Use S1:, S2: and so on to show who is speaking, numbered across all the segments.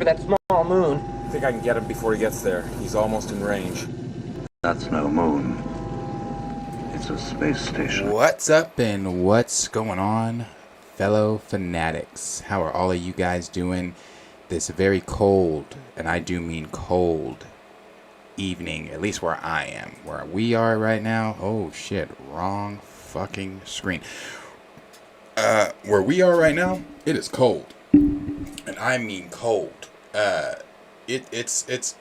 S1: for that small moon.
S2: I think I can get him before he gets there. He's almost in range.
S3: That's no moon. It's a space station.
S4: What's up and what's going on, fellow fanatics? How are all of you guys doing this very cold, and I do mean cold, evening, at least where I am. Where we are right now, oh shit, wrong fucking screen. Where we are right now, it is cold. And I mean cold. It's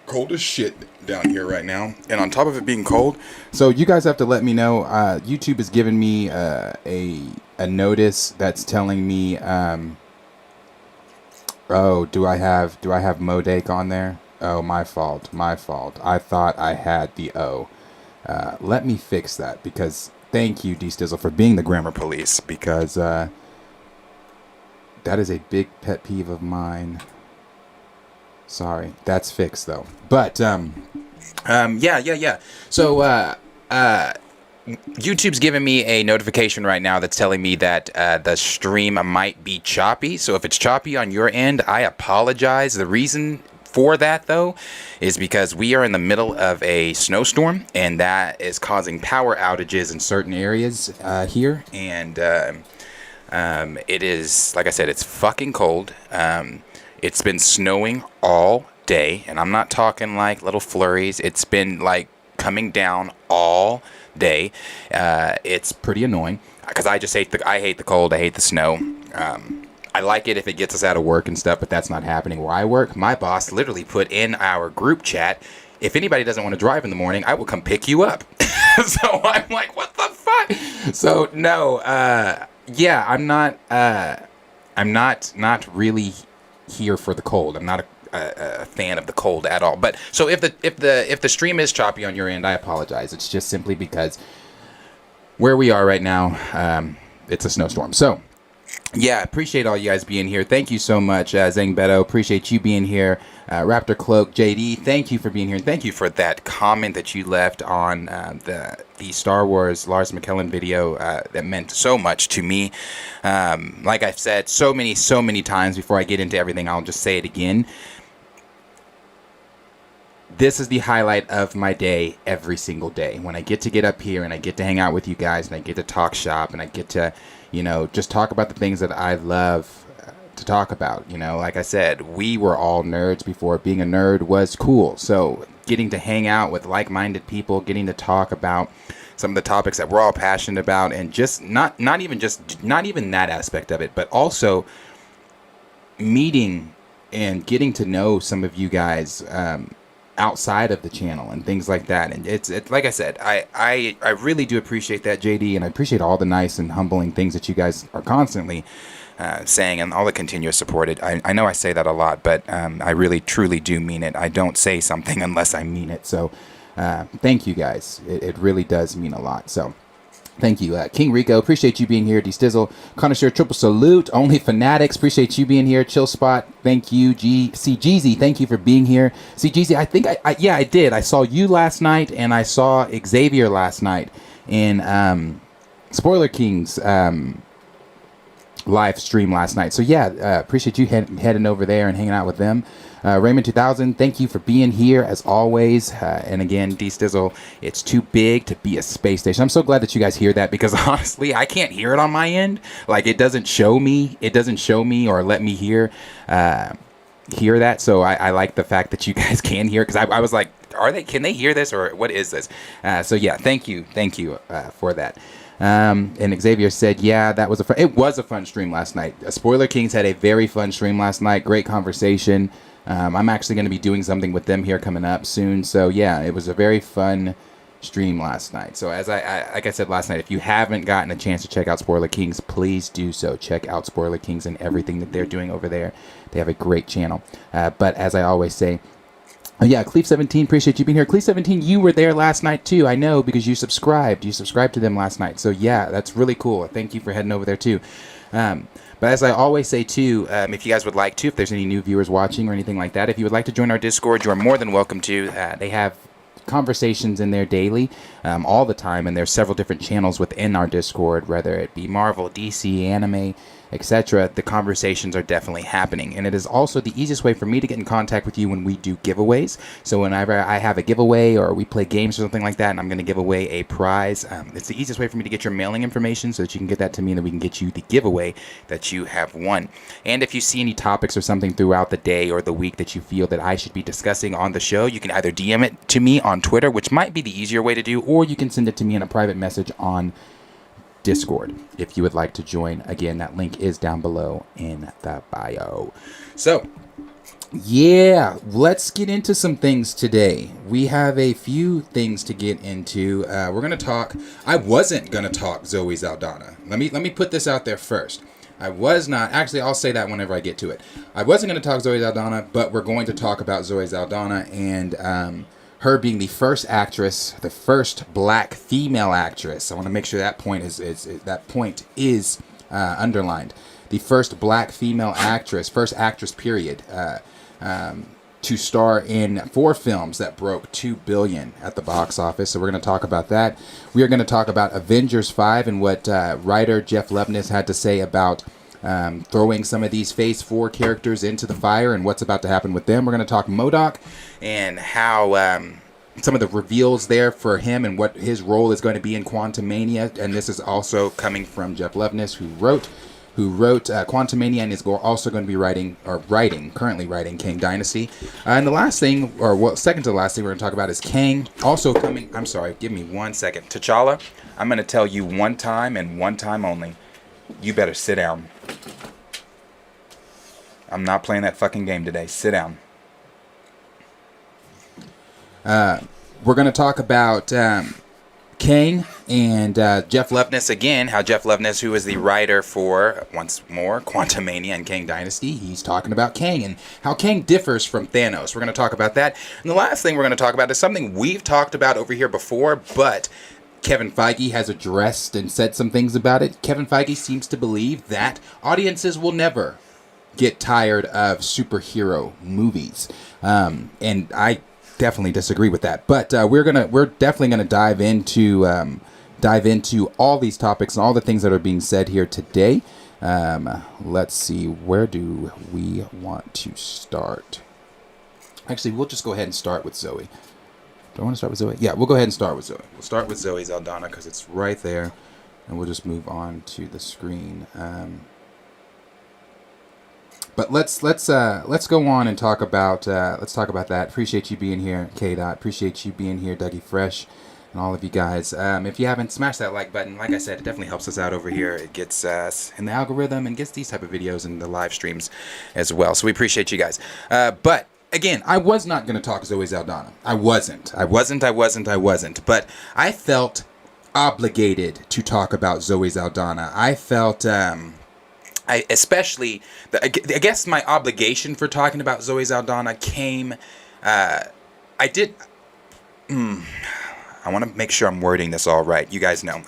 S4: cold as shit down here right now. And on top of it being cold, so you guys have to let me know. YouTube has given me a notice that's telling me, oh, do I have Modok on there? Oh, my fault. I thought I had the O. Let me fix that, because thank you, D-Stizzle, for being the grammar police, because that is a big pet peeve of mine. Sorry, that's fixed though. But yeah. So YouTube's giving me a notification right now that's telling me that the stream might be choppy. So if it's choppy on your end, I apologize. The reason for that though is because we are in the middle of a snowstorm, and that is causing power outages in certain areas here. And it is, like I said, it's fucking cold. It's been snowing all day, and I'm not talking like little flurries. It's been like coming down all day. It's pretty annoying because I just hate the cold. I hate the snow. I like it if it gets us out of work and stuff, but that's not happening where I work. My boss literally put in our group chat, if anybody doesn't want to drive in the morning, I will come pick you up. So I'm like, what the fuck? So no, yeah, I'm not really here for the cold. I'm not a fan of the cold at all. But so if the stream is choppy on your end, I apologize. It's just simply because where we are right now, it's a snowstorm. So yeah, appreciate all you guys being here. Thank you so much, Zang Beto. Appreciate you being here. Raptor Cloak, JD, thank you for being here. And thank you for that comment that you left on the Star Wars Lars McKellen video. That meant so much to me. Like I've said so many times before I get into everything, I'll just say it again. This is the highlight of my day every single day. When I get up here and I get to hang out with you guys and I get to talk shop and I get to, just talk about the things that I love to talk about. Like I said, we were all nerds before being a nerd was cool. So getting to hang out with like-minded people, getting to talk about some of the topics that we're all passionate about, and just not even that aspect of it, but also meeting and getting to know some of you guys outside of the channel and things like that. And it's like I said, I really do appreciate that, JD, and I appreciate all the nice and humbling things that you guys are constantly saying, and all the continuous support. I know I say that a lot, but I really truly do mean it. I don't say something unless I mean it. So thank you guys. It really does mean a lot. So thank you. King Rico, appreciate you being here. D-Stizzle, Connoisseur, triple salute. Only Fanatics, appreciate you being here. Chill Spot, thank you. C Jeezy, thank you for being here. C Jeezy, I think I did. I saw you last night, and I saw Xavier last night in Spoiler King's live stream last night. So yeah, appreciate you heading over there and hanging out with them. Raymond 2000, thank you for being here as always. And again, D-Stizzle, it's too big to be a space station. I'm so glad that you guys hear that, because honestly, I can't hear it on my end. Like, it doesn't show me or let me hear that. So I like the fact that you guys can hear, because I was like, can they hear this, or what is this? So yeah, thank you for that. And Xavier said, yeah, it was a fun stream last night. Spoiler Kings had a very fun stream last night. Great conversation. I'm actually going to be doing something with them here coming up soon. So yeah, it was a very fun stream last night. So as like I said last night, if you haven't gotten a chance to check out Spoiler Kings, please do so. Check out Spoiler Kings and everything that they're doing over there. They have a great channel. But as I always say, yeah, Cleve17, appreciate you being here. Cleve17, you were there last night too. I know, because you subscribed. You subscribed to them last night. So yeah, that's really cool. Thank you for heading over there too. But as I always say too, if you guys would like to, if there's any new viewers watching or anything like that, if you would like to join our Discord, you are more than welcome to. They have conversations in there daily, all the time, and there's several different channels within our Discord, whether it be Marvel, DC, anime, etc., the conversations are definitely happening. And it is also the easiest way for me to get in contact with you when we do giveaways. So whenever I have a giveaway or we play games or something like that and I'm going to give away a prize, it's the easiest way for me to get your mailing information so that you can get that to me and then we can get you the giveaway that you have won. And if you see any topics or something throughout the day or the week that you feel that I should be discussing on the show, you can either DM it to me on Twitter, which might be the easier way to do, or you can send it to me in a private message on Discord if you would like to join. Again, that link is down below in the bio. So yeah, let's get into some things today. We have a few things to get into. We're going to talk. I wasn't going to talk Zoe Saldana. Let me put this out there first. I was not. Actually, I'll say that whenever I get to it. I wasn't going to talk Zoe Saldana, but we're going to talk about Zoe Saldana and her being the first actress, the first black female actress. I want to make sure that point is underlined. The first black female actress, first actress period, to star in 4 films that broke $2 billion at the box office. So we're going to talk about that. We are going to talk about Avengers 5 and what writer Jeff Loveness had to say about throwing some of these Phase 4 characters into the fire and what's about to happen with them. We're going to talk Modok and how some of the reveals there for him and what his role is going to be in Quantumania. And this is also coming from Jeff Loveness, who wrote Quantumania and is also going to be currently writing Kang Dynasty. And the last thing, second to the last thing we're going to talk about is Kang. Also coming, I'm sorry, give me 1 second. T'Challa, I'm going to tell you one time and one time only. You better sit down. I'm not playing that fucking game today. Sit down. We're going to talk about Kang and Jeff Loveness again. How Jeff Loveness, who is the writer for, once more, Quantumania and Kang Dynasty, he's talking about Kang and how Kang differs from Thanos. We're going to talk about that. And the last thing we're going to talk about is something we've talked about over here before, but Kevin Feige has addressed and said some things about it. Kevin Feige seems to believe that audiences will never get tired of superhero movies. And I definitely disagree with that. But we're definitely gonna dive into all these topics and all the things that are being said here today. Let's see, where do we want to start? Actually, we'll just go ahead and start with Zoe. Do I want to start with Zoe? Yeah, we'll go ahead and start with Zoe. We'll start with Zoe Saldana because it's right there, and we'll just move on to the screen. But let's go on and talk about that. Appreciate you being here, K. Dot. Appreciate you being here, Dougie Fresh, and all of you guys. If you haven't, smash that like button. Like I said, it definitely helps us out over here. It gets us in the algorithm and gets these type of videos and the live streams as well. So we appreciate you guys. But again, I was not going to talk Zoe Saldana. I wasn't. But I felt obligated to talk about Zoe Saldana. I felt, I guess my obligation for talking about Zoe Saldana came, I want to make sure I'm wording this all right. You guys know,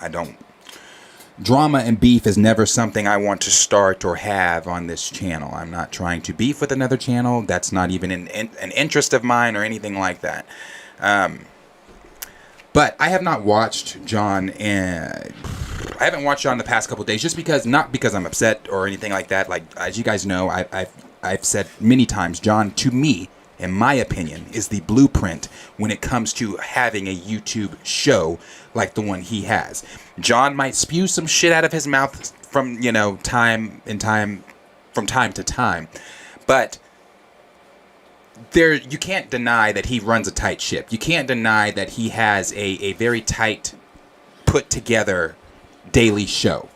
S4: drama and beef is never something I want to start or have on this channel. I'm not trying to beef with another channel. That's not even an interest of mine or anything like that. But I have not watched John I haven't watched John the past couple days not because I'm upset or anything like that. Like, as you guys know, I've said many times, John, to me, in my opinion, is the blueprint when it comes to having a YouTube show like the one he has. John might spew some shit out of his mouth from, time to time. But you can't deny that he runs a tight ship. You can't deny that he has a very tight, put together daily show.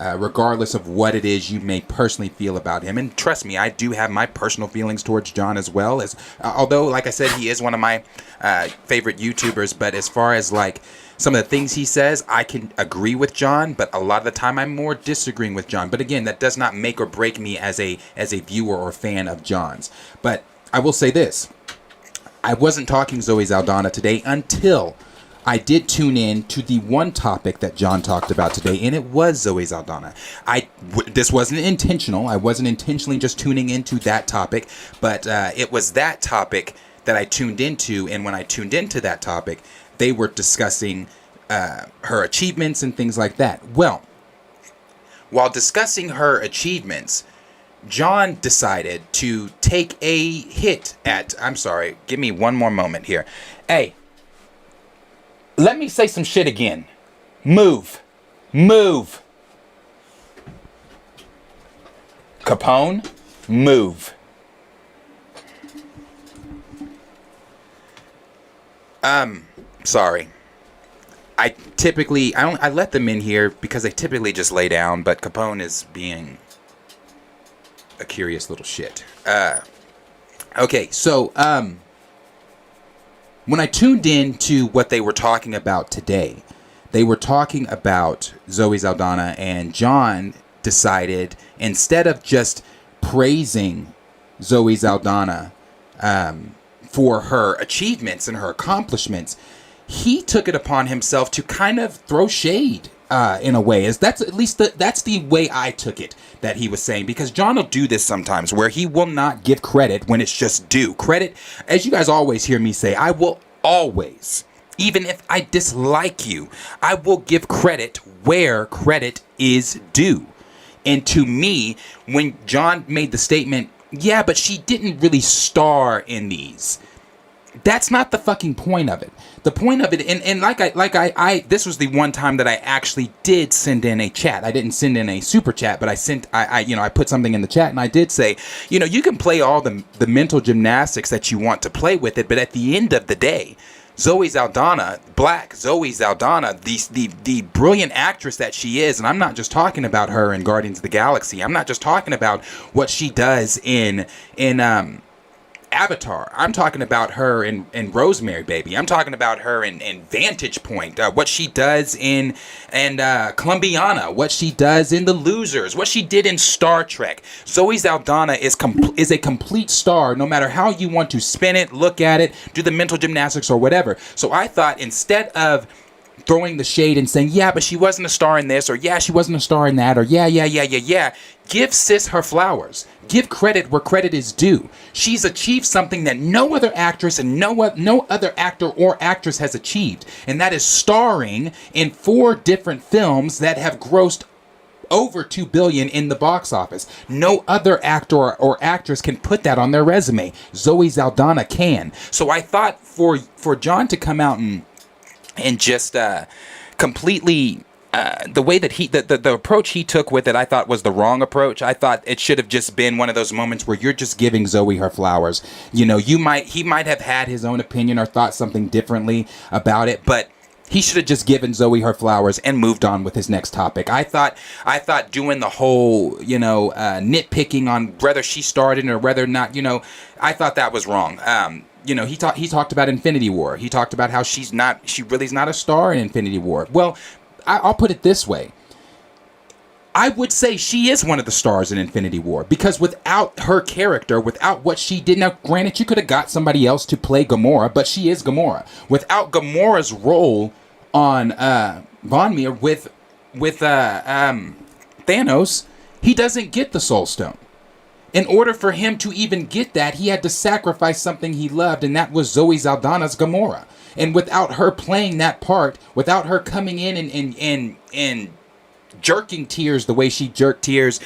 S4: Regardless of what it is you may personally feel about him. And trust me, I do have my personal feelings towards John as well. Although, like I said, he is one of my favorite YouTubers. But as far as like some of the things he says, I can agree with John. But a lot of the time, I'm more disagreeing with John. But again, that does not make or break me as a viewer or fan of John's. But I will say this. I wasn't talking Zoe Saldana today until I did tune in to the one topic that John talked about today, and it was Zoe Saldana. This wasn't intentional. I wasn't intentionally just tuning into that topic, but it was that topic that I tuned into, and when I tuned into that topic, they were discussing her achievements and things like that. Well, while discussing her achievements, John decided to take a hit at... I'm sorry, give me one more moment here. Hey, let me say some shit again. Move. Move. Capone, move. Sorry. I let them in here because they typically just lay down, but Capone is being a curious little shit. Okay, so when I tuned in to what they were talking about today, they were talking about Zoe Saldana, and John decided, instead of just praising Zoe Saldana for her achievements and her accomplishments, he took it upon himself to kind of throw shade in a way. That's the way I took it, that he was saying, because John will do this sometimes where he will not give credit when it's just due. Credit, as you guys always hear me say, I will always, even if I dislike you, I will give credit where credit is due. And to me, when John made the statement, yeah, but she didn't really star in these, that's not the fucking point of it. The point of it, and I this was the one time that I actually did send in a chat. I didn't send in a super chat, but I put something in the chat, and I did say, you can play all the mental gymnastics that you want to play with it, but at the end of the day, Zoe Saldana, Black Zoe Saldana, the brilliant actress that she is, and I'm not just talking about her in Guardians of the Galaxy. I'm not just talking about what she does in Avatar. I'm talking about her in Rosemary Baby. I'm talking about her in Vantage Point. What she does in Columbiana. What she does in The Losers. What she did in Star Trek. Zoe Saldana is a complete star, no matter how you want to spin it, look at it, do the mental gymnastics or whatever. So I thought, instead of throwing the shade and saying, yeah, but she wasn't a star in this, or yeah, she wasn't a star in that, or yeah, give sis her flowers. Give credit where credit is due. She's achieved something that no other actress and no other actor or actress has achieved, and that is starring in 4 different films that have grossed over $2 billion in the box office. No other actor or actress can put that on their resume. Zoe Saldana can. So I thought for John to come out and just completely the way that the approach he took with it, I thought was the wrong approach. I thought it should have just been one of those moments where you're just giving Zoe her flowers. He might have had his own opinion or thought something differently about it, but he should have just given Zoe her flowers and moved on with his next topic. I thought doing the whole, nitpicking on whether she starred in or whether or not, I thought that was wrong. He talked about Infinity War. He talked about how she really is not a star in Infinity War. Well, I'll put it this way. I would say she is one of the stars in Infinity War, because without her character, without what she did, now granted, you could have got somebody else to play Gamora, but she is Gamora. Without Gamora's role on Von with Thanos, he doesn't get the Soul Stone. In order for him to even get that, he had to sacrifice something he loved, and that was Zoe Saldana's Gamora. And without her playing that part, without her coming in and jerking tears the way she jerked tears,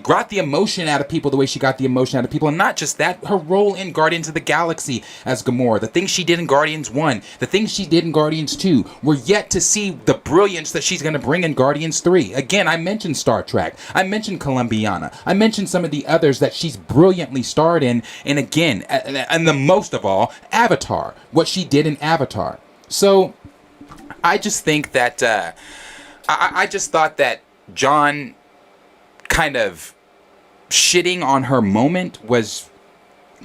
S4: got the emotion out of people the way she got the emotion out of people, and not just that, her role in Guardians of the Galaxy as Gamora, the things she did in Guardians 1, the things she did in Guardians 2, we're yet to see the brilliance that she's going to bring in Guardians 3. Again, I mentioned Star Trek, I mentioned Columbiana, I mentioned some of the others that she's brilliantly starred in, and again, and the most of all, Avatar, what she did in Avatar. So, I just think that, I just thought that John kind of shitting on her moment was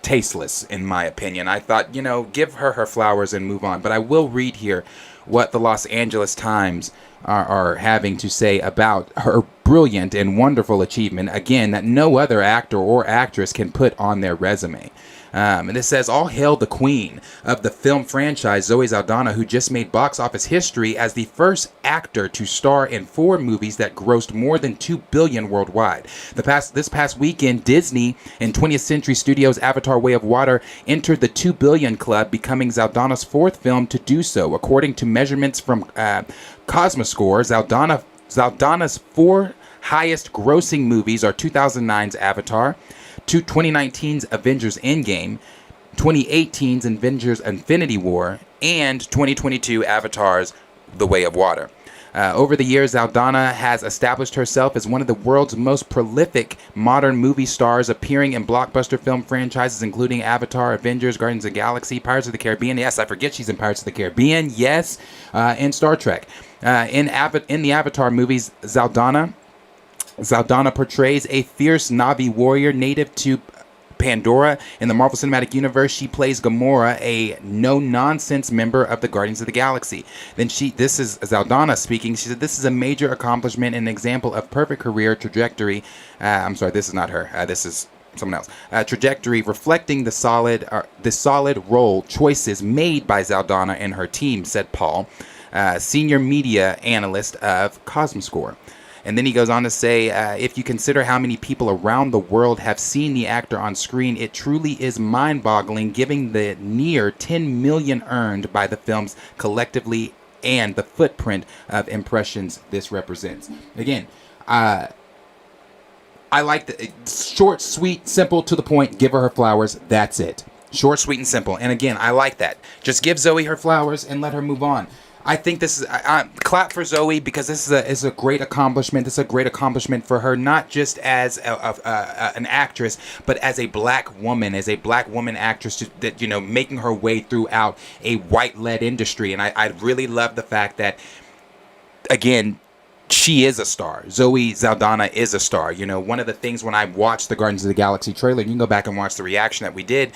S4: tasteless, in my opinion. I thought, give her her flowers and move on. But I will read here what the Los Angeles Times are having to say about her brilliant and wonderful achievement, again, that no other actor or actress can put on their resume. And it says, all hail the queen of the film franchise, Zoe Saldana, who just made box office history as the first actor to star in 4 movies that grossed more than $2 billion worldwide. This past weekend, Disney and 20th Century Studios' Avatar: Way of Water entered the $2 billion club, becoming Saldana's 4th film to do so. According to measurements from Cosmoscore, Saldana's 4 highest grossing movies are 2009's Avatar, 2019's Avengers Endgame, 2018's Avengers Infinity War, and 2022 Avatar's The Way of Water. Over the years, Saldana has established herself as one of the world's most prolific modern movie stars, appearing in blockbuster film franchises including Avatar, Avengers, Guardians of the Galaxy, Pirates of the Caribbean. Yes, I forget she's in Pirates of the Caribbean. Yes, and Star Trek. In the Avatar movies, Saldana portrays a fierce Na'vi warrior native to Pandora. In the Marvel Cinematic Universe, she plays Gamora, a no-nonsense member of the Guardians of the Galaxy. This is Saldana speaking. She said, "This is a major accomplishment and an example of perfect career trajectory." I'm sorry, this is not her. This is someone else. Trajectory reflecting the solid role choices made by Saldana and her team," said Paul, senior media analyst of Cosmoscore. And then he goes on to say, if you consider how many people around the world have seen the actor on screen, it truly is mind-boggling, given the near 10 million earned by the films collectively and the footprint of impressions this represents. Again, I like the short, sweet, simple, to the point. Give her flowers. That's it. Short, sweet, and simple. And again, I like that. Just give Zoe her flowers and let her move on. I think this is clap for Zoe, because this is a great accomplishment. This is a great accomplishment for her, not just as an actress, but as a black woman actress, making her way throughout a white-led industry. And I really love the fact that, again, she is a star. Zoe Saldana is a star. One of the things when I watched the Guardians of the Galaxy trailer, you can go back and watch the reaction that we did.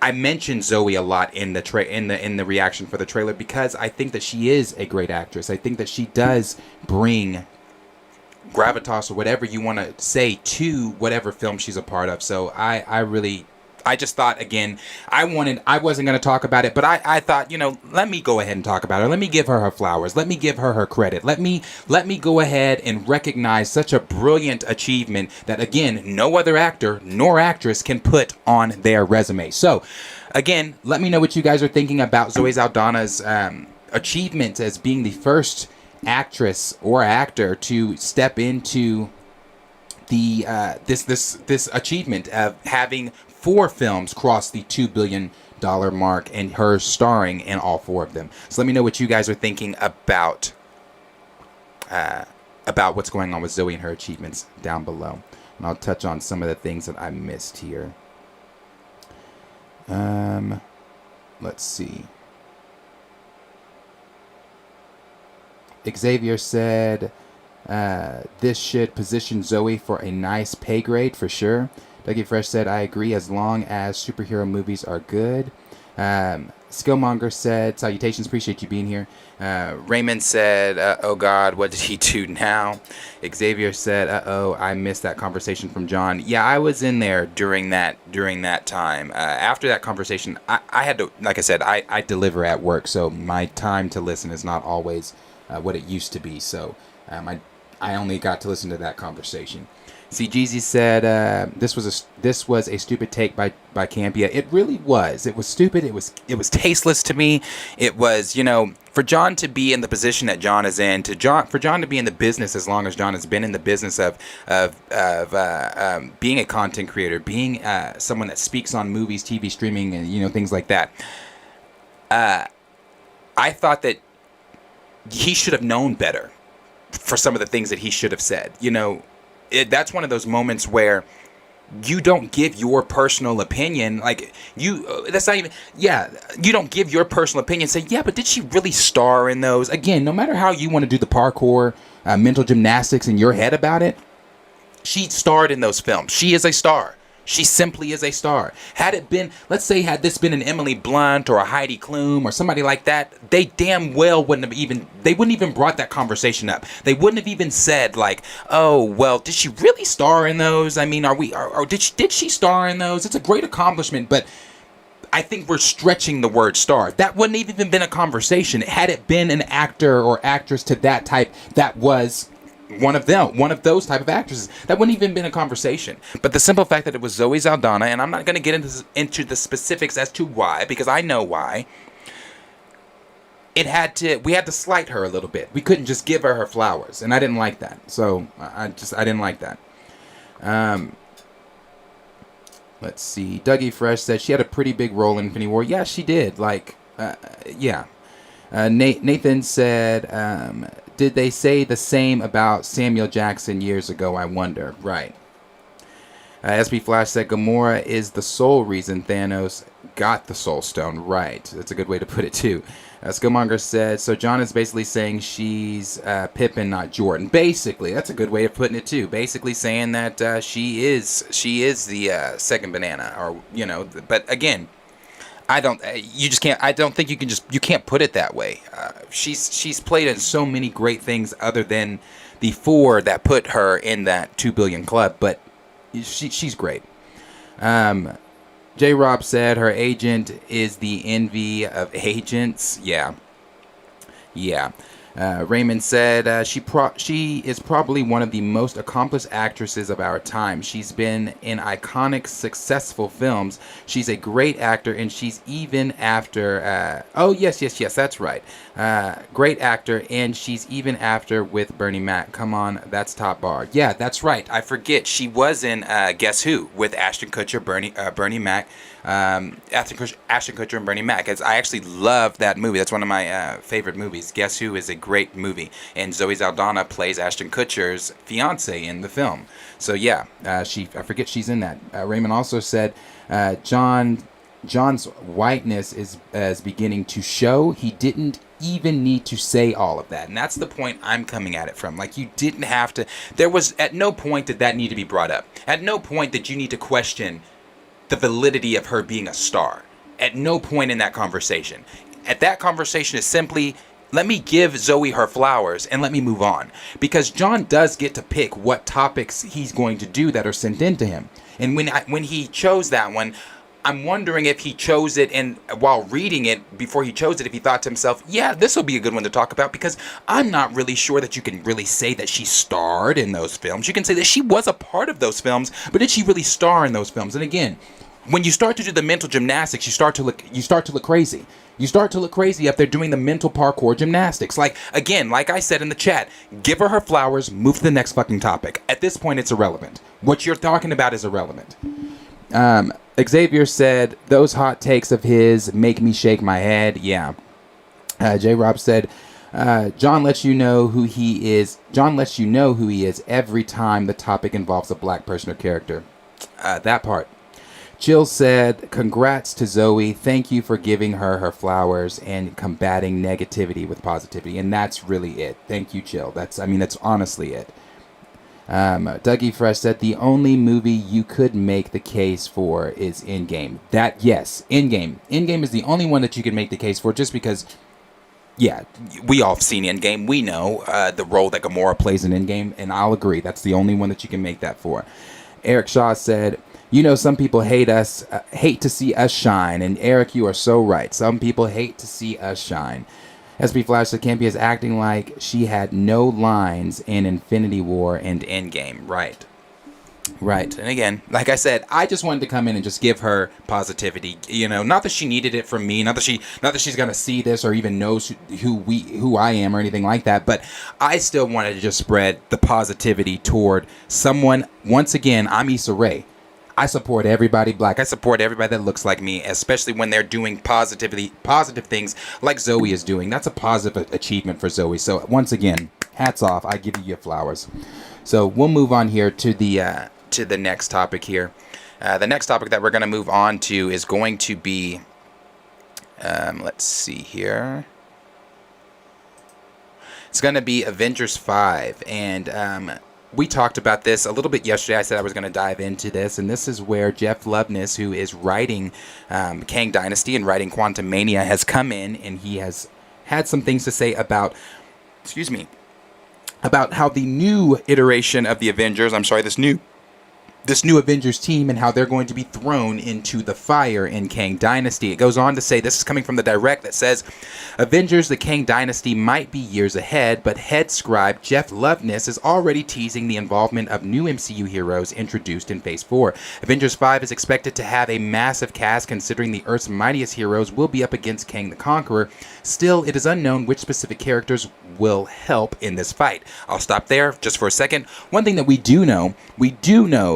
S4: I mentioned Zoe a lot in the reaction for the trailer, because I think that she is a great actress. I think that she does bring gravitas, or whatever you want to say, to whatever film she's a part of. So I just thought, again, I wasn't going to talk about it, but I thought, let me go ahead and talk about her. Let me give her her flowers. Let me give her her credit. Let me go ahead and recognize such a brilliant achievement that, again, no other actor nor actress can put on their resume. So, again, let me know what you guys are thinking about Zoe Saldana's achievement as being the first actress or actor to step into the this achievement of having 4 films cross the $2 billion mark, and her starring in all 4 of them. So let me know what you guys are thinking about what's going on with Zoe and her achievements down below. And I'll touch on some of the things that I missed here. Let's see. Xavier said, this should position Zoe for a nice pay grade for sure. Dougie Fresh said, I agree, as long as superhero movies are good. Skillmonger said, salutations, appreciate you being here. Raymond said, oh God, what did he do now? Xavier said, uh-oh, I missed that conversation from John. Yeah, I was in there during that time. After that conversation, I had to, like I said, I deliver at work, so my time to listen is not always what it used to be. So I only got to listen to that conversation. See, Jeezy said this was a stupid take by Campia. It really was. It was stupid. It was tasteless to me. It was, for John to be in the position that John is in, for John to be in the business as long as John has been in the business of being a content creator, being someone that speaks on movies, TV streaming, and things like that. I thought that he should have known better for some of the things that he should have said. That's one of those moments where you don't give your personal opinion. You don't give your personal opinion. Say, yeah, but did she really star in those? Again, no matter how you want to do the parkour, mental gymnastics in your head about it, she starred in those films. She is a star. She simply is a star. Had this been an Emily Blunt or a Heidi Klum or somebody like that, they damn well wouldn't even brought that conversation up. They wouldn't have even said oh, well, did she really star in those? I mean, did she star in those? It's a great accomplishment, but I think we're stretching the word star. That wouldn't have even been a conversation. Had it been an actor or actress to that type, that was one of those type of actresses, that wouldn't even been a conversation. But the simple fact that it was Zoe Saldana, and I'm not going to get into the specifics as to why, because I know why. we had to slight her a little bit. We couldn't just give her flowers, and I didn't like that. So I didn't like that. Let's see. Dougie Fresh said she had a pretty big role in Infinity War. Yeah, she did. Yeah. Nathan said, did they say the same about Samuel Jackson years ago? I wonder. Right. SB Flash said Gamora is the sole reason Thanos got the Soul Stone. Right. That's a good way to put it, too. Skillmonger said, so John is basically saying she's Pippin, not Jordan. Basically, that's a good way of putting it, too. Basically saying that she is the second banana. Or, but again, I don't think you can't put it that way. She's played in so many great things other than the 4 that put her in that 2 billion club, but she's great. J. Rob said her agent is the envy of agents. Yeah. Raymond said she is probably one of the most accomplished actresses of our time. She's been in iconic, successful films. She's a great actor, and she's even after... yes, that's right. Great actor, and she's even after with Bernie Mac. Come on, that's top bar. Yeah, that's right. I forget. She was in Guess Who with Ashton Kutcher, Bernie Mac. Ashton Kutcher and Bernie Mac. I actually love that movie. That's one of my favorite movies. Guess Who is a great movie, and Zoe Saldana plays Ashton Kutcher's fiance in the film. So yeah, I forget she's in that. Raymond also said John's whiteness is beginning to show. He didn't even need to say all of that, and that's the point I'm coming at it from. Like, you didn't have to. There was at no point did that need to be brought up. At no point did you need to question the validity of her being a star. At no point in that conversation. At that conversation is simply, let me give Zoe her flowers and let me move on. Because John does get to pick what topics he's going to do that are sent in to him. And when he chose that one, I'm wondering if he chose it, and while reading it, before he chose it, if he thought to himself, yeah, this will be a good one to talk about, because I'm not really sure that you can really say that she starred in those films. You can say that she was a part of those films, but did she really star in those films? And again, when you start to do the mental gymnastics, you start to look crazy. You start to look crazy up there doing the mental parkour gymnastics. Like I said in the chat, give her flowers, move to the next fucking topic. At this point, it's irrelevant. What you're talking about is irrelevant. Xavier said, those hot takes of his make me shake my head. Yeah. J. Rob said, John lets you know who he is. John lets you know who he is every time the topic involves a black person or character. That part. Jill said, congrats to Zoe. Thank you for giving her flowers and combating negativity with positivity. And that's really it. Thank you, Jill. That's honestly it. Dougie Fresh said, the only movie you could make the case for is Endgame. Yes, Endgame. Endgame is the only one that you can make the case for, just because, yeah, we all have seen Endgame. We know the role that Gamora plays in Endgame, and I'll agree. That's the only one that you can make that for. Eric Shaw said, some people hate to see us shine. And Eric, you are so right. Some people hate to see us shine. SB Flash said Campy is acting like she had no lines in Infinity War and Endgame. Right. And again, like I said, I just wanted to come in and just give her positivity. Not that she needed it from me, not that she's gonna see this or even knows who I am or anything like that. But I still wanted to just spread the positivity toward someone. Once again, I'm Issa Rae. I support everybody black. I support everybody that looks like me, especially when they're doing positive things like Zoe is doing. That's a positive achievement for Zoe. So once again, hats off. I give you your flowers. So we'll move on here to the next topic here. The next topic that we're going to move on to is going to be, let's see here. It's going to be Avengers 5, and we talked about this a little bit yesterday. I said I was going to dive into this, and this is where Jeff Loveness, who is writing Kang Dynasty and writing Quantum Mania, has come in, and he has had some things to say about how the new iteration of the Avengers, this new this new Avengers team and how they're going to be thrown into the fire in Kang Dynasty. It goes on to say, this is coming from the direct that says, Avengers the Kang Dynasty might be years ahead, but head scribe Jeff Loveness is already teasing the involvement of new MCU heroes introduced in Phase 4. Avengers 5 is expected to have a massive cast considering the Earth's mightiest heroes will be up against Kang the Conqueror. Still, it is unknown which specific characters will help in this fight. I'll stop there just for a second. One thing that we do know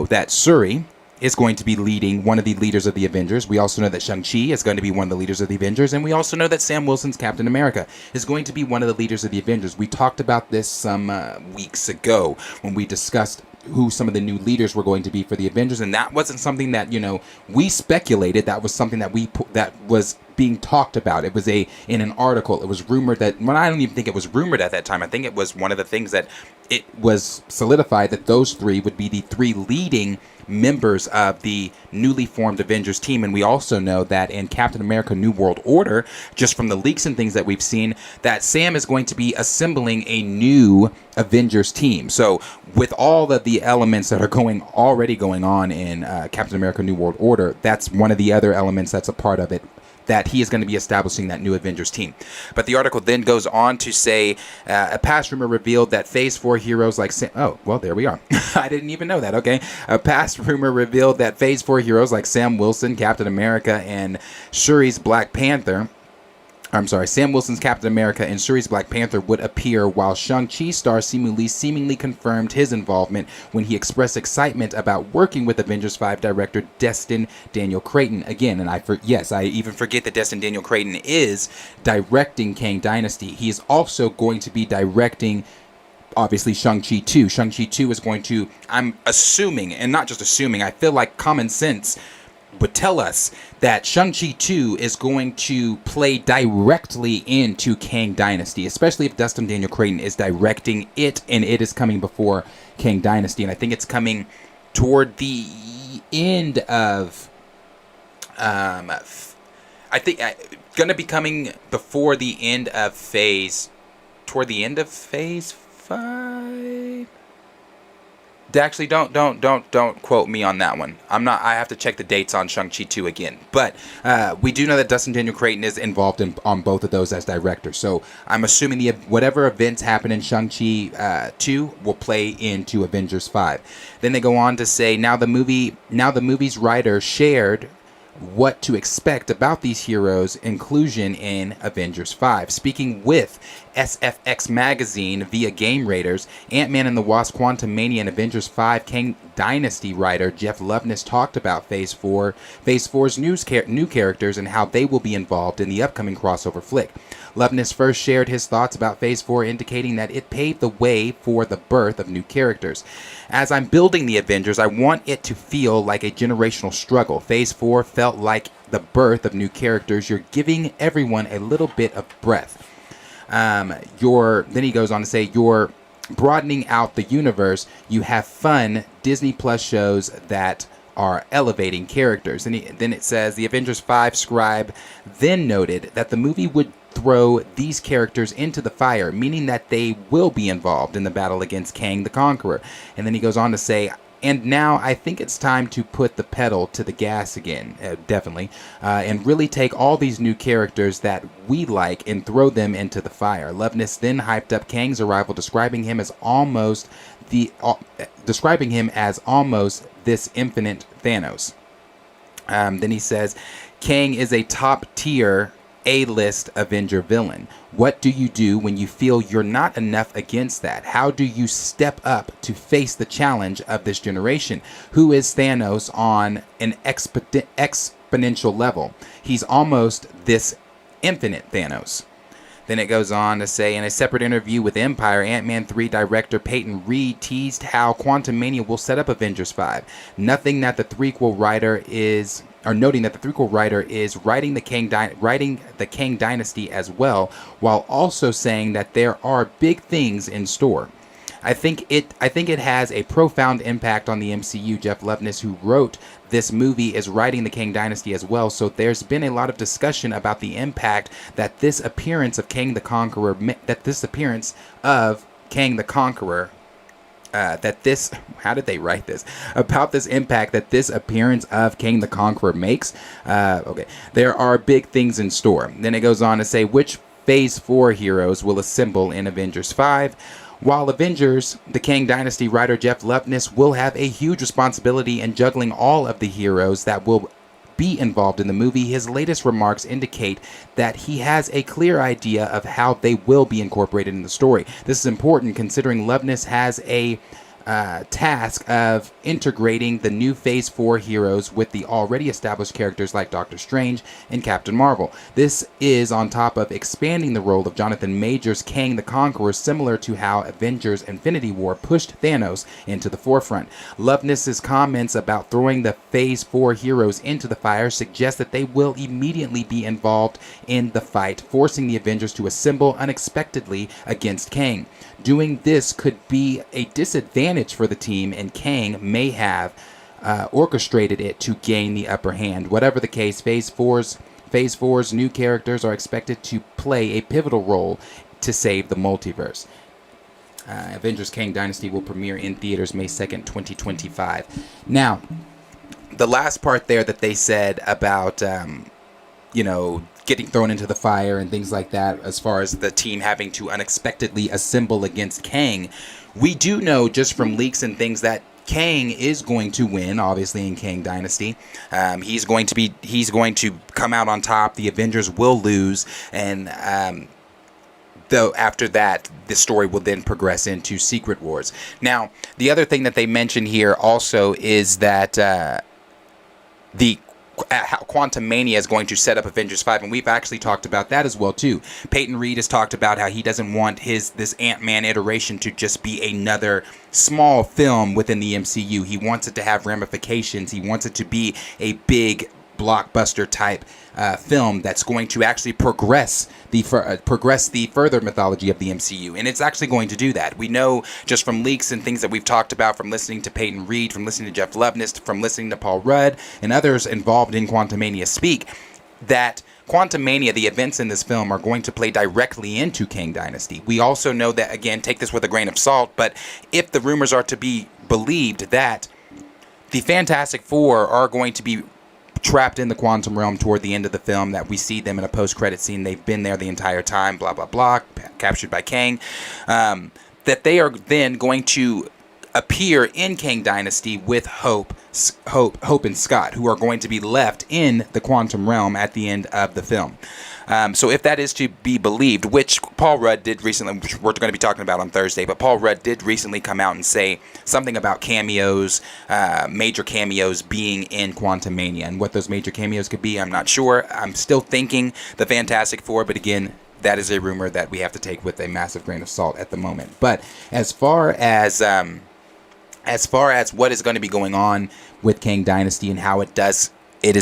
S4: that Shuri is going to be leading one of the leaders of the Avengers. We also know that Shang-Chi is going to be one of the leaders of the Avengers, and we also know that Sam Wilson's Captain America is going to be one of the leaders of the Avengers. We talked about this some weeks ago when we discussed who some of the new leaders were going to be for the Avengers, and that wasn't something that, we speculated. That was something that that was being talked about. It was in an article. It was rumored that, well, I don't even think it was rumored at that time. I think it was one of the things that it was solidified that those three would be the three leading members of the newly formed Avengers team. And we also know that in Captain America New World Order, just from the leaks and things that we've seen, that Sam is going to be assembling a new Avengers team. So with all of the elements that are already going on in Captain America New World Order, that's one of the other elements that's a part of it, that he is going to be establishing that new Avengers team. But the article then goes on to say, a past rumor revealed that Phase 4 heroes like Sam... Oh, well, there we are. I didn't even know that, okay. A past rumor revealed that Phase 4 heroes like Sam Wilson, Captain America, and Shuri's Black Panther... Sam Wilson's Captain America and Shuri's Black Panther would appear, while Shang-Chi star seemingly confirmed his involvement when he expressed excitement about working with Avengers 5 director Destin Daniel Cretton. Again, and I even forget that Destin Daniel Cretton is directing Kang Dynasty. He is also going to be directing, obviously, Shang-Chi 2. Shang-Chi 2 is going to, I'm assuming, and not just assuming, I feel like common sense would tell us that Shang-Chi 2 is going to play directly into Kang Dynasty, especially if Destin Daniel Cretton is directing it, and it is coming before Kang Dynasty. And I think it's coming toward the end of, I think, going to be coming before the end of toward the end of Phase 5. Actually, don't quote me on that one. I have to check the dates on Shang-Chi 2 again. But we do know that Destin Daniel Cretton is involved on both of those as director. So I'm assuming whatever events happen in Shang-Chi 2 will play into Avengers 5. Then they go on to say, now the movie's writer shared what to expect about these heroes' inclusion in Avengers 5. Speaking with SFX Magazine via Game Raiders, Ant-Man and the Wasp: Quantumania and Avengers 5 Kang Dynasty writer Jeff Loveness talked about Phase 4's new characters and how they will be involved in the upcoming crossover flick. Loveness first shared his thoughts about Phase 4, indicating that it paved the way for the birth of new characters. As I'm building the Avengers, I want it to feel like a generational struggle. Phase 4 felt like the birth of new characters. You're giving everyone a little bit of breath. Then he goes on to say, you're broadening out the universe. You have fun Disney Plus shows that are elevating characters. And then it says, the Avengers 5 scribe then noted that the movie would throw these characters into the fire, meaning that they will be involved in the battle against Kang the Conqueror. And then he goes on to say, and now I think it's time to put the pedal to the gas again, definitely, and really take all these new characters that we like and throw them into the fire. Loveness then hyped up Kang's arrival, describing him as almost this infinite Thanos. Then he says, Kang is a top-tier A-list Avenger villain. What do you do when you feel you're not enough against that? How do you step up to face the challenge of this generation? Who is Thanos on an exponential level? He's almost this infinite Thanos. Then it goes on to say, in a separate interview with Empire, Ant-Man 3 director Peyton Reed teased how Quantumania will set up Avengers 5, noting that the threequel writer is writing the Kang Dynasty as well, while also saying that there are big things in store. I think it has a profound impact on the MCU. Jeff Loveness, who wrote this movie, is writing the Kang Dynasty as well. So there's been a lot of discussion about the impact that this appearance of Kang the Conqueror that this, how did they write this? About this impact that this appearance of Kang the Conqueror makes. Okay, there are big things in store. Then it goes on to say which Phase 4 heroes will assemble in Avengers 5. While Avengers, the Kang Dynasty writer Jeff Loveness will have a huge responsibility in juggling all of the heroes that will be involved in the movie, his latest remarks indicate that he has a clear idea of how they will be incorporated in the story. This is important considering Loveness has a task of integrating the new Phase 4 heroes with the already established characters like Doctor Strange and Captain Marvel. This is on top of expanding the role of Jonathan Majors' Kang the Conqueror, similar to how Avengers Infinity War pushed Thanos into the forefront. Loveness's comments about throwing the Phase 4 heroes into the fire suggest that they will immediately be involved in the fight, forcing the Avengers to assemble unexpectedly against Kang. Doing this could be a disadvantage for the team, and Kang may have orchestrated it to gain the upper hand. Whatever the case, Phase 4's new characters are expected to play a pivotal role to save the multiverse. Avengers Kang Dynasty will premiere in theaters May 2nd, 2025. Now, the last part there that they said about, getting thrown into the fire and things like that, as far as the team having to unexpectedly assemble against Kang, we do know just from leaks and things that Kang is going to win, obviously, in Kang Dynasty. He's going to come out on top. The Avengers will lose, and though after that, the story will then progress into Secret Wars. Now, the other thing that they mention here also is that how Quantumania is going to set up Avengers 5, and we've actually talked about that as well too. Peyton Reed has talked about how he doesn't want this Ant-Man iteration to just be another small film within the MCU. He wants it to have ramifications. He wants it to be a big blockbuster type film that's going to actually progress the further mythology of the MCU, and it's actually going to do that. We know just from leaks and things that we've talked about, from listening to Peyton Reed, from listening to Jeff Loveness, from listening to Paul Rudd and others involved in Quantumania speak, that Quantumania, the events in this film, are going to play directly into Kang Dynasty. We also know that, again, take this with a grain of salt, but if the rumors are to be believed, that the Fantastic Four are going to be trapped in the quantum realm toward the end of the film, that we see them in a post-credit scene. They've been there the entire time, blah, blah, blah, captured by Kang. That they are then going to appear in Kang Dynasty with Hope and Scott, who are going to be left in the quantum realm at the end of the film. So if that is to be believed, which Paul Rudd did recently, which we're going to be talking about on Thursday, but Paul Rudd did recently come out and say something about cameos, major cameos being in Quantumania, and what those major cameos could be, I'm not sure. I'm still thinking the Fantastic Four, but again, that is a rumor that we have to take with a massive grain of salt at the moment. But as far as what is going to be going on with Kang Dynasty and how it is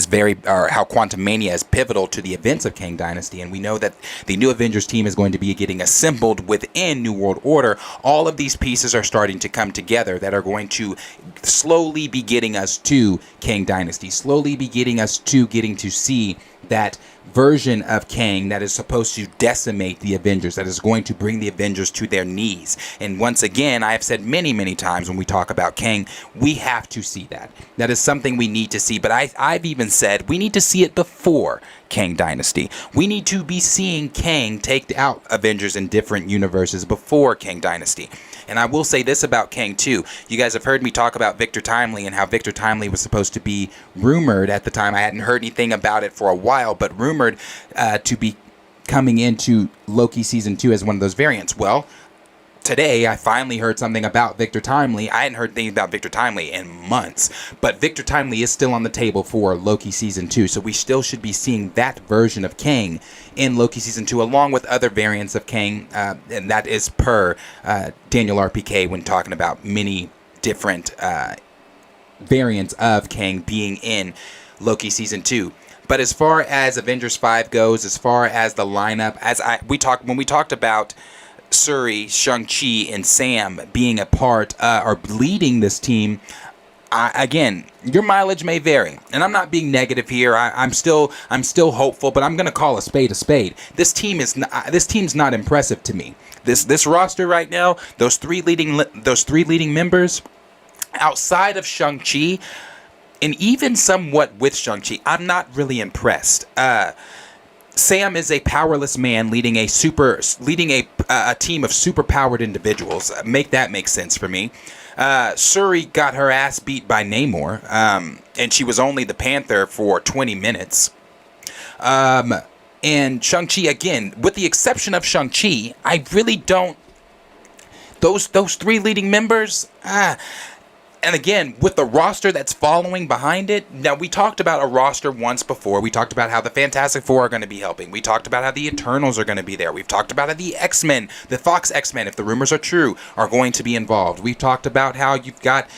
S4: how Quantumania is pivotal to the events of Kang Dynasty, and we know that the new Avengers team is going to be getting assembled within New World Order. All of these pieces are starting to come together that are going to slowly be getting us to Kang Dynasty, slowly be getting us to getting to see that version of Kang that is supposed to decimate the Avengers, that is going to bring the Avengers to their knees. And once again, I have said many, many times when we talk about Kang, we have to see that. That is something we need to see. But I've even said we need to see it before Kang Dynasty. We need to be seeing Kang take out Avengers in different universes before Kang Dynasty. And I will say this about Kang too. You guys have heard me talk about Victor Timely and how Victor Timely was supposed to be rumored at the time. I hadn't heard anything about it for a while, but rumored to be coming into Loki Season 2 as one of those variants. Well, today I finally heard something about Victor Timely. I hadn't heard anything about Victor Timely in months, but Victor Timely is still on the table for Loki Season 2, so we still should be seeing that version of Kang in Loki Season 2, along with other variants of Kang, and that is per Daniel RPK when talking about many different variants of Kang being in Loki Season 2. But as far as Avengers 5 goes, as far as the lineup, when we talked about Shuri, Shang-Chi, and Sam being a part or leading this team, again, your mileage may vary, and I'm not being negative here. I'm still hopeful, but I'm gonna call a spade a spade. This team's not impressive to me. This roster right now, those three leading members, outside of Shang-Chi, and even somewhat with Shang-Chi, I'm not really impressed. Sam is a powerless man leading a team of super-powered individuals. Make that make sense for me. Shuri got her ass beat by Namor, and she was only the Panther for 20 minutes. And Shang-Chi, again, with the exception of Shang-Chi, I really don't... Those three leading members... And again, with the roster that's following behind it, now we talked about a roster once before. We talked about how the Fantastic Four are going to be helping. We talked about how the Eternals are going to be there. We've talked about how the X-Men, the Fox X-Men, if the rumors are true, are going to be involved. We've talked about how you've got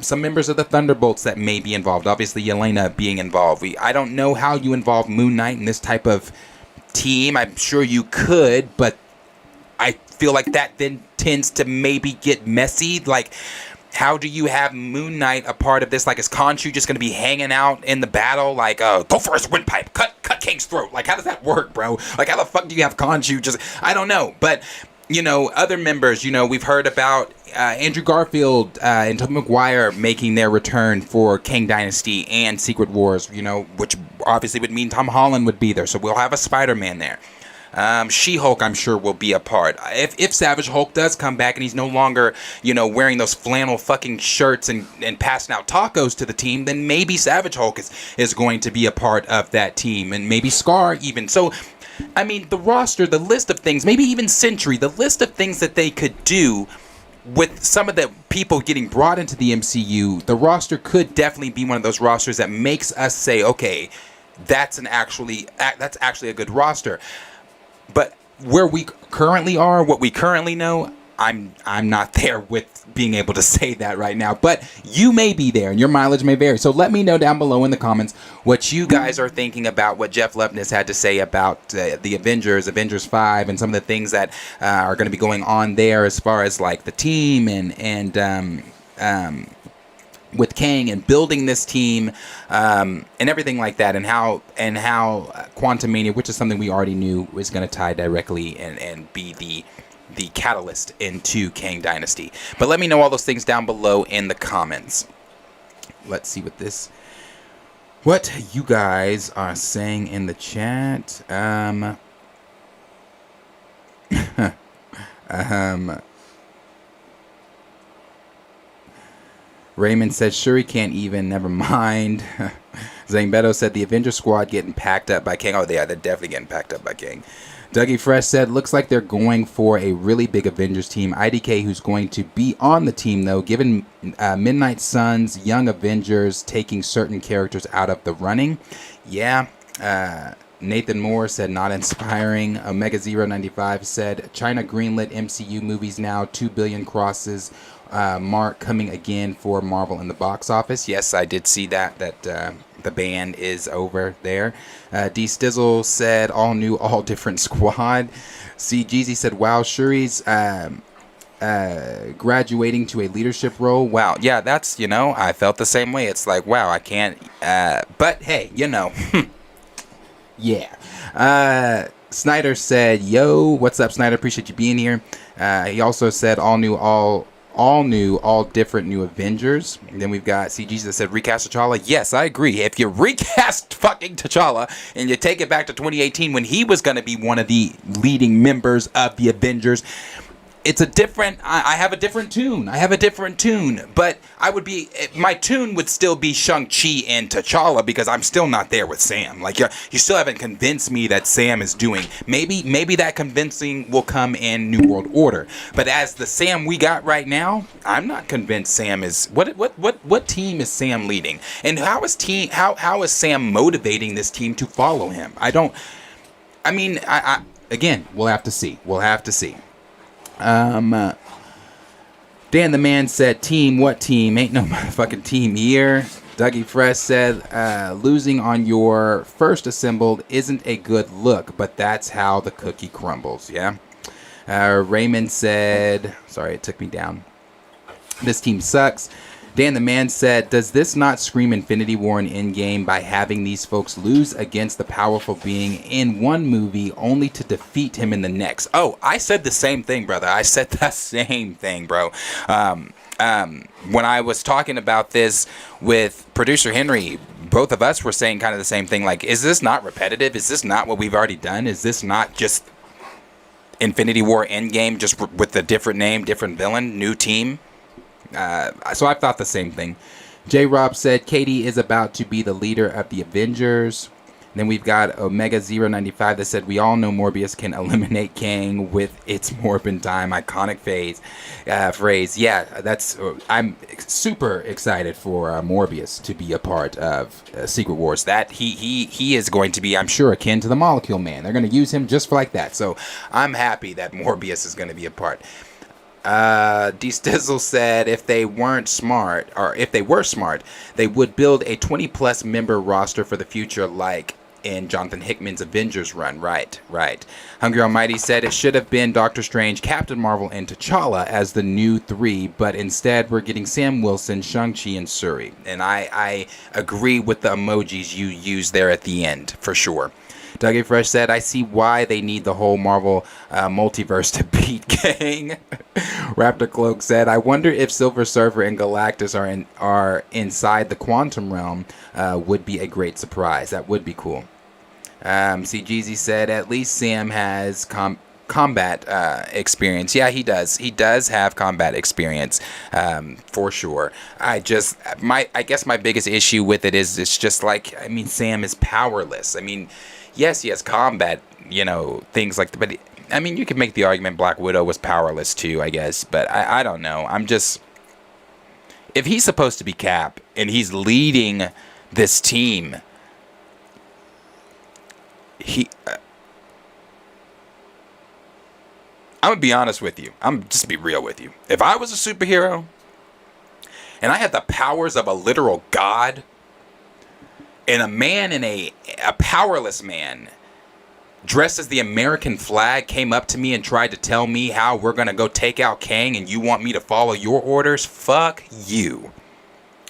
S4: some members of the Thunderbolts that may be involved. Obviously, Yelena being involved. I don't know how you involve Moon Knight in this type of team. I'm sure you could, but I feel like that then tends to maybe get messy. Like, how do you have Moon Knight a part of this? Like, is Khonshu just going to be hanging out in the battle? Like, go for his windpipe, cut Kang's throat. Like, how does that work, bro? Like, how the fuck do you have Khonshu just... I don't know. But, other members, we've heard about Andrew Garfield and Tobey Maguire making their return for Kang Dynasty and Secret Wars, which obviously would mean Tom Holland would be there. So we'll have a Spider-Man there. She-Hulk, I'm sure, will be a part. If Savage Hulk does come back and he's no longer, wearing those flannel fucking shirts and passing out tacos to the team, then maybe Savage Hulk is going to be a part of that team, and maybe Scar even. So, I mean, the roster, the list of things, maybe even Sentry, the list of things that they could do with some of the people getting brought into the MCU, the roster could definitely be one of those rosters that makes us say, okay, that's actually a good roster. But where we currently are, what we currently know, I'm not there with being able to say that right now. But you may be there, and your mileage may vary. So let me know down below in the comments what you guys are thinking about what Jeff Loveness had to say about the Avengers 5, and some of the things that are going to be going on there as far as like the team and with Kang and building this team and everything like that, and how Quantumania, which is something we already knew, was going to tie directly and be the catalyst into Kang Dynasty. But let me know all those things down below in the comments. Let's see what you guys are saying in the chat. Raymond said, Shuri can't even, never mind. Zane Beto said, the Avengers squad getting packed up by Kang. Oh, they're definitely getting packed up by Kang. Dougie Fresh said, looks like they're going for a really big Avengers team. IDK, who's going to be on the team, though, given Midnight Suns, Young Avengers, taking certain characters out of the running. Yeah. Nathan Moore said, not inspiring. Omega 095 said, China greenlit MCU movies now, 2 billion crosses. Mark coming again for Marvel in the box office. Yes, I did see that the ban is over there. D Stizzle said, all new, all different squad. C Jeezy said, wow, Shuri's graduating to a leadership role. Wow, yeah, that's, I felt the same way. It's like, wow, I can't, but hey, yeah. Snyder said, yo, what's up, Snyder? Appreciate you being here. He also said, all new, all different new Avengers. And then we've got CGs that said recast T'Challa. Yes, I agree. If you recast fucking T'Challa and you take it back to 2018 when he was going to be one of the leading members of the Avengers, it's a different... I have a different tune. But my tune would still be Shang-Chi and T'Challa, because I'm still not there with Sam. Like, you still haven't convinced me that Sam is doing... Maybe that convincing will come in New World Order. But as the Sam we got right now, I'm not convinced Sam is... What team is Sam leading? And how is Sam motivating this team to follow him? Again, we'll have to see. Dan the Man said, team, what team? Ain't no motherfucking team here. Dougie Fresh said, losing on your first assembled isn't a good look, but that's how the cookie crumbles, yeah? Raymond said, sorry, it took me down. This team sucks. Dan the Man said, does this not scream Infinity War and Endgame by having these folks lose against the powerful being in one movie only to defeat him in the next? Oh, I said the same thing, brother. I said the same thing, bro. When I was talking about this with producer Henry, both of us were saying kind of the same thing. Like, is this not repetitive? Is this not what we've already done? Is this not just Infinity War Endgame, just with a different name, different villain, new team? So I thought the same thing. J. Rob said Katie is about to be the leader of the Avengers. Then we've got Omega 095 that said we all know Morbius can eliminate Kang with its Morbin time iconic phrase. Yeah, that's. I'm super excited for Morbius to be a part of Secret Wars. That he is going to be, I'm sure, akin to the Molecule Man. They're going to use him just for like that. So I'm happy that Morbius is going to be a part. D Stizzle said if they were smart, they would build a 20+ member roster for the future, like in Jonathan Hickman's Avengers run. Right. Hungry Almighty said it should have been Doctor Strange, Captain Marvel, and T'Challa as the new three, but instead we're getting Sam Wilson, Shang-Chi, and Shuri. And I agree with the emojis you used there at the end, for sure. Doug A. Fresh said, I see why they need the whole Marvel multiverse to beat Kang. Raptor Cloak said, I wonder if Silver Surfer and Galactus are inside the quantum realm. Would be a great surprise. That would be cool. See, Jeezy said, at least Sam has combat experience. Yeah, he does. He does have combat experience, for sure. I guess my biggest issue with it is it's just like, I mean, Sam is powerless. I mean, yes, he has combat, things like that. But, I mean, you could make the argument Black Widow was powerless too, I guess. But I don't know. If he's supposed to be Cap and he's leading this team, I'm going to be honest with you. I'm just be real with you. If I was a superhero and I had the powers of a literal god, and a man in a powerless man dressed as the American flag came up to me and tried to tell me how we're going to go take out Kang and you want me to follow your orders, fuck you.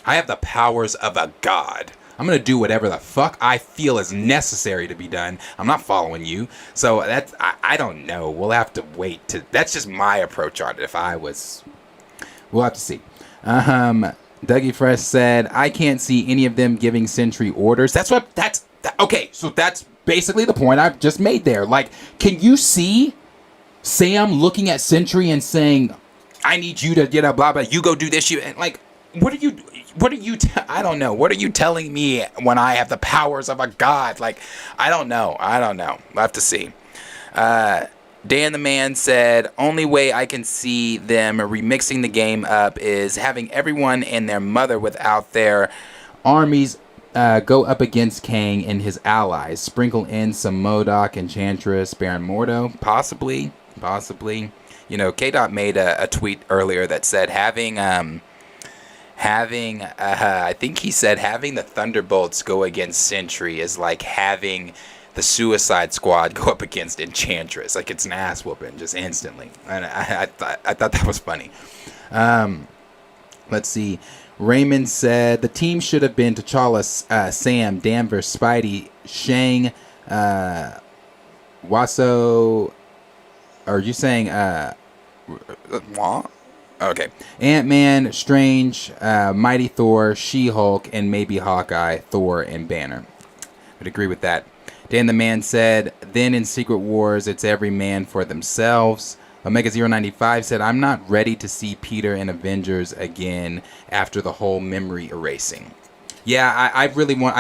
S4: I have the powers of a god. I'm going to do whatever the fuck I feel is necessary to be done. I'm not following you. So that's, I don't know. We'll have to wait that's just my approach on it. We'll have to see. Dougie Fresh said, I can't see any of them giving Sentry orders. Okay, so that's basically the point I've just made there. Like, can you see Sam looking at Sentry and saying, I need you to, blah, blah, you go do this, and like, I don't know. What are you telling me when I have the powers of a god? Like, I don't know. We'll have to see. Dan the Man said, only way I can see them remixing the game up is having everyone and their mother without their armies go up against Kang and his allies. Sprinkle in some Modok, Enchantress, Baron Mordo. Possibly. K-Dot made a tweet earlier that said having I think he said having the Thunderbolts go against Sentry is like having the Suicide Squad go up against Enchantress. Like, it's an ass whooping just instantly. And I thought that was funny. Let's see. Raymond said the team should have been T'Challa, Sam, Danvers, Spidey, Shang, Wasso. Are you saying what? Okay. Ant-Man, Strange, Mighty Thor, She-Hulk, and maybe Hawkeye, Thor, and Banner. I'd agree with that. Dan the Man said, then in Secret Wars, it's every man for themselves. Omega 095 said, I'm not ready to see Peter in Avengers again after the whole memory erasing. Yeah, I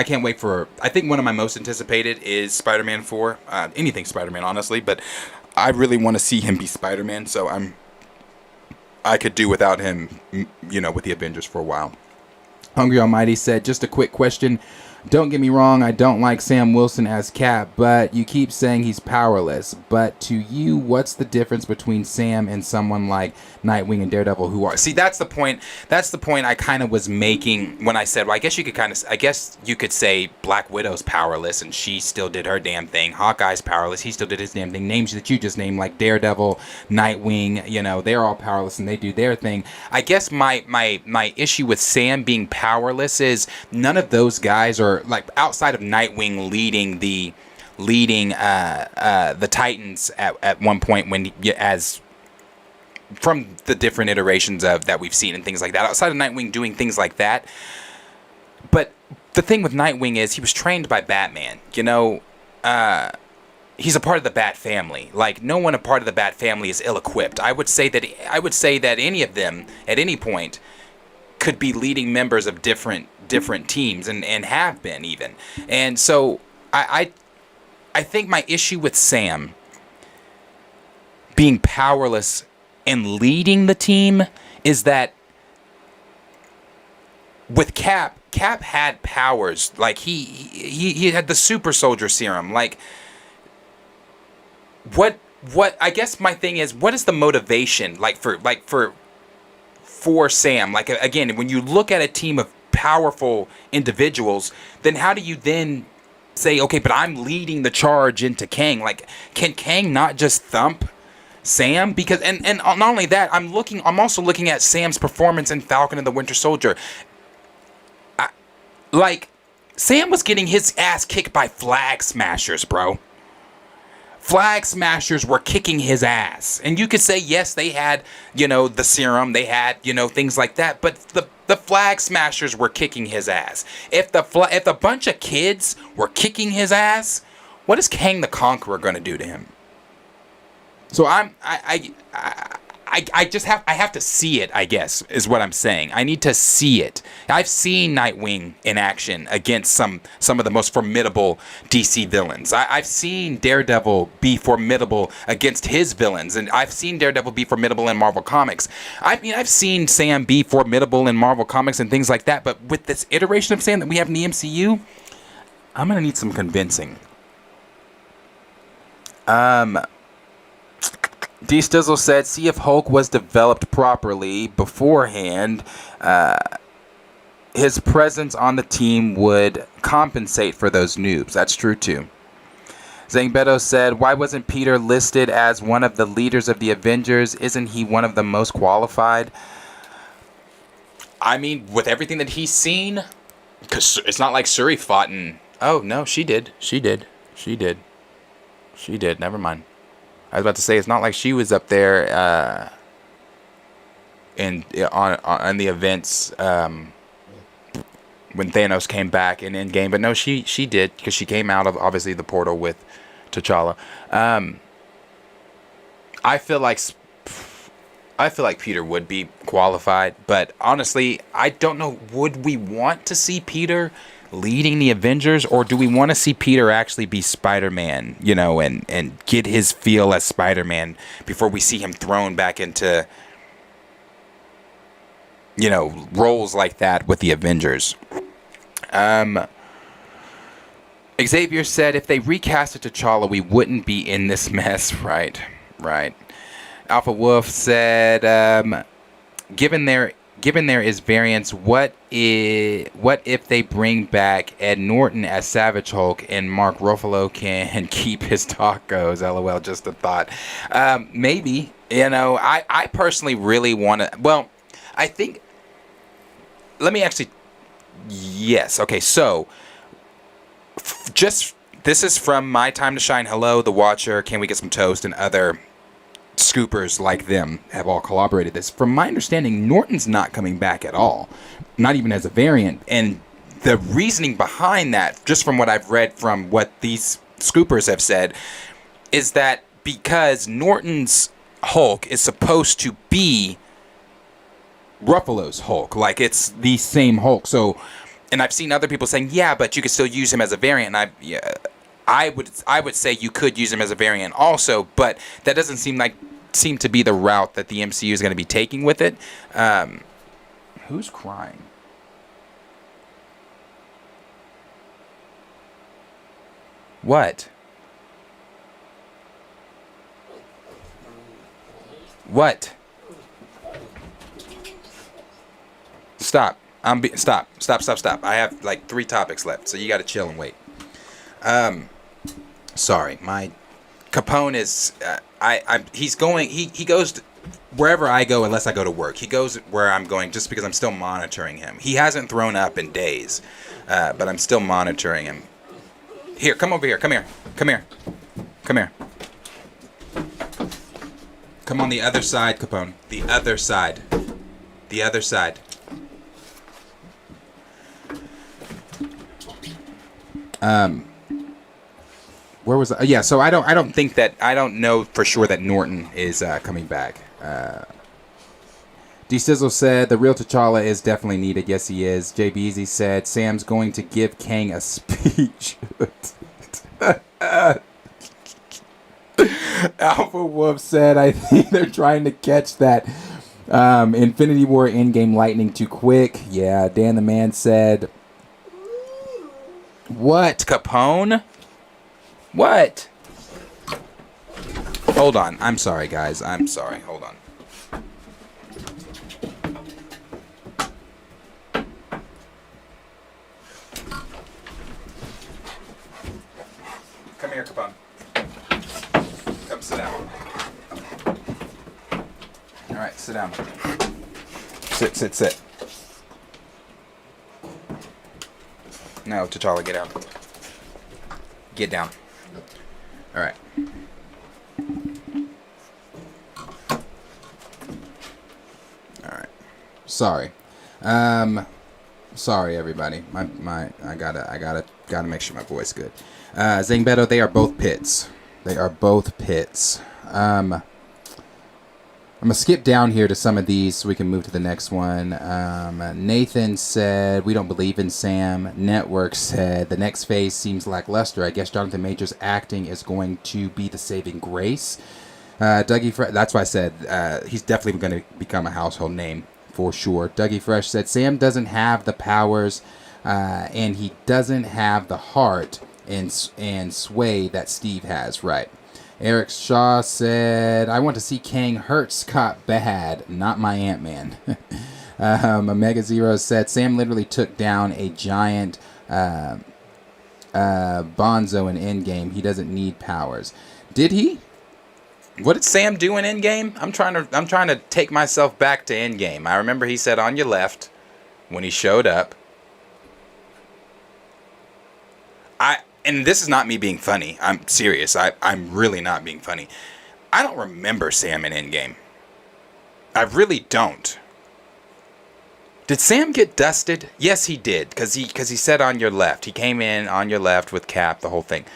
S4: can't wait for, I think one of my most anticipated is Spider-Man 4. Anything Spider-Man, honestly, but I really want to see him be Spider-Man, so I could do without him, with the Avengers for a while. Hungry Almighty said, just a quick question. Don't get me wrong, I don't like Sam Wilson as Cap, but you keep saying he's powerless. But to you, what's the difference between Sam and someone like Nightwing and Daredevil who are... See, that's the point. That's the point I kind of was making when I said, well, I guess you could say Black Widow's powerless and she still did her damn thing. Hawkeye's powerless, he still did his damn thing. Names that you just named, like Daredevil, Nightwing, you know, they're all powerless and they do their thing. I guess my issue with Sam being powerless is none of those guys are, like, outside of Nightwing leading the Titans at one point, when as from the different iterations of that we've seen and things like that, outside of Nightwing doing things like that. But the thing with Nightwing is he was trained by Batman, you know. He's a part of the Bat family. Like, no one a part of the Bat family is ill-equipped. I would say that any of them at any point could be leading members of different teams and have been even. And so I think my issue with Sam being powerless and leading the team is that with Cap had powers. Like, he had the super soldier serum. Like, what I guess my thing is, what is the motivation for Sam? Like, again, when you look at a team of powerful individuals, then how do you then say, okay, but I'm leading the charge into Kang? Like, can Kang not just thump Sam? Because and not only that, I'm also looking at Sam's performance in Falcon and the Winter Soldier. Sam was getting his ass kicked by Flag Smashers, bro. Flag Smashers were kicking his ass. And you could say, yes, they had, you know, the serum, they had, you know, things like that, but the Flag Smashers were kicking his ass. If a bunch of kids were kicking his ass, what is Kang the Conqueror going to do to him? So I just have to see it, I guess, is what I'm saying. I need to see it. I've seen Nightwing in action against some of the most formidable DC villains. I've seen Daredevil be formidable against his villains, and I've seen Daredevil be formidable in Marvel Comics. I've seen Sam be formidable in Marvel Comics and things like that, but with this iteration of Sam that we have in the MCU, I'm going to need some convincing. D. Stizzle said, see if Hulk was developed properly beforehand. His presence on the team would compensate for those noobs. That's true, too. Zangbeto said, why wasn't Peter listed as one of the leaders of the Avengers? Isn't he one of the most qualified? I mean, with everything that he's seen, because it's not like Shuri fought in... Oh, no, she did. Never mind. I was about to say, it's not like she was up there on the events when Thanos came back in Endgame, but no, she did, because she came out of, obviously, the portal with T'Challa. I feel like Peter would be qualified, but honestly, I don't know. Would we want to see Peter leading the Avengers, or do we want to see Peter actually be Spider-Man, you know, and get his feel as Spider-Man before we see him thrown back into, you know, roles like that with the Avengers? Xavier said, if they recasted T'Challa, we wouldn't be in this mess. Right. Alpha Wolf said, given there is variance, what if they bring back Ed Norton as Savage Hulk and Mark Ruffalo can keep his tacos? LOL, just a thought. Maybe, you know, I personally really want to, well, I think, yes, okay, so, this is from My Time to Shine, Hello, The Watcher, Can We Get Some Toast, and other scoopers like them have all corroborated this. From my understanding, Norton's not coming back at all, not even as a variant. And the reasoning behind that, just from what I've read from what these scoopers have said, is that because Norton's Hulk is supposed to be Ruffalo's Hulk, like it's the same Hulk. So, and I've seen other people saying, yeah, but you could still use him as a variant. And I would say you could use him as a variant also, but that doesn't seem to be the route that the MCU is going to be taking with it. Who's crying? What? What? Stop. Stop. I have like 3 topics left, so you got to chill and wait. Sorry, my Capone is. He goes wherever I go unless I go to work. He goes where I'm going just because I'm still monitoring him. He hasn't thrown up in days, but I'm still monitoring him. Here, come over here. Come here. Come on the other side, Capone. The other side. Where was I? Yeah, so I don't know for sure that Norton is coming back. D Sizzle said the real T'Challa is definitely needed. Yes, he is. J Beezy said Sam's going to give Kang a speech. Alpha Wolf said I think they're trying to catch that Infinity War Endgame lightning too quick. Yeah, Dan the Man said, what, Capone? What? Hold on. I'm sorry, guys. I'm sorry. Hold on. Come here, Capone. Come sit down. All right, sit down. Sit. No, T'Challa, get out. Get down. All right. All right. Sorry. Sorry everybody. I gotta make sure my voice good. Zangbeto, they are both pits. I'm going to skip down here to some of these so we can move to the next one. Nathan said, we don't believe in Sam. Network said, the next phase seems lackluster. I guess Jonathan Majors' acting is going to be the saving grace. Dougie Fresh, that's why I said he's definitely going to become a household name for sure. Dougie Fresh said, Sam doesn't have the powers and he doesn't have the heart and sway that Steve has. Right. Eric Shaw said, I want to see Kang hurt Scott bad, not my Ant-Man. Omega Zero said, Sam literally took down a giant Bonzo in Endgame. He doesn't need powers. Did he? What did Sam do in Endgame? I'm trying to take myself back to Endgame. I remember he said on your left when he showed up. And this is not me being funny. I'm serious. I'm really not being funny. I don't remember Sam in Endgame. I really don't. Did Sam get dusted? Yes, he did. Because he said on your left. He came in on your left with Cap, the whole thing.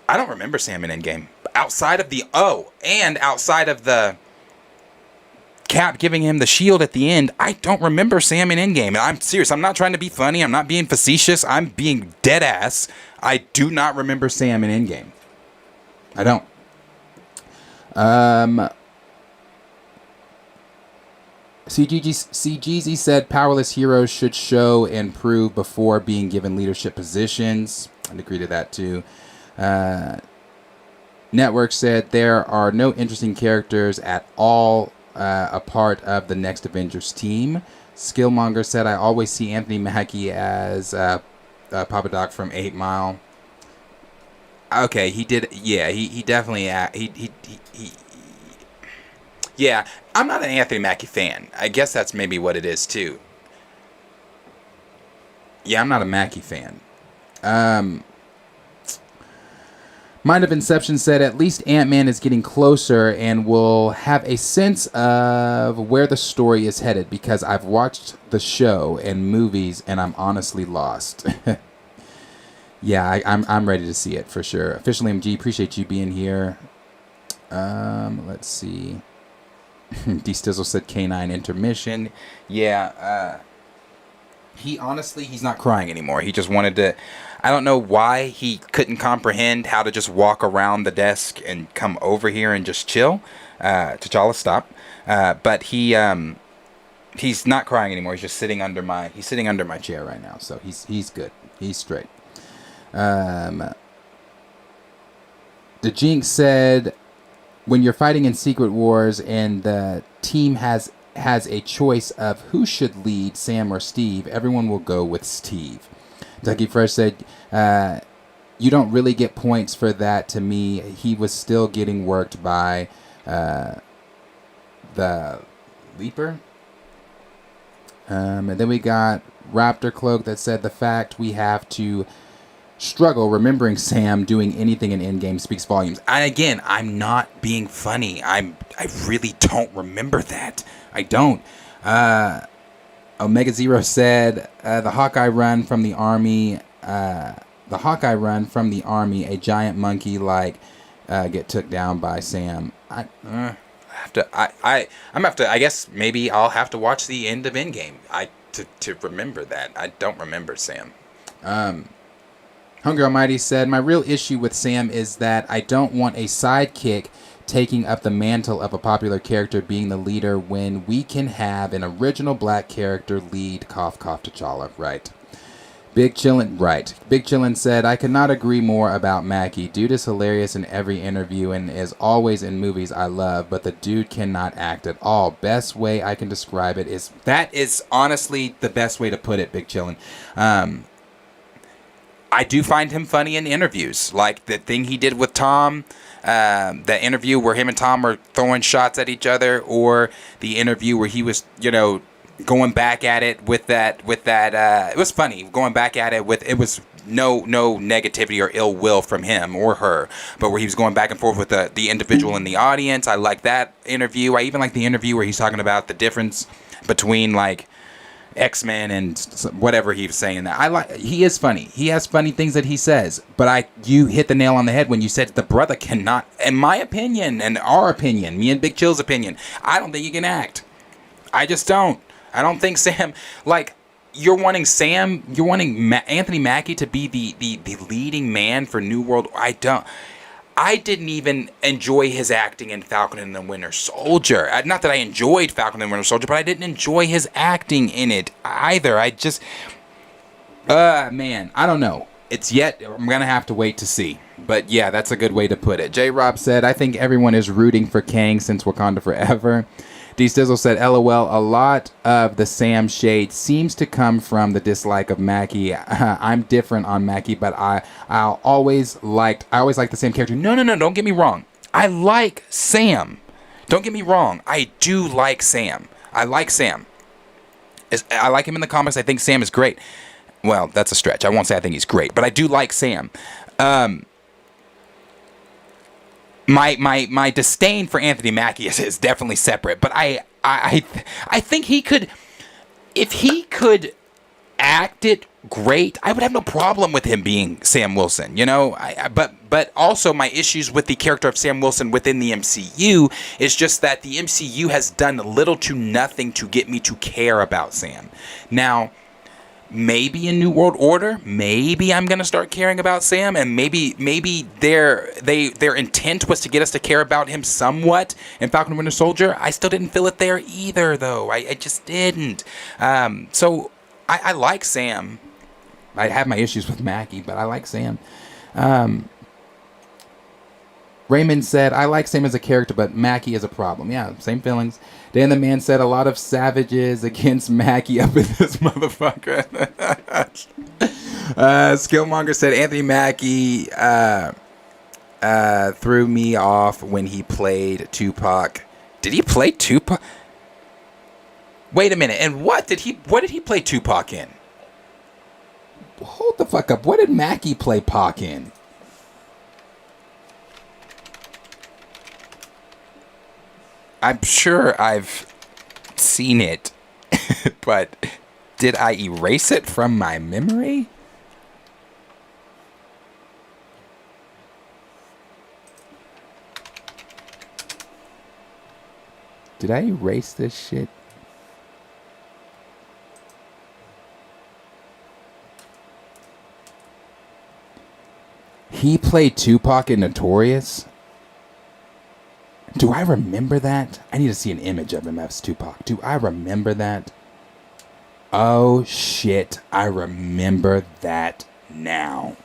S4: I don't remember Sam in Endgame. Outside of the Cap giving him the shield at the end, I don't remember Sam in Endgame. And I'm serious. I'm not trying to be funny. I'm not being facetious. I'm being dead ass. I do not remember Sam in Endgame. I don't. CGZ said powerless heroes should show and prove before being given leadership positions. I'd agree to that too. Network said there are no interesting characters at all a part of the next Avengers team. Skillmonger said, I always see Anthony Mackie as Papa Doc from 8 Mile. Okay, he did. Yeah, he definitely. Yeah, I'm not an Anthony Mackie fan. I guess that's maybe what it is too. Yeah, I'm not a Mackie fan. Mind of Inception said, at least Ant-Man is getting closer and will have a sense of where the story is headed because I've watched the show and movies and I'm honestly lost. Yeah, I'm ready to see it for sure. Official MG, appreciate you being here. Let's see. D Stizzle said K9 intermission. Yeah, he's not crying anymore. He just wanted to. I don't know why he couldn't comprehend how to just walk around the desk and come over here and just chill. T'Challa, stop. But he's not crying anymore. He's just sitting under my chair right now. So he's good. He's straight. The Jinx said, when you're fighting in Secret Wars and the team has a choice of who should lead, Sam or Steve, everyone will go with Steve. Ducky Fresh said, you don't really get points for that. To me, he was still getting worked by the Leaper. And then we got Raptor Cloak that said, the fact we have to struggle remembering Sam doing anything in Endgame speaks volumes. And again, I'm not being funny. I really don't remember that. I don't. Omega Zero said, the Hawkeye run from the army, a giant monkey get took down by Sam. I guess maybe I'll have to watch the end of Endgame to remember that. I don't remember Sam. Hunger Almighty said, my real issue with Sam is that I don't want a sidekick taking up the mantle of a popular character being the leader when we can have an original black character lead, cough, cough, T'Challa. Right. Big Chillin said, I could not agree more about Mackie. Dude is hilarious in every interview and is always in movies I love, but the dude cannot act at all. Best way I can describe it is, that is honestly the best way to put it, Big Chillin. I do find him funny in interviews, like the thing he did with Tom, the interview where him and Tom were throwing shots at each other, or the interview where he was, going back at it with that, it was funny, going back at it with, it was no negativity or ill will from him or her, but where he was going back and forth with the individual in the audience. I like that interview. I even like the interview where he's talking about the difference between, X-Men and whatever he was saying. That he is funny. He has funny things that he says, but you hit the nail on the head when you said the brother cannot, in my opinion and our opinion, me and Big Chill's opinion, I don't think he can act. I just don't. I don't think Sam, you're wanting Anthony Mackie to be the leading man for New World. I didn't even enjoy his acting in Falcon and the Winter Soldier. Not that I enjoyed Falcon and the Winter Soldier, but I didn't enjoy his acting in it either. I just, man, I don't know. I'm going to have to wait to see. But yeah, that's a good way to put it. J. Rob said, I think everyone is rooting for Kang since Wakanda Forever. D. Stizzle said, LOL, a lot of the Sam shade seems to come from the dislike of Mackie. I'm different on Mackie, but I always liked the same character. No, don't get me wrong. I like Sam. Don't get me wrong. I do like Sam. I like Sam. I like him in the comics. I think Sam is great. Well, that's a stretch. I won't say I think he's great, but I do like Sam. My disdain for Anthony Mackie is definitely separate, but I think he could, if he could act it great, I would have no problem with him being Sam Wilson, but also my issues with the character of Sam Wilson within the MCU is just that the MCU has done little to nothing to get me to care about Sam. Now, maybe in New World Order, maybe I'm gonna start caring about Sam, and maybe their intent was to get us to care about him somewhat in Falcon and Winter Soldier. I still didn't feel it there either, though. I just didn't. So I like Sam. I have my issues with Mackie, but I like Sam. Raymond said, I like Sam as a character, but Mackie is a problem. Yeah, same feelings. Dan the Man said, a lot of savages against Mackie up in this motherfucker. Skillmonger said, Anthony Mackie threw me off when he played Tupac. Did he play Tupac? Wait a minute. And what did he play Tupac in? Hold the fuck up. What did Mackie play Pac in? I'm sure I've seen it, but did I erase it from my memory? Did I erase this shit? He played Tupac in Notorious? Do I remember that? I need to see an image of him as Tupac. Do I remember that? Oh, shit. I remember that now.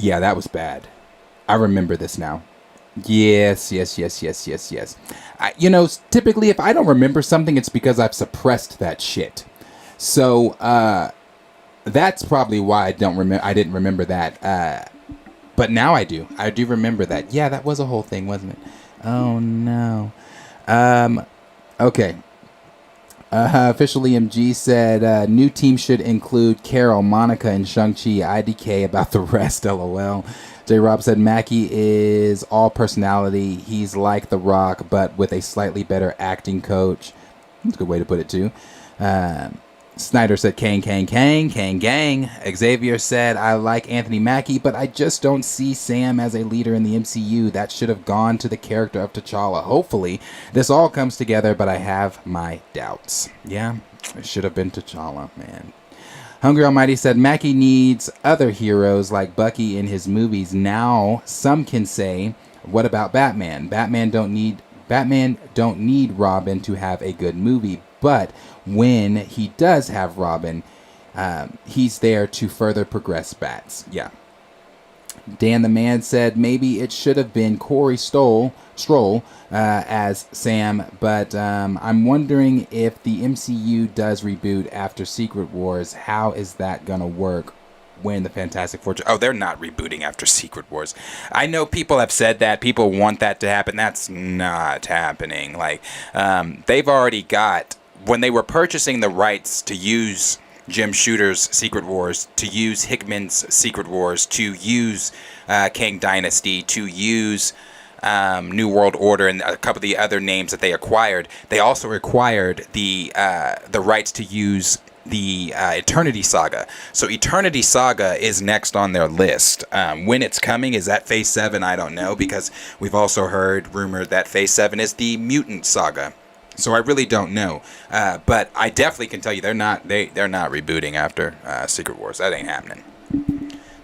S4: Yeah, that was bad. I remember this now. Yes. Typically if I don't remember something, it's because I've suppressed that shit. So that's probably why I don't remember. I didn't remember that. But now I do. I do remember that. Yeah, that was a whole thing, wasn't it? Oh no. Okay. Officially MG said new team should include Carol, Monica, and Shang-Chi. IDK about the rest. LOL. J. Rob said Mackie is all personality. He's like The Rock, but with a slightly better acting coach. That's a good way to put it too. Snyder said Kang gang. Xavier said I like Anthony Mackie, but I just don't see Sam as a leader in the MCU. That should have gone to the character of T'Challa. Hopefully this all comes together, but I have my doubts. Yeah, it should have been T'Challa, man. Hungry Almighty said Mackie needs other heroes like Bucky in his movies. Now some can say, what about Batman? Batman don't need Robin to have a good movie, but when he does have Robin, he's there to further progress Bats. Yeah. Dan the Man said maybe it should have been Corey Stroll as Sam, but I'm wondering if the MCU does reboot after Secret Wars, how is that gonna work when the Fantastic Four... Oh, they're not rebooting after Secret Wars. I know people have said that. People want that to happen. That's not happening. Like, they've already got... When they were purchasing the rights to use Jim Shooter's Secret Wars, to use Hickman's Secret Wars, to use Kang Dynasty, to use New World Order, and a couple of the other names that they acquired, they also acquired the rights to use the Eternity Saga. So Eternity Saga is next on their list. When it's coming, is that Phase 7? I don't know, because we've also heard rumored that Phase 7 is the Mutant Saga. So I really don't know, but I definitely can tell you they're not rebooting after Secret Wars. That ain't happening.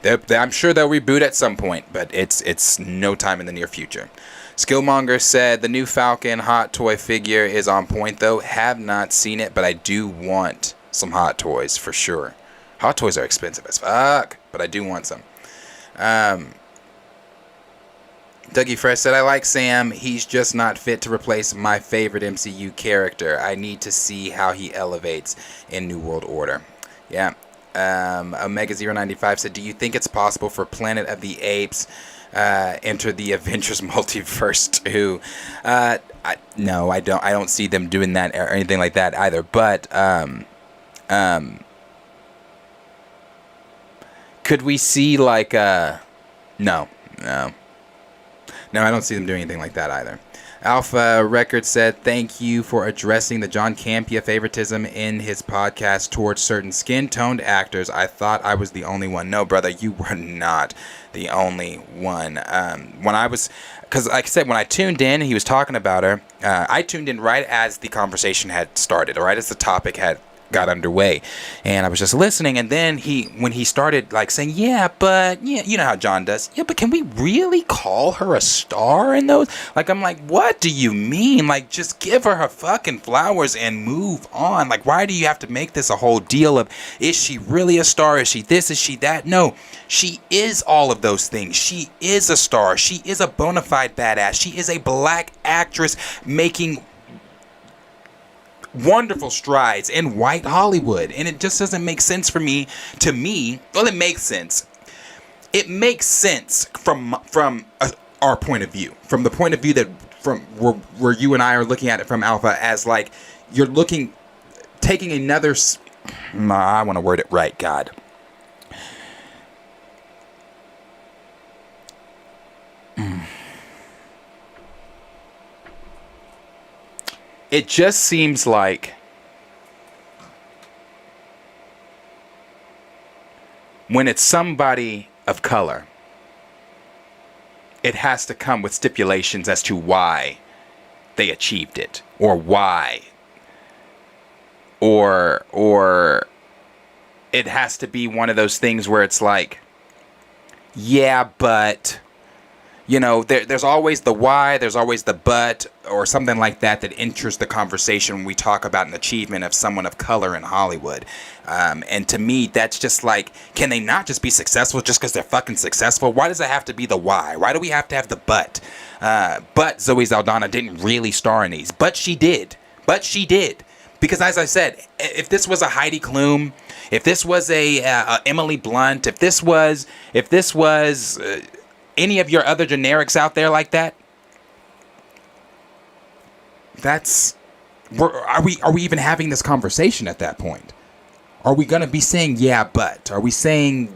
S4: I'm sure they'll reboot at some point, but it's no time in the near future. Skillmonger said the new Falcon hot toy figure is on point though. Have not seen it, but I do want some hot toys for sure. Hot toys are expensive as fuck, but I do want some. Dougie Fresh said, I like Sam. He's just not fit to replace my favorite MCU character. I need to see how he elevates in New World Order. Yeah. Omega095 said, do you think it's possible for Planet of the Apes enter the Avengers multiverse too? No, I don't. I don't see them doing that or anything like that either. But could we see like no. No, I don't see them doing anything like that either. Alpha Records said, thank you for addressing the John Campea favoritism in his podcast towards certain skin-toned actors. I thought I was the only one. No, brother, you were not the only one. Because like I said, when I tuned in, he was talking about her. I tuned in right as the conversation had started, right as the topic had got underway, and I was just listening, and then when he started like saying, yeah, but yeah, you know how John does, yeah, but can we really call her a star in those? Like, I'm like, what do you mean? Like, just give her fucking flowers and move on. Like, why do you have to make this a whole deal of, is she really a star? Is she this? Is she that? No, she is all of those things. She is a star. She is a bona fide badass. She is a black actress making wonderful strides in white Hollywood, and it just doesn't make sense for me. Well, it makes sense. It makes sense from our point of view, from the point of view that from where you and I are looking at it from Alpha, as like you're taking another. I want to word it right. God. It just seems like when it's somebody of color, it has to come with stipulations as to why they achieved it, or why, or it has to be one of those things where it's like, yeah, but You know, there's always the why, there's always the but, or something like that enters the conversation when we talk about an achievement of someone of color in Hollywood. And to me, that's just like, can they not just be successful just because they're fucking successful? Why does it have to be the why? Why do we have to have the but? But Zoe Saldana didn't really star in these. But she did. Because as I said, if this was a Heidi Klum, if this was a Emily Blunt, if this was any of your other generics out there like that, are we even having this conversation at that point? Are we gonna be saying yeah, but are we saying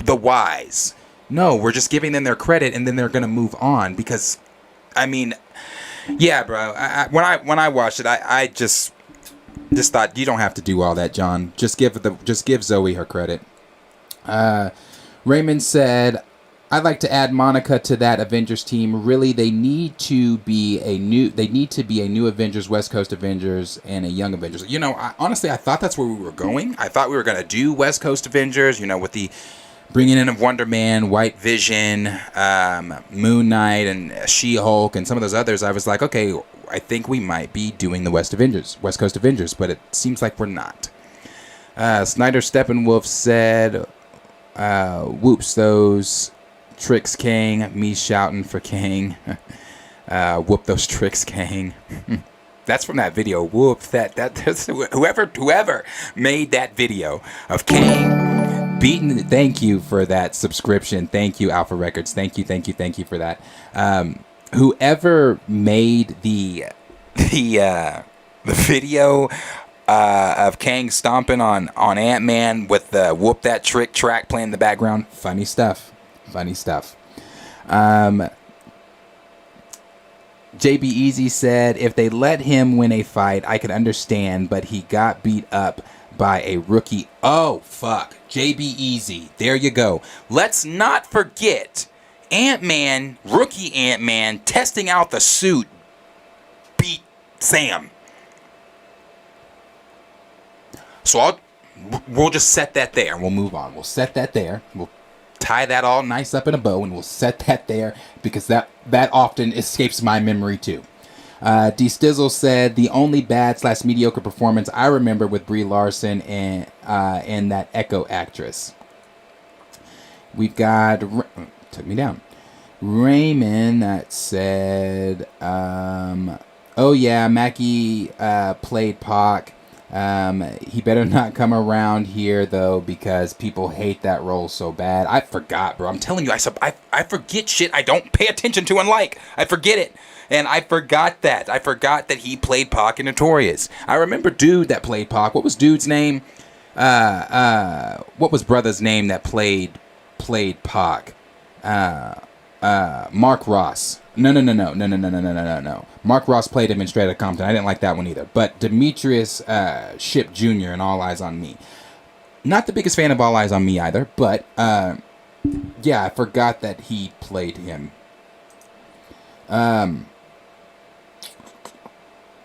S4: the whys? No, we're just giving them their credit and then they're gonna move on because, I mean, yeah, bro. When I watched it, I just thought you don't have to do all that, John. Just give Zoe her credit. Raymond said, I'd like to add Monica to that Avengers team. Really, they need to be a new Avengers, West Coast Avengers, and a young Avengers. You know, honestly, I thought that's where we were going. I thought we were going to do West Coast Avengers, you know, with the bringing in of Wonder Man, White Vision, Moon Knight, and She-Hulk, and some of those others. I was like, okay, I think we might be doing the West Coast Avengers, but it seems like we're not. Snyder Steppenwolf said, whoops, those tricks, Kang. Me shouting for Kang. Whoop those tricks, Kang. That's from that video. Whoop that's whoever made that video of Kang beating. Thank you for that subscription. Thank you, Alpha Records. Thank you for that. Whoever made the video of Kang stomping on Ant-Man with the whoop that trick track playing in the background. Funny stuff. JB Easy said, if they let him win a fight, I could understand, but he got beat up by a rookie. Oh, fuck. JB Easy. There you go. Let's not forget Ant-Man, rookie Ant-Man, testing out the suit, beat Sam. So we'll just set that there. We'll move on. We'll set that there. We'll tie that all nice up in a bow, and we'll set that there because that often escapes my memory too. D Stizzle said the only bad / mediocre performance I remember with Brie Larson and that Echo actress. We've got took me down. Raymond that said, oh yeah, Mackie played Pac. He better not come around here though because people hate that role so bad. I forgot, bro. I'm telling you, I forget shit I don't pay attention to and like. I forget it. And I forgot that. I forgot that he played Pac in Notorious. I remember dude that played Pac. What was dude's name? What was brother's name that played Pac? Mark Ross. No. Mark Ross played him in Straight Outta Compton. I didn't like that one either. But Demetrius Shipp Jr. in All Eyes on Me. Not the biggest fan of All Eyes on Me either. But, yeah, I forgot that he played him.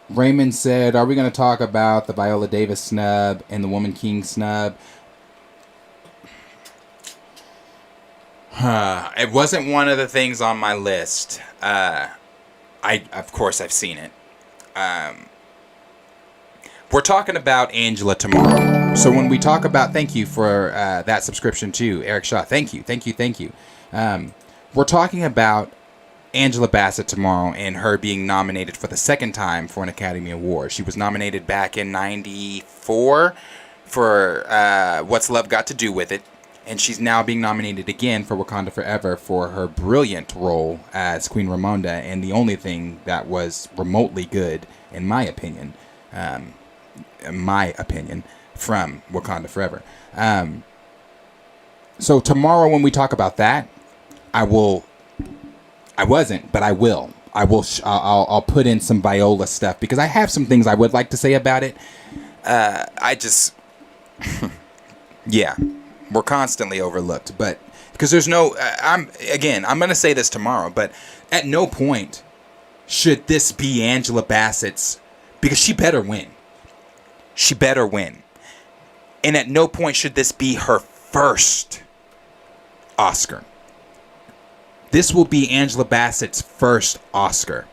S4: Raymond said, are we going to talk about the Viola Davis snub and the Woman King snub? It wasn't one of the things on my list. Of course, I've seen it. We're talking about Angela tomorrow. So when we talk about, thank you for that subscription too, Eric Shaw. Thank you. We're talking about Angela Bassett tomorrow and her being nominated for the second time for an Academy Award. She was nominated back in '94 for What's Love Got to Do with It. And she's now being nominated again for Wakanda Forever for her brilliant role as Queen Ramonda, and the only thing that was remotely good, in my opinion, from Wakanda Forever. So tomorrow when we talk about that, I'll put in some Viola stuff because I have some things I would like to say about it. Yeah. We're constantly overlooked, but because there's no, I'm going to say this tomorrow, but at no point should this be Angela Bassett's, because she better win. And at no point should this be her first Oscar. This will be Angela Bassett's first Oscar.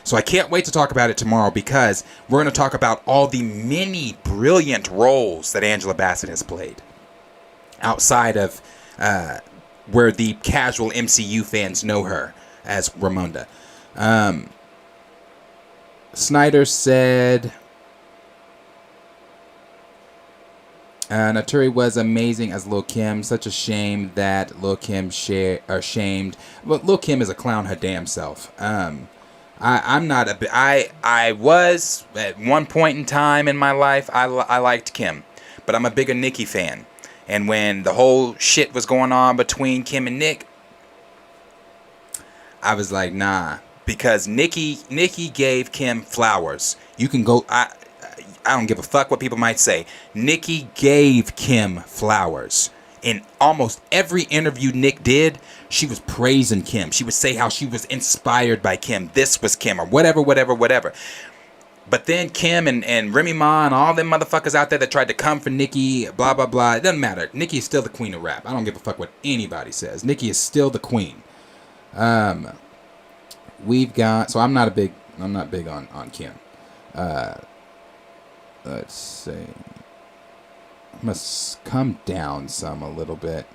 S4: So I can't wait to talk about it tomorrow, because we're going to talk about all the many brilliant roles that Angela Bassett has played outside of where the casual MCU fans know her as Ramonda. Snyder said, Naturi was amazing as Lil Kim. Such a shame that Lil Kim shamed. Well, Lil Kim is a clown her damn self. I'm not a. I was at one point in time in my life. I liked Kim, but I'm a bigger Nicki fan. And when the whole shit was going on between Kim and Nick, I was like, nah, because Nicki gave Kim flowers. You can go. I don't give a fuck what people might say. Nicki gave Kim flowers. In almost every interview Nick did, she was praising Kim. She would say how she was inspired by Kim. This was Kim, or whatever. But then Kim and Remy Ma and all them motherfuckers out there that tried to come for Nicki, blah, blah, blah. It doesn't matter. Nicki is still the queen of rap. I don't give a fuck what anybody says. Nicki is still the queen. We've got... So I'm not big on Kim. Let's see. I must come down some a little bit.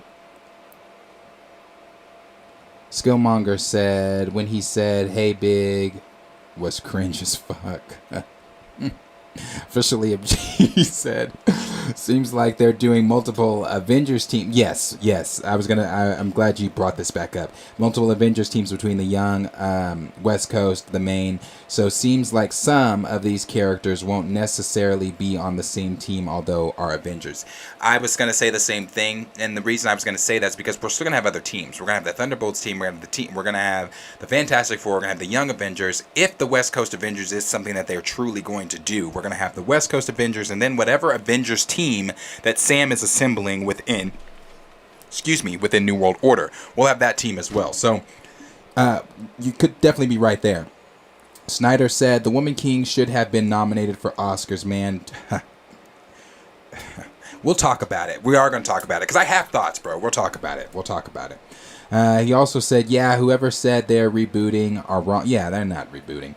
S4: Skillmonger said, when he said, "Hey, big," was cringe as fuck. Officially, he said, seems like they're doing multiple Avengers teams. Yes. I'm glad you brought this back up. Multiple Avengers teams between the young West Coast, the main. So seems like some of these characters won't necessarily be on the same team, although are Avengers. I was going to say the same thing, and the reason I was going to say that is because we're still going to have other teams. We're going to have the Thunderbolts team. We're going to have the Fantastic Four. We're going to have the Young Avengers. If the West Coast Avengers is something that they're truly going to do, we're going to have the West Coast Avengers, and then whatever Avengers team that Sam is assembling within New World Order, we'll have that team as well. So you could definitely be right there. Snyder said the Woman King should have been nominated for Oscars, man. We'll talk about it. We are going to talk about it because I have thoughts, bro. We'll talk about it. He also said, yeah, whoever said they're rebooting are wrong. Yeah, they're not rebooting.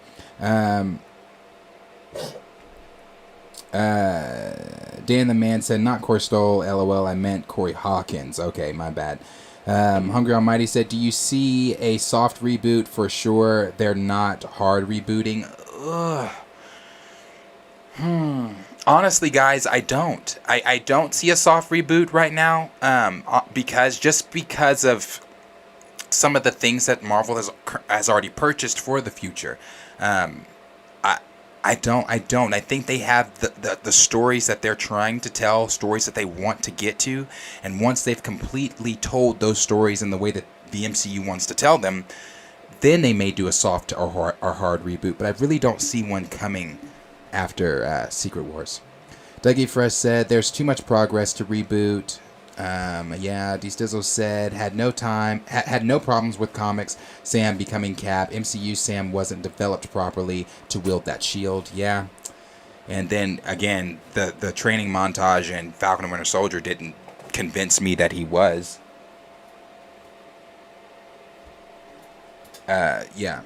S4: Dan the Man said, not Corey Stoll, LOL, I meant Corey Hawkins. Okay, my bad. Hungry Almighty said, do you see a soft reboot? For sure, they're not hard rebooting. Honestly, guys, I don't. I don't see a soft reboot right now, because of some of the things that Marvel has already purchased for the future. I don't. I think they have the stories that they're trying to tell, stories that they want to get to, and once they've completely told those stories in the way that the MCU wants to tell them, then they may do a soft or hard reboot. But I really don't see one coming after Secret Wars. Dougie Fresh said, there's too much progress to reboot. Yeah, D Stizzle said, had no problems with comics Sam becoming Cap. MCU Sam wasn't developed properly to wield that shield. Yeah. And then again, the training montage in Falcon and Winter Soldier didn't convince me that he was. Yeah.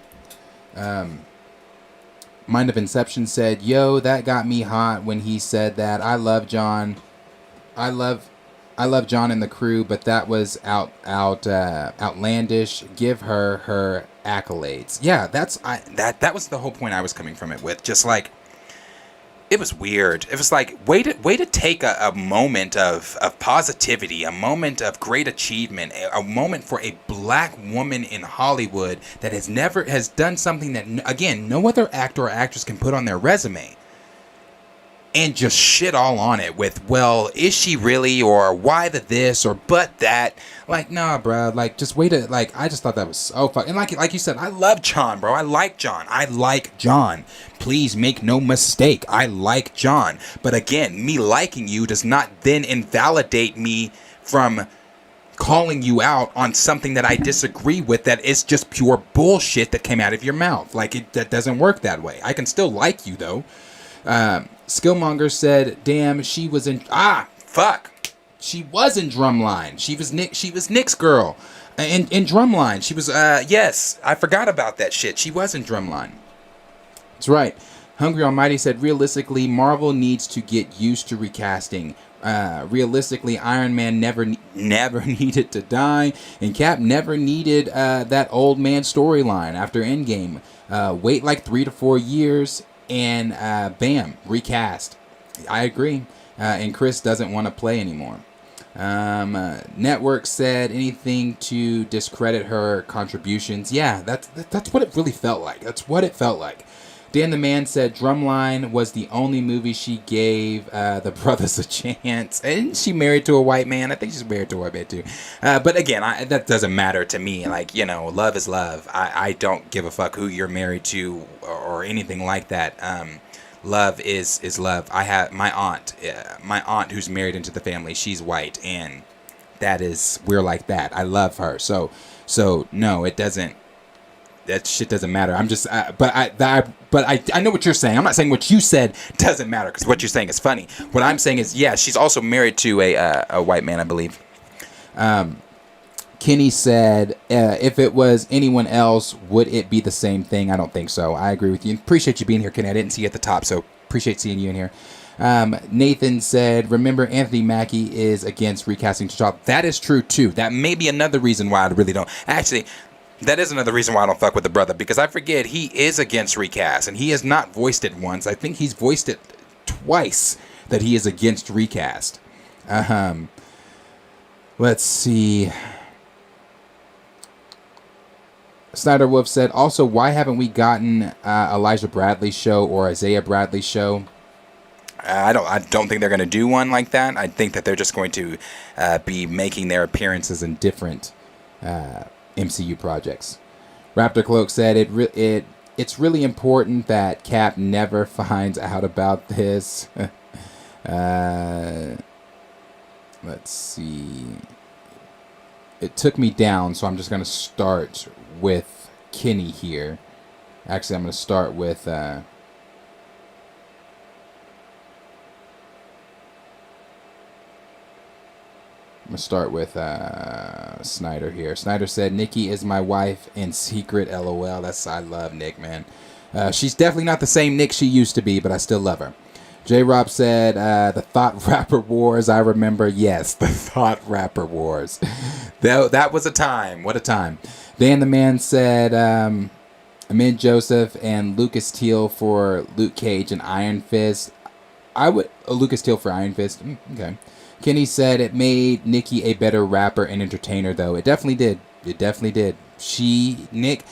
S4: Mind of Inception said, yo, that got me hot when he said that. I love John and the crew, but that was outlandish. Give her accolades. Yeah, that was the whole point I was coming from it with. Just like, it was weird. It was like, way to take a moment of positivity, a moment of great achievement, a moment for a black woman in Hollywood that has done something that, again, no other actor or actress can put on their resume. And just shit all on it with, well, is she really, or why the this, or but that? Like, nah, bro. Like, just wait to, like, I just thought that was so fun. And like you said, I love John, bro. I like John. Please make no mistake. I like John. But again, me liking you does not then invalidate me from calling you out on something that I disagree with, that is just pure bullshit that came out of your mouth. Like, that doesn't work that way. I can still like you, though. Skillmonger said, damn, she was in... She was in Drumline. She was Nick's girl. In Drumline, she was, yes, I forgot about that shit. She was in Drumline. That's right. Hungry Almighty said, realistically, Marvel needs to get used to recasting. Realistically, Iron Man never needed to die, and Cap never needed that old man storyline after Endgame. Wait like 3 to 4 years, and bam, recast. I agree. And Chris doesn't want to play anymore. Network said anything to discredit her contributions. Yeah, that's what it really felt like. That's what it felt like. Dan the Man said Drumline was the only movie she gave the brothers a chance. Isn't she married to a white man? I think she's married to a white man too. But again, that doesn't matter to me. Like, love is love. I don't give a fuck who you're married to or anything like that. Love is love. I have my aunt who's married into the family. She's white, and we're like that. I love her. So no, it doesn't. That shit doesn't matter. I'm just, but I know what you're saying. I'm not saying what you said doesn't matter because what you're saying is funny. What I'm saying is, yeah, she's also married to a white man, I believe. Kenny said, if it was anyone else, would it be the same thing? I don't think so. I agree with you. Appreciate you being here, Kenny. I didn't see you at the top, so appreciate seeing you in here. Nathan said, remember, Anthony Mackie is against recasting T'Challa. That is true, too. That may be another reason why I really don't. Actually, that is another reason why I don't fuck with the brother, because I forget he is against recast, and he has not voiced it once. I think he's voiced it twice that he is against recast. Let's see. Snyder Wolf said, also, why haven't we gotten Elijah Bradley's show or Isaiah Bradley's show? I don't think they're going to do one like that. I think that they're just going to be making their appearances in different MCU projects. Raptor Cloak said, it's really important that Cap never finds out about this. Let's see. It took me down, so I'm just going to start with Kenny here. Actually, I'm going to start with Snyder here. Snyder said, Nikki is my wife in secret, LOL. I love Nick, man. She's definitely not the same Nick she used to be, but I still love her. J-Rob said, the Thought Rapper Wars, I remember. Yes, the Thought Rapper Wars. That was a time. What a time. Dan the Man said, Amin Joseph and Lucas Teal for Luke Cage and Iron Fist. Lucas Teal for Iron Fist. Okay. Kenny said it made Nikki a better rapper and entertainer, though. It definitely did. It definitely did. Nick,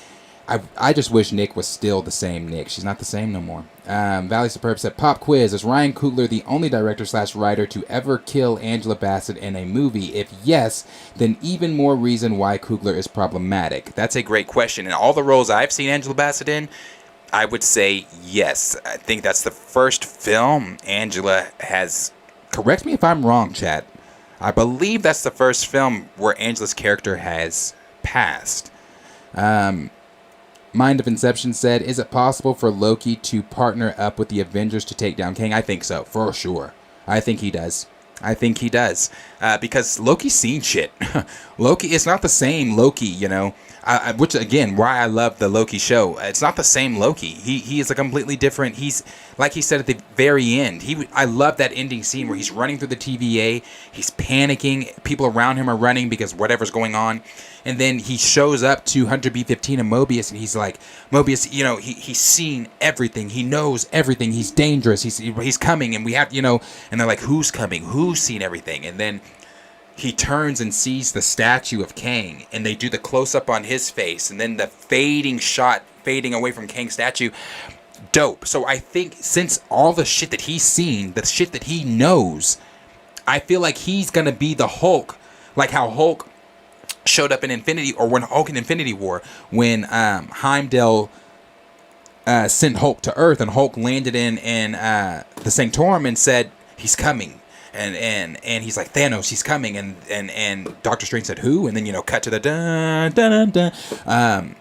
S4: I just wish Nick was still the same Nick. She's not the same no more. Valley Superb said, pop quiz. Is Ryan Coogler the only director/writer to ever kill Angela Bassett in a movie? If yes, then even more reason why Coogler is problematic. That's a great question. In all the roles I've seen Angela Bassett in, I would say yes. I think that's the first film Angela has... Correct me if I'm wrong, chat. I believe that's the first film where Angela's character has passed. Mind of Inception said, is it possible for Loki to partner up with the Avengers to take down Kang? I think so, for sure. I think he does. Because Loki's seen shit. Loki, it's not the same Loki, which, again, why I love the Loki show. It's not the same Loki. He is a completely different... He's, like he said at the very end, I love that ending scene where he's running through the TVA. He's panicking. People around him are running because whatever's going on. And then he shows up to Hunter B-15 and Mobius, and he's like, Mobius, he's seen everything. He knows everything. He's dangerous. He's coming, and we have, and they're like, who's coming? Who's seen everything? And then he turns and sees the statue of Kang, and they do the close-up on his face, and then the fading away from Kang's statue. Dope. So I think since all the shit that he's seen, the shit that he knows, I feel like he's going to be the Hulk, like how Hulk showed up in when Hulk in Infinity War, when Heimdall sent Hulk to Earth, and Hulk landed in the Sanctorum and said, he's coming. And he's like, Thanos, he's coming. And Doctor Strange said, who? And then, cut to the dun, dun, dun, dun.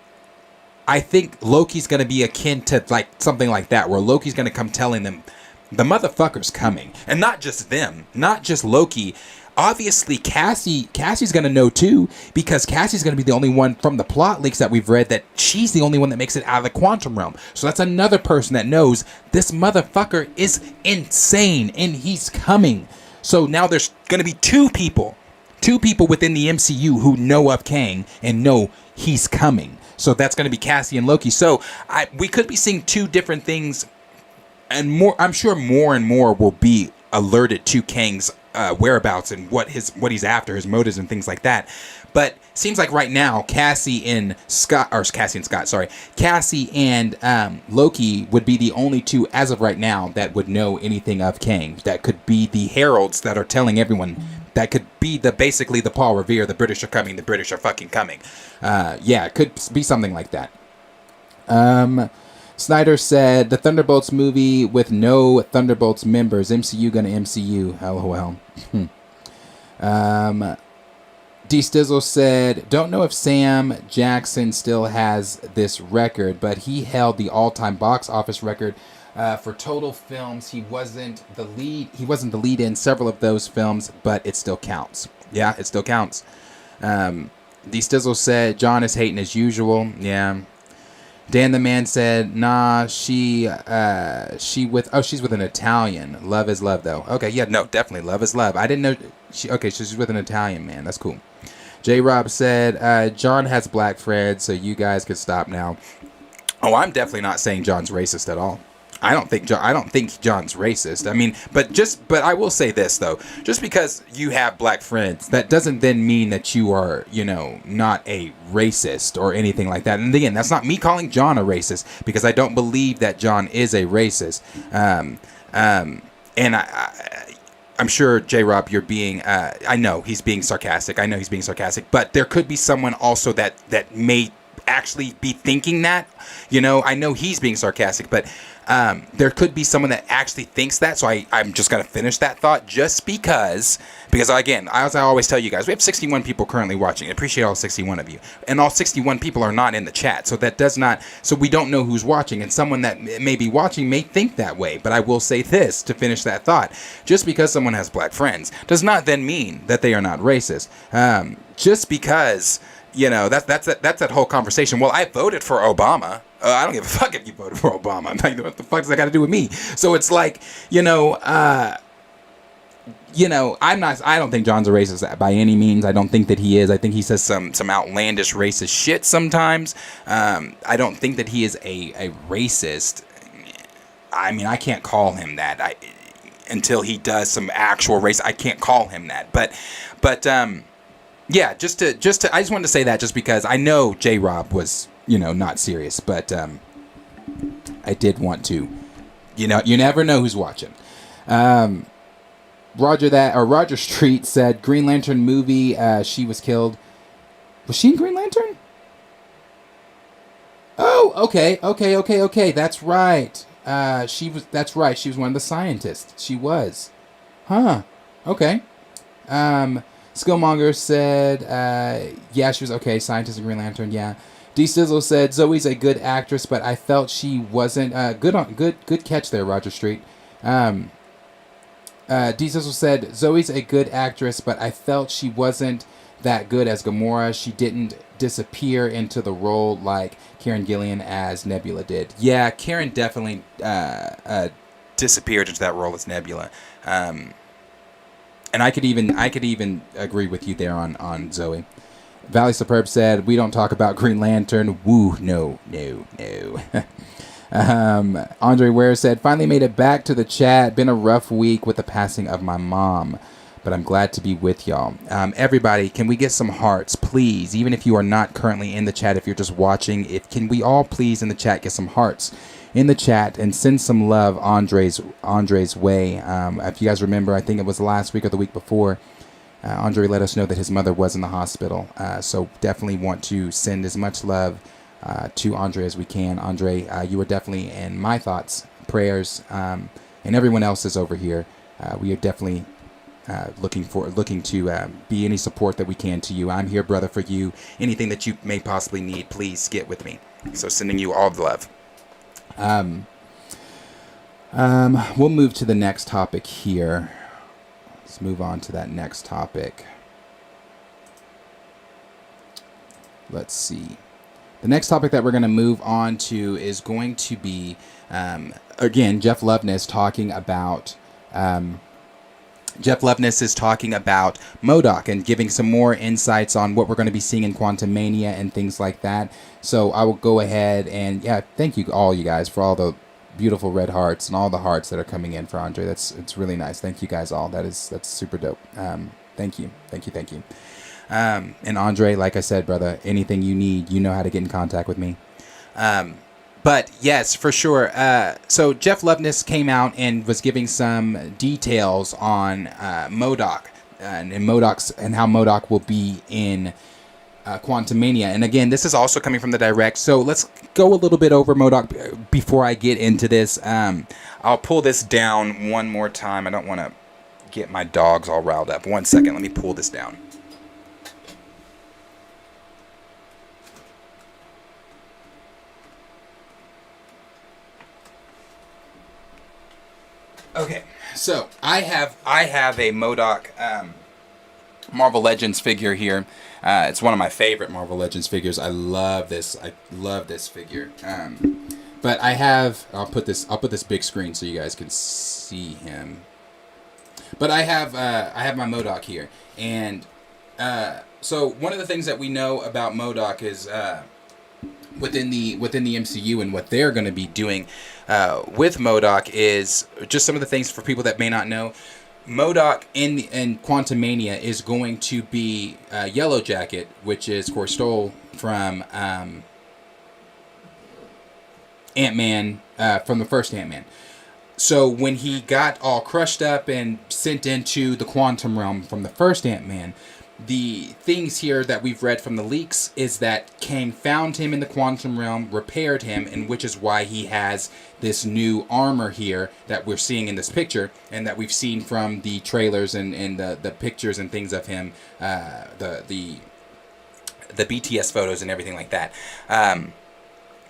S4: I think Loki's going to be akin to like something like that, where Loki's going to come telling them, the motherfucker's coming. And not just them, not just Loki. obviously Cassie's going to know too, because Cassie's going to be the only one from the plot leaks that we've read that she's the only one that makes it out of the quantum realm. So that's another person that knows this motherfucker is insane and he's coming. So now there's going to be two people within the MCU who know of Kang and know he's coming. So that's going to be Cassie and Loki. So we could be seeing two different things, and more. I'm sure more and more will be alerted to Kang's whereabouts and what he's after, his motives and things like that. But seems like right now Cassie and Loki would be the only two as of right now that would know anything of Kang. That could be the heralds that are telling everyone. That could be basically the Paul Revere. The British are coming. The British are fucking coming. It could be something like that. Snyder said the Thunderbolts movie with no Thunderbolts members. MCU gonna MCU. LOL. D Stizzle said, don't know if Sam Jackson still has this record, but he held the all-time box office record for total films. He wasn't the lead in several of those films, but it still counts. Yeah, it still counts. D Stizzle said, John is hating as usual. Yeah. Dan the Man said, nah, she's with an Italian. Love is love, though. Okay, yeah, no, definitely. Love is love. I didn't know. She's with an Italian man. That's cool. J Rob said, John has black friends, so you guys could stop now. Oh, I'm definitely not saying John's racist at all. I don't think John's racist. I mean, but I will say this though. Just because you have black friends, that doesn't then mean that you are, not a racist or anything like that. And again, that's not me calling John a racist, because I don't believe that John is a racist. And I'm sure, J-Rob, you're being, I know he's being sarcastic. But there could be someone also that may actually be thinking that, I know he's being sarcastic, but there could be someone that actually thinks that. So I'm just going to finish that thought just because again, as I always tell you guys, we have 61 people currently watching. I appreciate all 61 of you. And all 61 people are not in the chat. So we don't know who's watching. And someone that may be watching may think that way. But I will say this to finish that thought. Just because someone has black friends does not then mean that they are not racist. Just because, that's that whole conversation. Well, I voted for Obama. I don't give a fuck if you voted for Obama. I'm like, what the fuck does that got to do with me? So it's like, I don't think John's a racist by any means. I don't think that he is. I think he says some outlandish racist shit sometimes. I don't think that he is a racist. I mean, I can't call him that. Until he does some actual race, I can't call him that. But yeah, I just wanted to say that just because I know J-Rob was, not serious, but I did want to, you never know who's watching. Roger Street said Green Lantern movie, she was killed. Was she in Green Lantern? Oh, okay. That's right. That's right. She was one of the scientists. She was. Huh. Okay. Skillmonger said, yeah, she was okay. Scientist in Green Lantern, yeah. D Sizzle said Zoe's a good actress, but I felt she wasn't good catch there, Roger Street. D Sizzle said Zoe's a good actress, but I felt she wasn't that good as Gamora. She didn't disappear into the role like Karen Gillan as Nebula did. Yeah, Karen definitely disappeared into that role as Nebula. And I could even agree with you there on Zoe. Valley Superb said, we don't talk about Green Lantern. Woo, no. Andre Ware said, finally made it back to the chat. Been a rough week with the passing of my mom, but I'm glad to be with y'all. Everybody, can we get some hearts, please? Even if you are not currently in the chat, if you're just watching, can we all please in the chat get some hearts in the chat and send some love Andre's way. If you guys remember, I think it was last week or the week before, Andre let us know that his mother was in the hospital. So definitely want to send as much love to Andre as we can. Andre, you are definitely in my thoughts, prayers, and everyone else's over here. We are definitely looking to be any support that we can to you. I'm here, brother, for you. Anything that you may possibly need, please get with me. So sending you all the love. We'll move to the next topic here. Let's let's move on to that next topic. Let's see. The next topic that we're going to move on to is going to be, again, Jeff Loveness talking about Modok and giving some more insights on what we're going to be seeing in Quantumania and things like that. So I will go ahead and, thank you all you guys for all the beautiful red hearts and all the hearts that are coming in for Andre. It's really nice. Thank you guys all. That's super dope. Thank you. And Andre, like I said, brother, anything you need, you know how to get in contact with me. But yes, for sure. So Jeff Loveness came out and was giving some details on Modok and Modok's and how Modok will be in Quantumania. And again, this is also coming from the direct. So let's go a little bit over Modok before I get into this. I'll pull this down one more time. I don't want to get my dogs all riled up. 1 second. Let me pull this down. Okay, so I have a Modok Marvel Legends figure here. It's one of my favorite Marvel Legends figures. I love this. I love this figure. But I'll put this big screen so you guys can see him. But I have my Modok here, and so one of the things that we know about Modok is within the MCU and what they're going to be doing with Modok is just some of the things for people that may not know. Modok in Quantumania is going to be Yellow Jacket, which is, of course, stole from Ant-Man, from the first Ant-Man. So when he got all crushed up and sent into the quantum realm from the first Ant-Man, the things here that we've read from the leaks is that Kang found him in the quantum realm, repaired him, and which is why he has this new armor here that we're seeing in this picture, and that we've seen from the trailers and the pictures and things of him, the BTS photos and everything like that.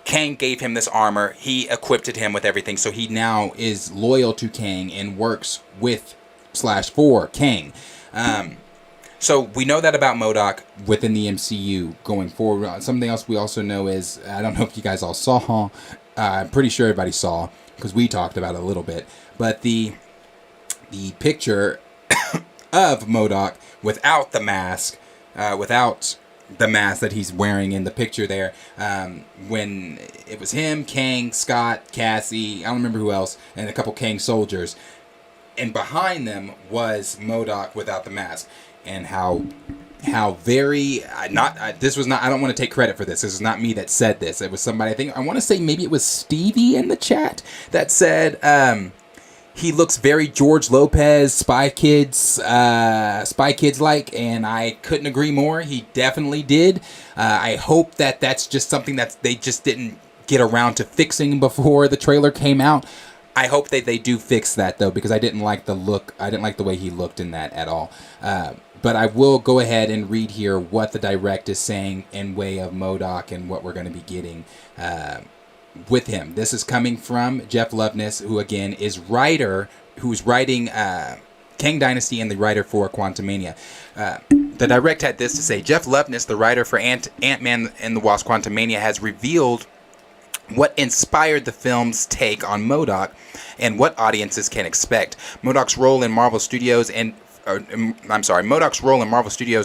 S4: Kang gave him this armor. He equipped him with everything, so he now is loyal to Kang and works with / for Kang. So we know that about Modok within the MCU going forward. Something else we also know is, I don't know if you guys all saw, I'm pretty sure everybody saw, because we talked about it a little bit, but the picture of Modok without the mask, that he's wearing in the picture there, when it was him, Kang, Scott, Cassie, I don't remember who else, and a couple Kang soldiers, and behind them was Modok without the mask. And how very this was not, I don't want to take credit for this. This is not me that said this. It was somebody, I want to say maybe it was Stevie in the chat that said he looks very George Lopez, Spy Kids like, and I couldn't agree more. He definitely did. I hope that that's just something that they just didn't get around to fixing before the trailer came out. I hope that they do fix that though, because I didn't like the look. I didn't like the way he looked in that at all. But I will go ahead and read here what the direct is saying in way of Modok and what we're going to be getting with him. This is coming from Jeff Loveness, who again is who's writing Kang Dynasty and the writer for Quantumania. The direct had this to say: Jeff Loveness, the writer for Ant-Man and the Wasp Quantumania, has revealed what inspired the film's take on Modok and what audiences can expect. Modok's role in Marvel Studios'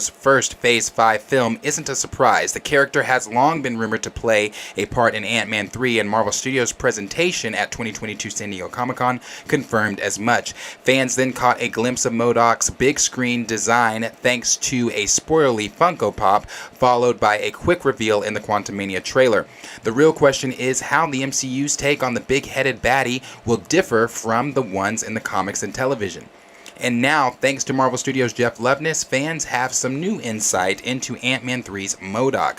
S4: first Phase 5 film isn't a surprise. The character has long been rumored to play a part in Ant-Man 3, and Marvel Studios' presentation at 2022 San Diego Comic-Con confirmed as much. Fans then caught a glimpse of Modok's big screen design thanks to a spoilerly Funko Pop, followed by a quick reveal in the Quantumania trailer. The real question is how the MCU's take on the big-headed baddie will differ from the ones in the comics and television. And now, thanks to Marvel Studios' Jeff Loveness, fans have some new insight into Ant-Man 3's Modok.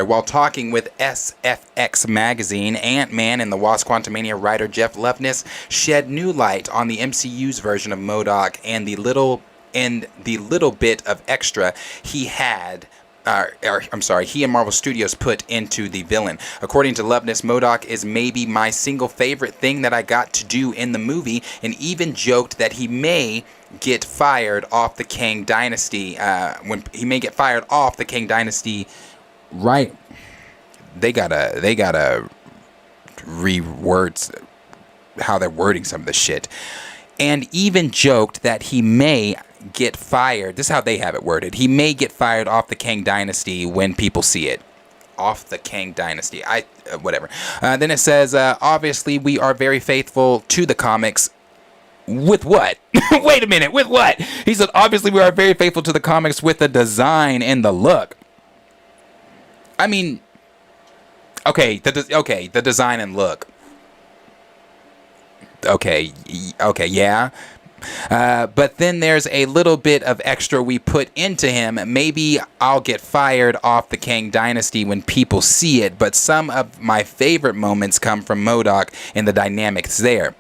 S4: While talking with SFX magazine, Ant-Man and the Wasp Quantumania writer Jeff Loveness shed new light on the MCU's version of Modok and the little bit of extra he had he and Marvel Studios put into the villain. According to Loveness, MODOK is maybe my single favorite thing that I got to do in the movie, and even joked that he may get fired off the Kang Dynasty. Right. They gotta reword how they're wording some of the shit. And even joked that he may get fired. This is how they have it worded. He may get fired off the Kang Dynasty when people see it. Off the Kang Dynasty. Whatever. Then it says, obviously we are very faithful to the comics. With what? Wait a minute. With what? He said, obviously we are very faithful to the comics with the design and the look. I mean, okay, the design and look. Okay, yeah. But then there's a little bit of extra we put into him. Maybe I'll get fired off the Kang Dynasty when people see it, but some of my favorite moments come from MODOK and the dynamics there.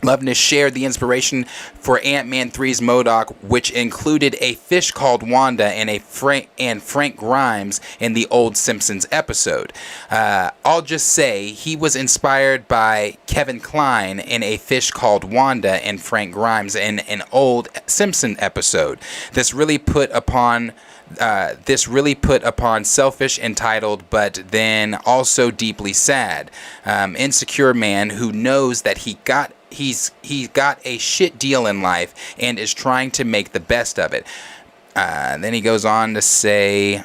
S4: Loveness shared the inspiration for Ant-Man 3's MODOK, which included a fish called Wanda and Frank Grimes in the old Simpsons episode. I'll just say he was inspired by Kevin Kline in a fish called Wanda and Frank Grimes in an old Simpson episode. This really put upon selfish, entitled, but then also deeply sad, insecure man who knows that he got a shit deal in life and is trying to make the best of it. Then he goes on to say,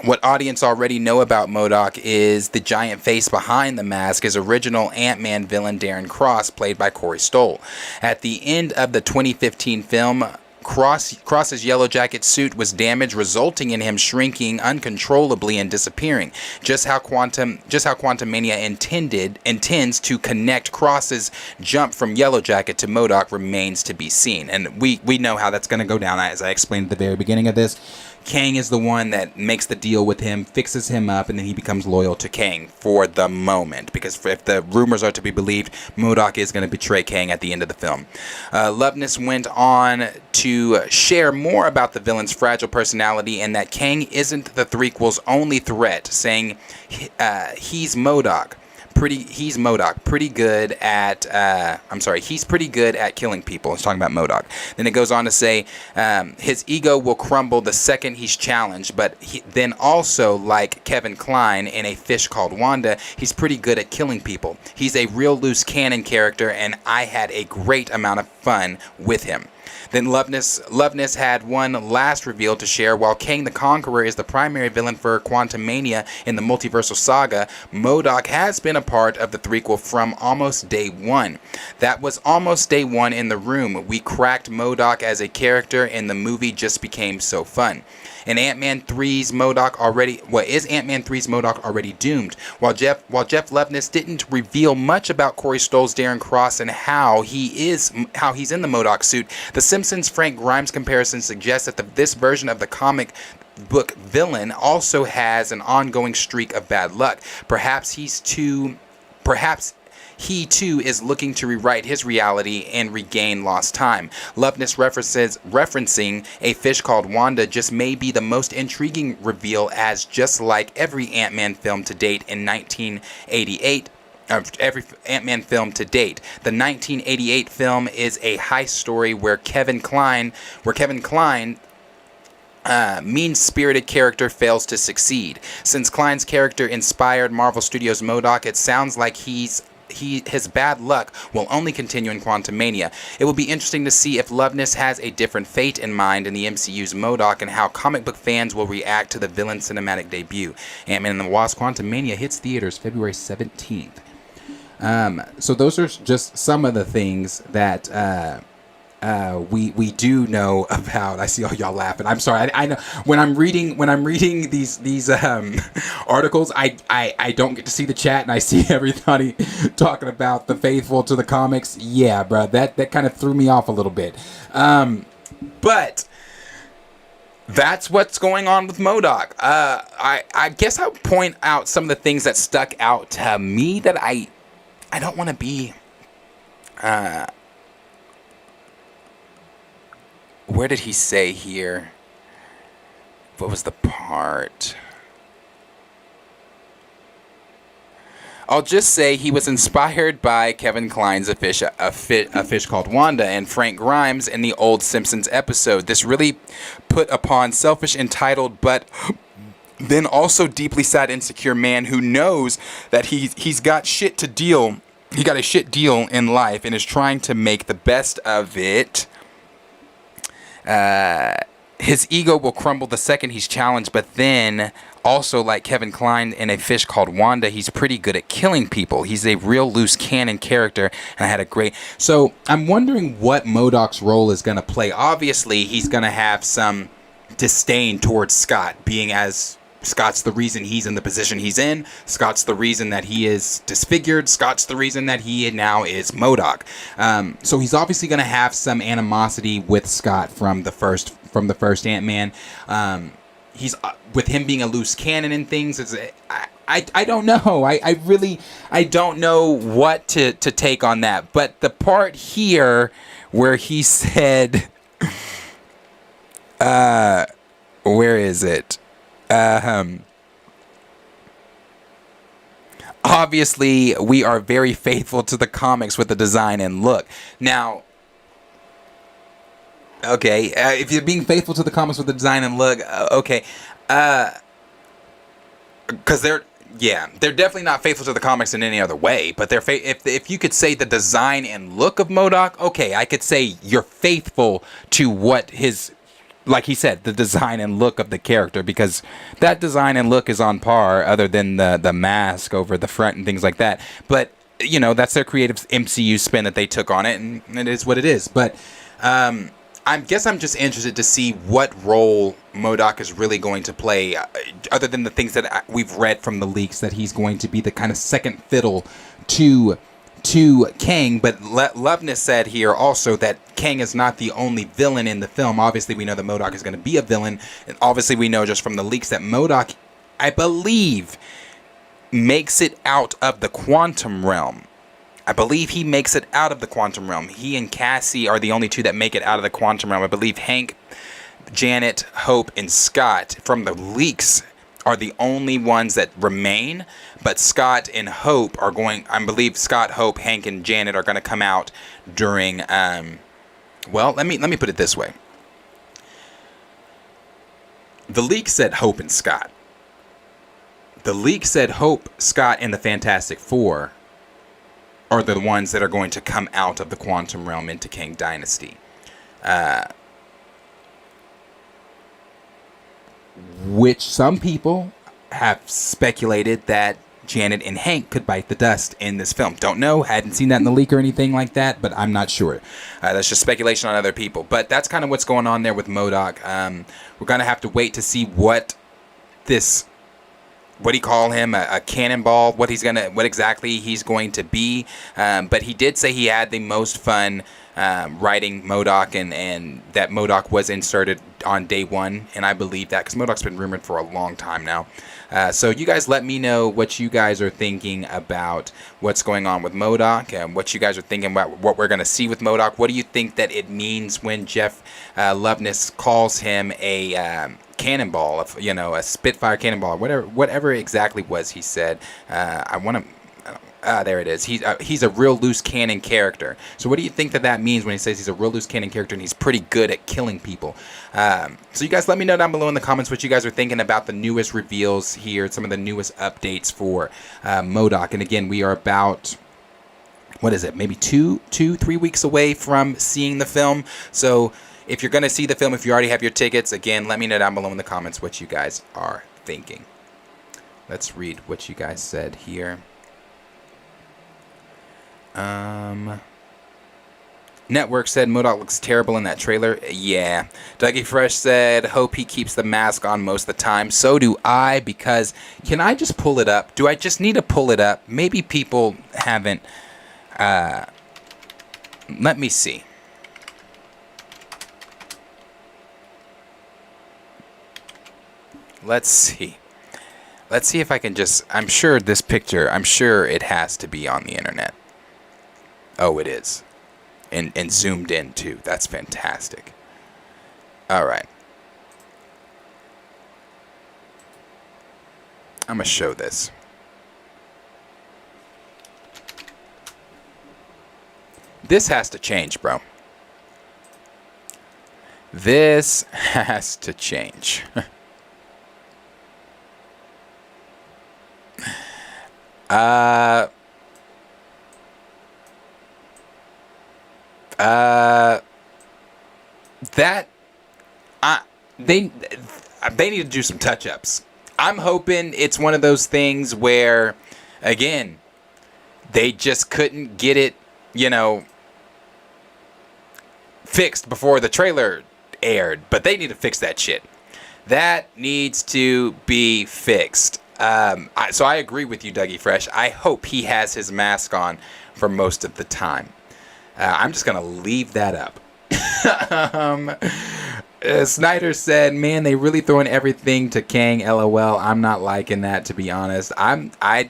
S4: what audience already know about MODOK is the giant face behind the mask is original Ant-Man villain Darren Cross, played by Corey Stoll. At the end of the 2015 film, Cross's Yellow Jacket suit was damaged, resulting in him shrinking uncontrollably and disappearing. Just how Quantumania intends to connect Cross's jump from Yellow Jacket to MODOK remains to be seen. And we know how that's going to go down, as I explained at the very beginning of this. Kang is the one that makes the deal with him, fixes him up, and then he becomes loyal to Kang for the moment. Because if the rumors are to be believed, MODOK is going to betray Kang at the end of the film. Loveness went on to share more about the villain's fragile personality and that Kang isn't the threequel's only threat, saying he's MODOK. He's pretty good at killing people. It's talking about MODOK. Then it goes on to say his ego will crumble the second he's challenged, but then also, like Kevin Kline in A Fish Called Wanda, he's pretty good at killing people. He's a real loose cannon character, and I had a great amount of fun with him. Then Loveness had one last reveal to share. While Kang the Conqueror is the primary villain for Quantumania in the multiversal saga, MODOK has been a part of the threequel from almost day one. That was almost day one in the room. We cracked MODOK as a character, and the movie just became so fun. And Ant-Man 3's MODOK already doomed? While Jeff Loveness didn't reveal much about Corey Stoll's Darren Cross and how he's in the MODOK suit, the Simpsons Frank Grimes comparison suggests that this version of the comic book villain also has an ongoing streak of bad luck. Perhaps he too is looking to rewrite his reality and regain lost time. Loveness referencing A Fish Called Wanda just may be the most intriguing reveal, as just like every Ant-Man film to date in 1988, every Ant-Man film to date, the 1988 film is a heist story where Kevin Kline mean-spirited character fails to succeed. Since Kline's character inspired Marvel Studios' MODOK, it sounds like his bad luck will only continue in Quantumania. It will be interesting to see if Loveness has a different fate in mind in the MCU's MODOK, and how comic book fans will react to the villain cinematic debut. Ant-Man and the Wasp: Quantumania hits theaters February 17th. So those are just some of the things that we do know about. I see all y'all laughing. I'm sorry. I know when I'm reading these articles, I don't get to see the chat, and I see everybody talking about the faithful to the comics. Yeah, bro, that kind of threw me off a little bit. But that's what's going on with MODOK. I guess I'll point out some of the things that stuck out to me that I don't want to be. Where did he say here? what was the part? I'll just say he was inspired by Kevin Kline's A Fish Called Wanda and Frank Grimes in the old Simpsons episode. This really put upon selfish, entitled, but then also deeply sad, insecure man who knows that he's got shit to deal. He got a shit deal in life and is trying to make the best of it. His ego will crumble the second he's challenged, but then also, like Kevin Kline in A Fish Called Wanda, he's pretty good at killing people. He's a real loose cannon character, and I had a great... So, I'm wondering what Modok's role is going to play. Obviously, he's going to have some disdain towards Scott, being as... Scott's the reason he's in the position he's in. Scott's the reason that he is disfigured. Scott's the reason that he now is Modok. So he's obviously going to have some animosity with Scott from the first Ant-Man. He's with him being a loose cannon and things. I don't know. I don't know what to take on that. But the part here where he said, where is it? Obviously, we are very faithful to the comics with the design and look. Now, okay, if you're being faithful to the comics with the design and look, okay, because they're definitely not faithful to the comics in any other way. But they're if you could say the design and look of MODOK, okay, I could say you're faithful to what his. Like he said, the design and look of the character, because that design and look is on par, other than the mask over the front and things like that. But, you know, that's their creative MCU spin that they took on it, and it is what it is. But I guess I'm just interested to see what role MODOK is really going to play, other than the things that we've read from the leaks, that he's going to be the kind of second fiddle to Kang. But Loveness said here also that Kang is not the only villain in the film. Obviously, we know that MODOK is going to be a villain. And obviously, we know just from the leaks that MODOK, I believe, makes it out of the quantum realm. I believe he makes it out of the quantum realm. He and Cassie are the only two that make it out of the quantum realm. I believe Hank, Janet, Hope, and Scott, from the leaks, are the only ones that remain. But Scott and Hope are going... I believe Scott, Hope, Hank, and Janet are going to come out during... well, let me put it this way. The leak said Hope and Scott. The leak said Hope, Scott, and the Fantastic Four are the ones that are going to come out of the quantum realm into Kang Dynasty. Which some people have speculated that Janet and Hank could bite the dust in this film. Don't know, hadn't seen that in the leak or anything like that, but I'm not sure. That's just speculation on other people. But that's kind of what's going on there with MODOK. We're going to have to wait to see what this... What do you call him? A cannonball? What exactly he's going to be? But he did say he had the most fun writing MODOK, and that MODOK was inserted on day one, and I believe that because MODOK's been rumored for a long time now. So you guys let me know what you guys are thinking about what's going on with MODOK, and what you guys are thinking about what we're going to see with MODOK. What do you think that it means when Jeff Loveness calls him a cannonball, a Spitfire cannonball, whatever exactly was he said. There it is. He's a real loose cannon character. So what do you think that means when he says he's a real loose cannon character and he's pretty good at killing people? So you guys let me know down below in the comments what you guys are thinking about the newest reveals here, some of the newest updates for MODOK. And again, we are about... what is it? Maybe 3 weeks away from seeing the film. So if you're going to see the film, if you already have your tickets, again, let me know down below in the comments what you guys are thinking. Let's read what you guys said here. Network said MODOK looks terrible in that trailer. Yeah. Dougie Fresh said, hope he keeps the mask on most of the time. So do I, because... Can I just pull it up? Do I just need to pull it up? Maybe people haven't... let me see. Let's see. Let's see if I can just... I'm sure this picture... I'm sure it has to be on the internet. Oh, it is. And zoomed in, too. That's fantastic. All right. I'm gonna show this. This has to change, bro. This has to change. They need to do some touch-ups. I'm hoping it's one of those things where, again, they just couldn't get it, fixed before the trailer aired. But they need to fix that shit. That needs to be fixed. So I agree with you, Dougie Fresh. I hope he has his mask on for most of the time. I'm just going to leave that up. Snyder said, man, they really throwing everything to Kang, LOL. I'm not liking that, to be honest. I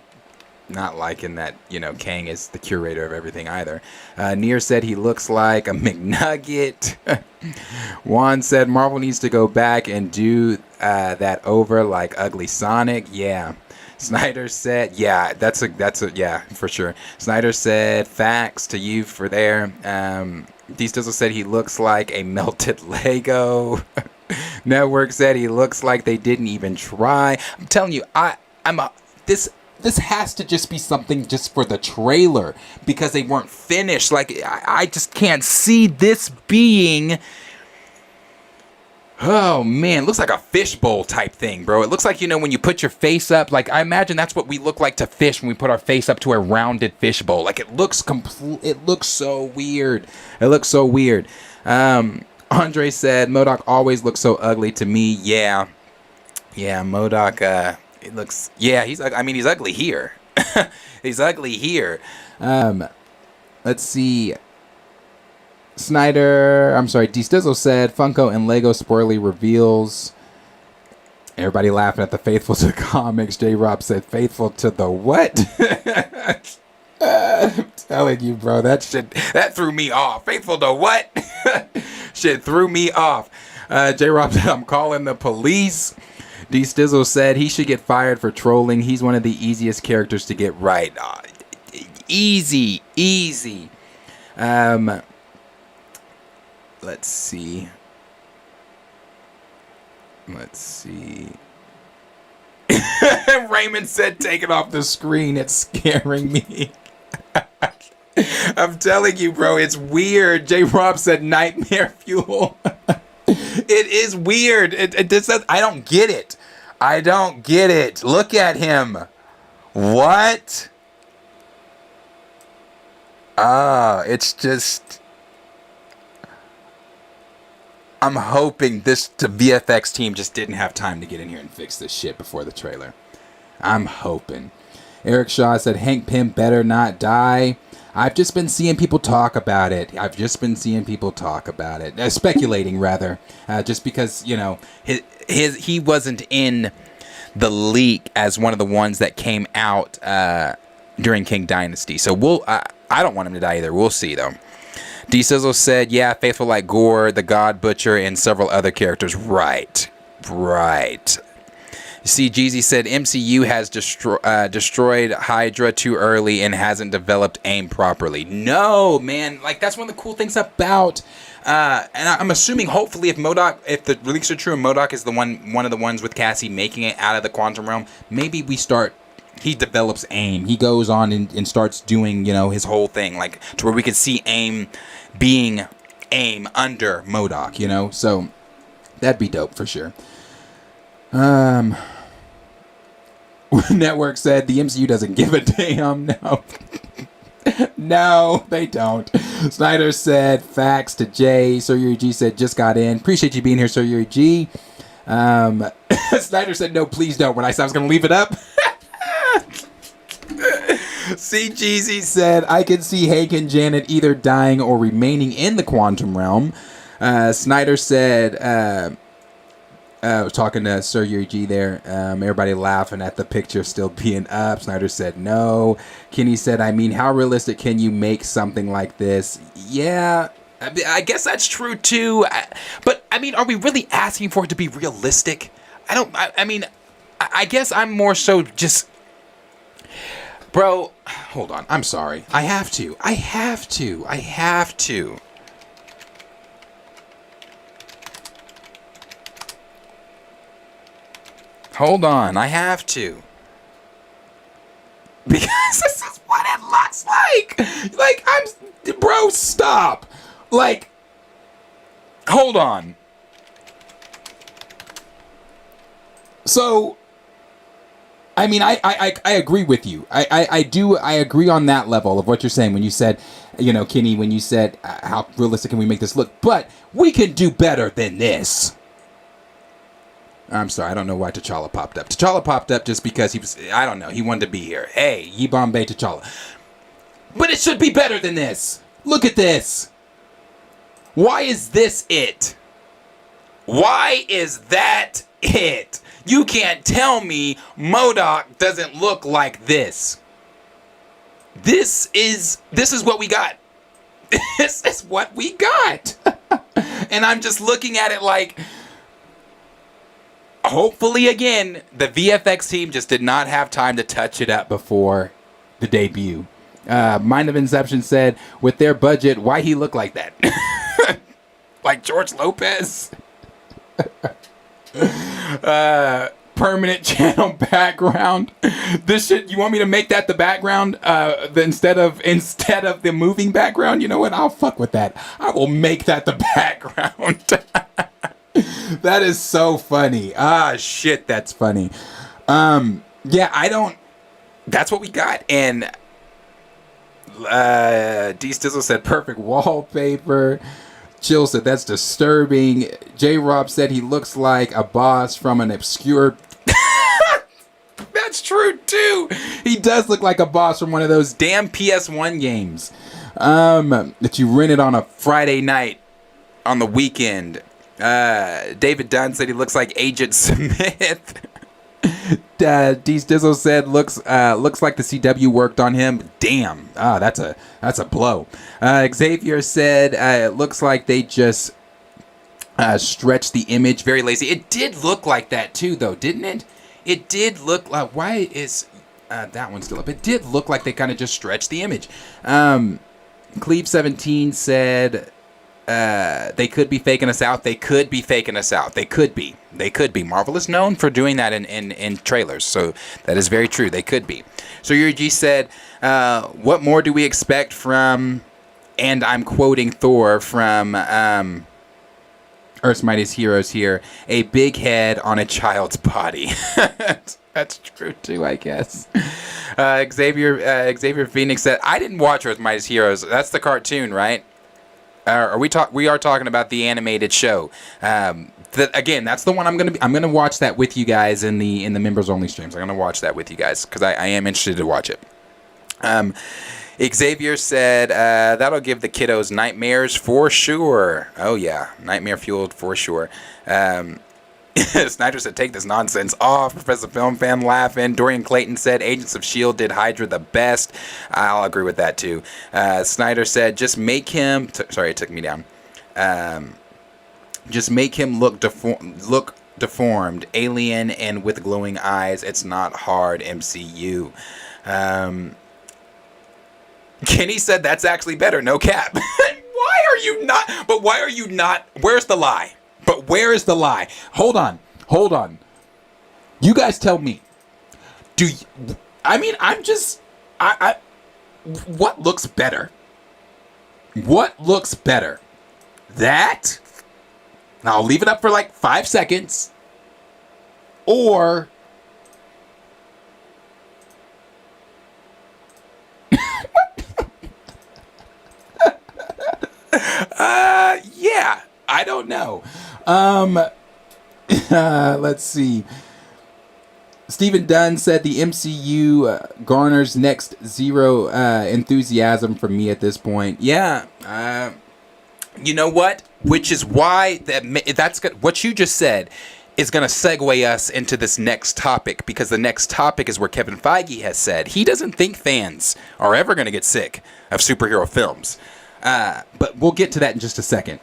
S4: not liking that, Kang is the curator of everything either. Near said he looks like a McNugget. Juan said Marvel needs to go back and do that over like Ugly Sonic. Yeah. Snyder said, yeah, that's a yeah, for sure. Snyder said, facts to you for there. D Stizzle said he looks like a melted Lego. Network said he looks like they didn't even try. I'm telling you, this has to just be something just for the trailer because they weren't finished. Like, I just can't see this being... Oh, man. It looks like a fishbowl type thing, bro. It looks like, when you put your face up, like, I imagine that's what we look like to fish when we put our face up to a rounded fishbowl. Like, it looks so weird. It looks so weird. Andre said, Modok always looks so ugly to me. Yeah. Yeah, Modok, it looks, yeah, he's ugly here. He's ugly here. Let's see. D Stizzle said Funko and Lego spoilerly reveals. Everybody laughing at the faithful to comics. J-Rob said faithful to the what? I'm telling you, bro, that threw me off. Faithful to what? Shit threw me off. J-Rob said I'm calling the police. D Stizzle said he should get fired for trolling. He's one of the easiest characters to get right. Easy. Let's see. Raymond said take it off the screen. It's scaring me. I'm telling you, bro, it's weird. J-Rob said nightmare fuel. It is weird. I don't get it. I don't get it. Look at him. What? It's just... I'm hoping the VFX team just didn't have time to get in here and fix this shit before the trailer. I'm hoping. Eric Shaw said Hank Pym better not die. I've just been seeing people talk about it. Speculating, rather. Just because, he wasn't in the leak as one of the ones that came out during King Dynasty. So I don't want him to die either. We'll see, though. D Sizzle said, yeah, faithful like Gore, the God Butcher, and several other characters. Right. See, Jeezy said MCU has destroyed Hydra too early and hasn't developed AIM properly. No, man. Like, that's one of the cool things about... and I'm assuming, hopefully, if the leaks are true and Modok is one of the ones with Cassie making it out of the quantum realm, maybe he develops AIM. He goes on and starts doing, his whole thing, like, to where we could see AIM being AIM under Modok, So, that'd be dope for sure. Network said the MCU doesn't give a damn. No. No, they don't. Snyder said facts to Jay. Sir Yuri G said just got in. Appreciate you being here, Sir Yuri G. Snyder said no, please don't. When I said I was going to leave it up. C. Jeezy said I can see Hank and Janet either dying or remaining in the quantum realm. Snyder said... talking to Sir Yuri G there, everybody laughing at the picture still being up. Snyder said no. Kenny said, how realistic can you make something like this? Yeah, I guess that's true too. But are we really asking for it to be realistic? I I guess I'm more so just... Bro, hold on. I'm sorry. I have to. Hold on. I have to. Because this is what it looks like. Like, bro, stop. Like, hold on. So, I mean, I agree with you. I agree on that level of what you're saying when you said, you know, Kenny, when you said, how realistic can we make this look? But we can do better than this. I'm sorry, I don't know why T'Challa popped up. T'Challa popped up just because he was, I don't know, he wanted to be here. Hey, Ye Bombay T'Challa. But it should be better than this. Look at this. Why is this it? Why is that it? You can't tell me Modok doesn't look like this. This is what we got. This is what we got. And I'm just looking at it like, hopefully, again, the VFX team just did not have time to touch it up before the debut. Mind of Inception said, with their budget, why he look like that? Like George Lopez? Permanent channel background. This shit, you want me to make that the background instead of the moving background? You know what? I'll fuck with that. I will make that the background. That is so funny. Ah, shit, that's funny. Yeah, that's what we got. And D Stizzle said perfect wallpaper. Chill said that's disturbing. J Rob said he looks like a boss from an obscure... That's true too. He does look like a boss from one of those damn PS1 games that you rented on a Friday night on the weekend. David Dunn said he looks like Agent Smith. D Stizzle said looks like the CW worked on him. Damn. That's a blow. Xavier said it looks like they just stretched the image. Very lazy. It did look like that too, though, didn't it? It did look like. Why is that one still up? It did look like they kind of just stretched the image. Cleve17 said they could be faking us out. They could be faking us out. They could be. Marvel is known for doing that in trailers, so that is very true. They could be. So Yuri G said, what more do we expect from, and I'm quoting Thor from Earth's Mightiest Heroes here, a big head on a child's body. That's true too, I guess. Xavier Phoenix said, I didn't watch Earth's Mightiest Heroes. That's the cartoon, right? We are talking about the animated show. Again, that's the one I'm gonna watch that with you guys in the members only streams. I'm gonna watch that with you guys because I am interested to watch it. Xavier said that'll give the kiddos nightmares for sure. Oh yeah, nightmare fueled for sure. Snyder said, take this nonsense off. Professor Film Fan laughing. Dorian Clayton said, Agents of S.H.I.E.L.D. did Hydra the best. I'll agree with that, too. Snyder said, just make him... sorry, it took me down. Just make him look deformed, alien, and with glowing eyes. It's not hard, MCU. Kenny said, that's actually better, no cap. Why are you not... Where's the lie? But where is the lie? Hold on. You guys tell me. What looks better? What looks better? That? I'll leave it up for like 5 seconds. Or... yeah. I don't know. Let's see. Stephen Dunn said the MCU garners next zero enthusiasm from me at this point. Yeah. You know what? Which is why that's good. What you just said is going to segue us into this next topic, because the next topic is where Kevin Feige has said he doesn't think fans are ever going to get sick of superhero films. But we'll get to that in just a second.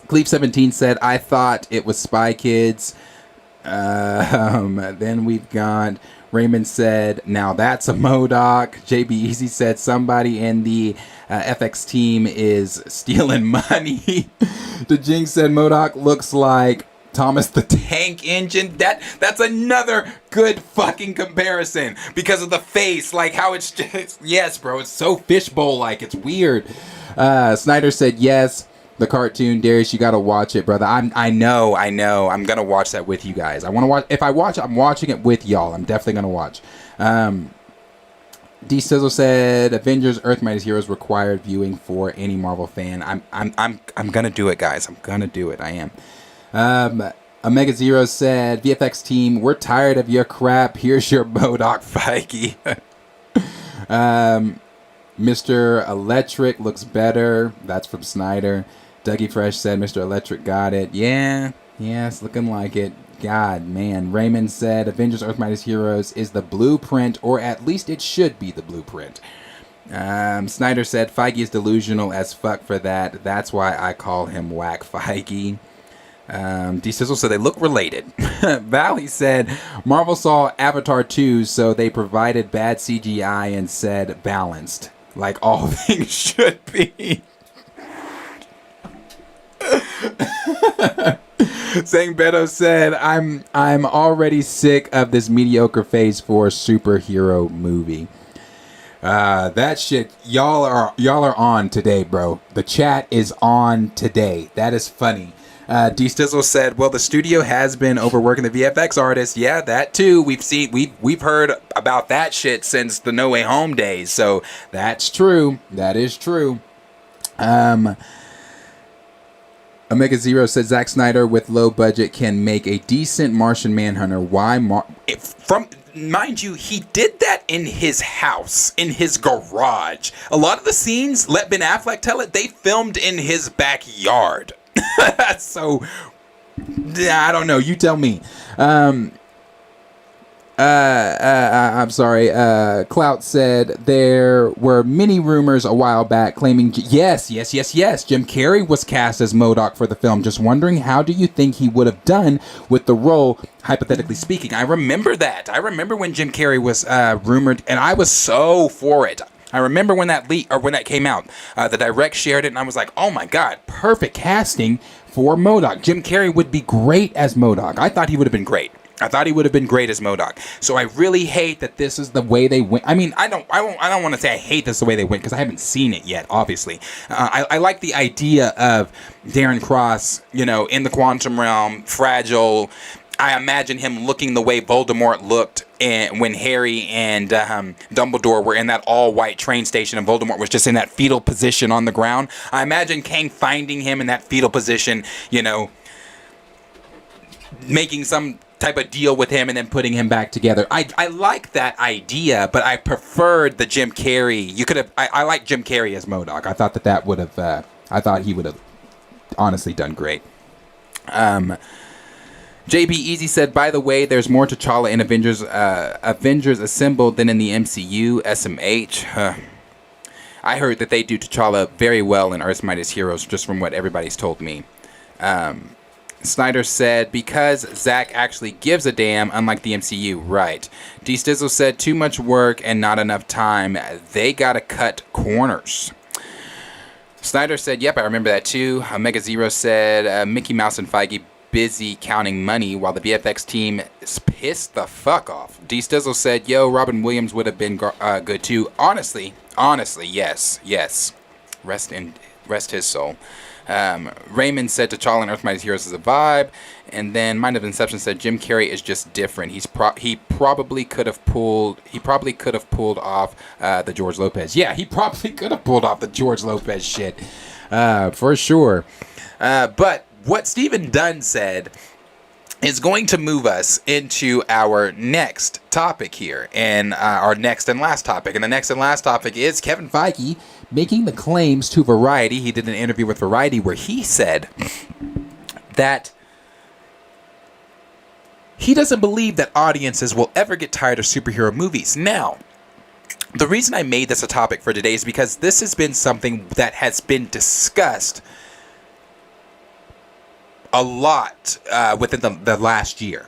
S4: Cleve17 said, I thought it was Spy Kids. Then we've got Raymond said, now that's a Modok. JB Easy said somebody in the FX team is stealing money. The Jinx said Modok looks like Thomas the Tank Engine. That's another good fucking comparison because of the face, like how it's just, yes, bro, it's so fishbowl like. It's weird. Snyder said yes. The cartoon, Darius, you gotta watch it, brother. I know. I'm gonna watch that with you guys. I want to watch. If I watch, I'm watching it with y'all. I'm definitely gonna watch. D Sizzle said Avengers: Earth Mightiest Heroes required viewing for any Marvel fan. I'm gonna do it, guys. I'm gonna do it. I am. Omega Zero said VFX team, we're tired of your crap. Here's your Modok Feige. Mr. Electric looks better. That's from Snyder. Dougie Fresh said Mr. Electric got it. Yeah, it's looking like it. God, man. Raymond said Avengers Earth Mightiest Heroes is the blueprint, or at least it should be the blueprint. Snyder said Feige is delusional as fuck for that. That's why I call him Whack Feige. D Sizzle said they look related. Valley said Marvel saw Avatar 2, so they provided bad CGI and said balanced, like all things should be. Saying Beto said I'm already sick of this mediocre phase 4 superhero movie. That shit, y'all are on today, bro. The chat is on today. That is funny. D Stizzle said, well, the studio has been overworking the VFX artists. Yeah, that too. We've heard about that shit since the No Way Home days. So that's true. That is true. Omega Zero said Zack Snyder with low budget can make a decent Martian Manhunter. Why? Mind you, he did that in his house, in his garage. A lot of the scenes, let Ben Affleck tell it, they filmed in his backyard. So, I don't know. You tell me. I'm sorry. Clout said there were many rumors a while back claiming yes. Jim Carrey was cast as Modok for the film. Just wondering, how do you think he would have done with the role, hypothetically speaking? I remember that. I remember when Jim Carrey was rumored, and I was so for it. I remember when that when that came out. The direct shared it, and I was like, "Oh my god, perfect casting for Modok. Jim Carrey would be great as Modok. I thought he would have been great. I thought he would have been great as MODOK. So I really hate that this is the way they went. I mean, I don't want to say I hate this the way they went because I haven't seen it yet, obviously. I like the idea of Darren Cross, in the quantum realm, fragile. I imagine him looking the way Voldemort looked when Harry and Dumbledore were in that all-white train station and Voldemort was just in that fetal position on the ground. I imagine Kang finding him in that fetal position, making some type of deal with him and then putting him back together. I like that idea, but I preferred the Jim Carrey. I like Jim Carrey as MODOK. I thought that would have, I thought he would have honestly done great. JB Easy said, by the way, there's more T'Challa in Avengers Assembled than in the MCU. SMH. I heard that they do T'Challa very well in Earth's Mightiest Heroes, just from what everybody's told me. Snyder said, because Zack actually gives a damn, unlike the MCU. Right. D Stizzle said, too much work and not enough time. They gotta cut corners. Snyder said, yep, I remember that too. Omega Zero said, Mickey Mouse and Feige busy counting money while the VFX team is pissed the fuck off. D Stizzle said, yo, Robin Williams would have been good too. Honestly, yes. Rest his soul. Raymond said T'Challa in Earth Mightiest Heroes is a vibe, and then Mind of Inception said Jim Carrey is just different. He probably could have pulled off the George Lopez. Yeah, he probably could have pulled off the George Lopez shit for sure. But what Stephen Dunn said is going to move us into our next topic here, and our next and last topic. And the next and last topic is Kevin Feige making the claims to Variety. He did an interview with Variety where he said that he doesn't believe that audiences will ever get tired of superhero movies. Now, the reason I made this a topic for today is because this has been something that has been discussed a lot within the last year.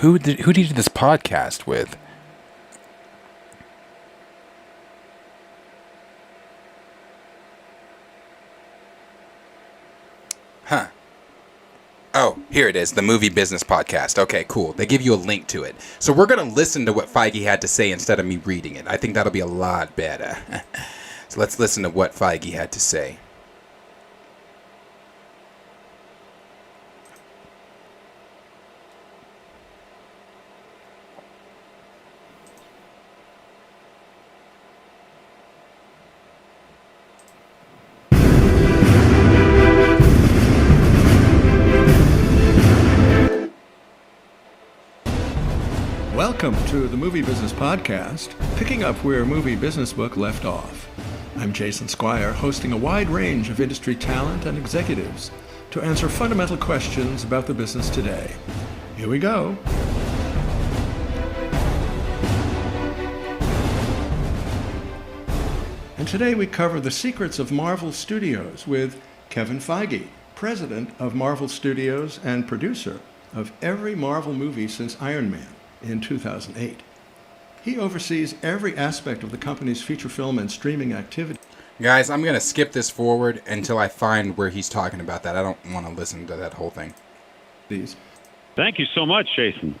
S4: Who did he do this podcast with? Huh. Oh, here it is, the Movie Business Podcast. Okay, cool. They give you a link to it. So we're going to listen to what Feige had to say instead of me reading it. I think that'll be a lot better. So let's listen to what Feige had to say.
S1: Welcome to the Movie Business Podcast, picking up where Movie Business Book left off. I'm Jason Squire, hosting a wide range of industry talent and executives to answer fundamental questions about the business today. Here we go. And today we cover the secrets of Marvel Studios with Kevin Feige, president of Marvel Studios and producer of every Marvel movie since Iron Man in 2008. He oversees every aspect of the company's feature film and streaming activity.
S4: Guys, I'm going to skip this forward until I find where he's talking about that. I don't want to listen to that whole thing.
S5: Thank you so much, Jason.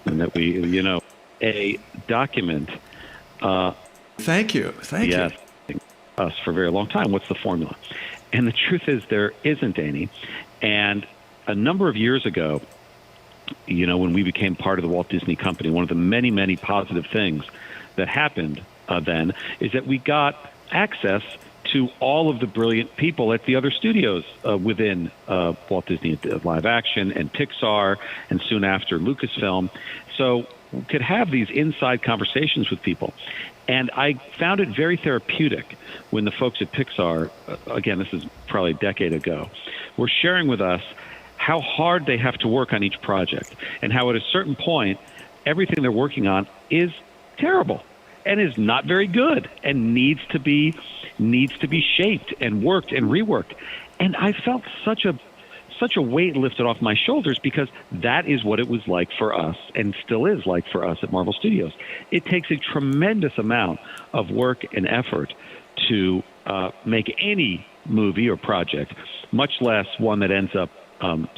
S5: And that we, a document.
S1: Thank you.
S5: Yes, us for a very long time. What's the formula? And the truth is there isn't any. And a number of years ago, when we became part of the Walt Disney Company, one of the many, many positive things that happened then is that we got access to all of the brilliant people at the other studios within Walt Disney Live Action and Pixar, and soon after Lucasfilm. So we could have these inside conversations with people. And I found it very therapeutic when the folks at Pixar, again, this is probably a decade ago, were sharing with us how hard they have to work on each project, and how at a certain point, everything they're working on is terrible and is not very good and needs to be shaped and worked and reworked. And I felt such a weight lifted off my shoulders, because that is what it was like for us, and still is like for us at Marvel Studios. It takes a tremendous amount of work and effort to make any movie or project, much less one that ends up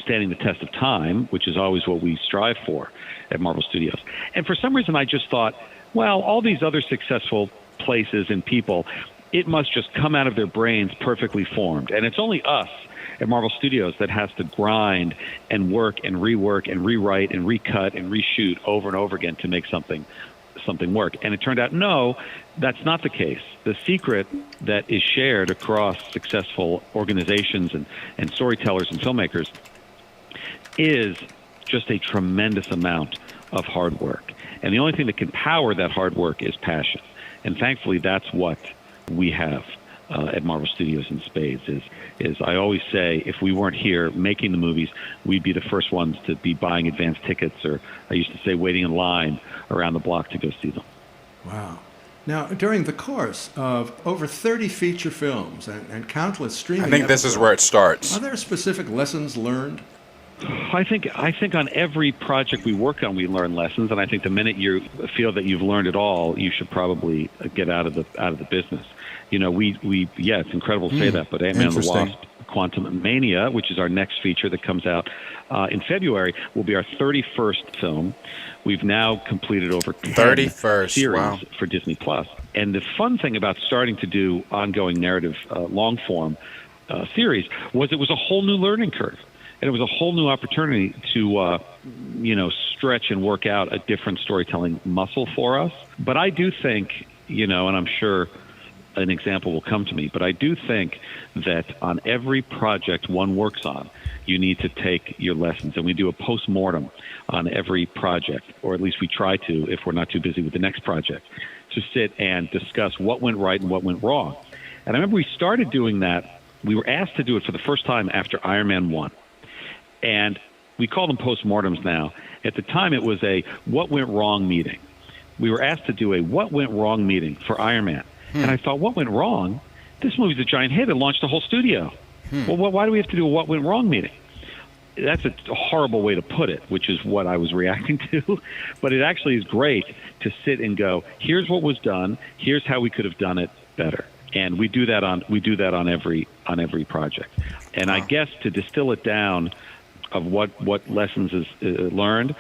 S5: standing the test of time, which is always what we strive for at Marvel Studios. And for some reason, I just thought, well, all these other successful places and people, it must just come out of their brains perfectly formed. And it's only us at Marvel Studios that has to grind and work and rework and rewrite and recut and reshoot over and over again to make something work. And it turned out, no, that's not the case. The secret that is shared across successful organizations and storytellers and filmmakers is just a tremendous amount of hard work. And the only thing that can power that hard work is passion. And thankfully, that's what we have at Marvel Studios in spades. Is I always say, if we weren't here making the movies, we'd be the first ones to be buying advance tickets, or I used to say waiting in line around the block to go see them.
S1: Wow. Now, during the course of over 30 feature films and countless streaming
S4: I think this is where it starts.
S1: Are there specific lessons learned?
S5: I think on every project we work on, we learn lessons, and I think the minute you feel that you've learned it all, you should probably get out of the business. It's incredible to say that, but Ant-Man and the Wasp: Quantumania, which is our next feature that comes out in February, will be our 31st film. We've now completed over 10 series for Disney Plus. And the fun thing about starting to do ongoing narrative long-form series was it was a whole new learning curve. And it was a whole new opportunity to, stretch and work out a different storytelling muscle for us. But I do think, and I'm sure an example will come to me, but I do think that on every project one works on, you need to take your lessons. And we do a post-mortem on every project, or at least we try to if we're not too busy with the next project, to sit and discuss what went right and what went wrong. And I remember we started doing that. We were asked to do it for the first time after Iron Man 1. And we call them postmortems now. At the time, it was a what went wrong meeting. We were asked to do a what went wrong meeting for Iron Man. And I thought, what went wrong? This movie's a giant hit. It launched the whole studio. Well, why do we have to do a what went wrong meeting? that's a horrible way to put it, which is what I was reacting to. But it actually is great to sit and go, here's what was done, here's how we could have done it better. And we do that on every project. And I guess to distill it down of what lessons is learned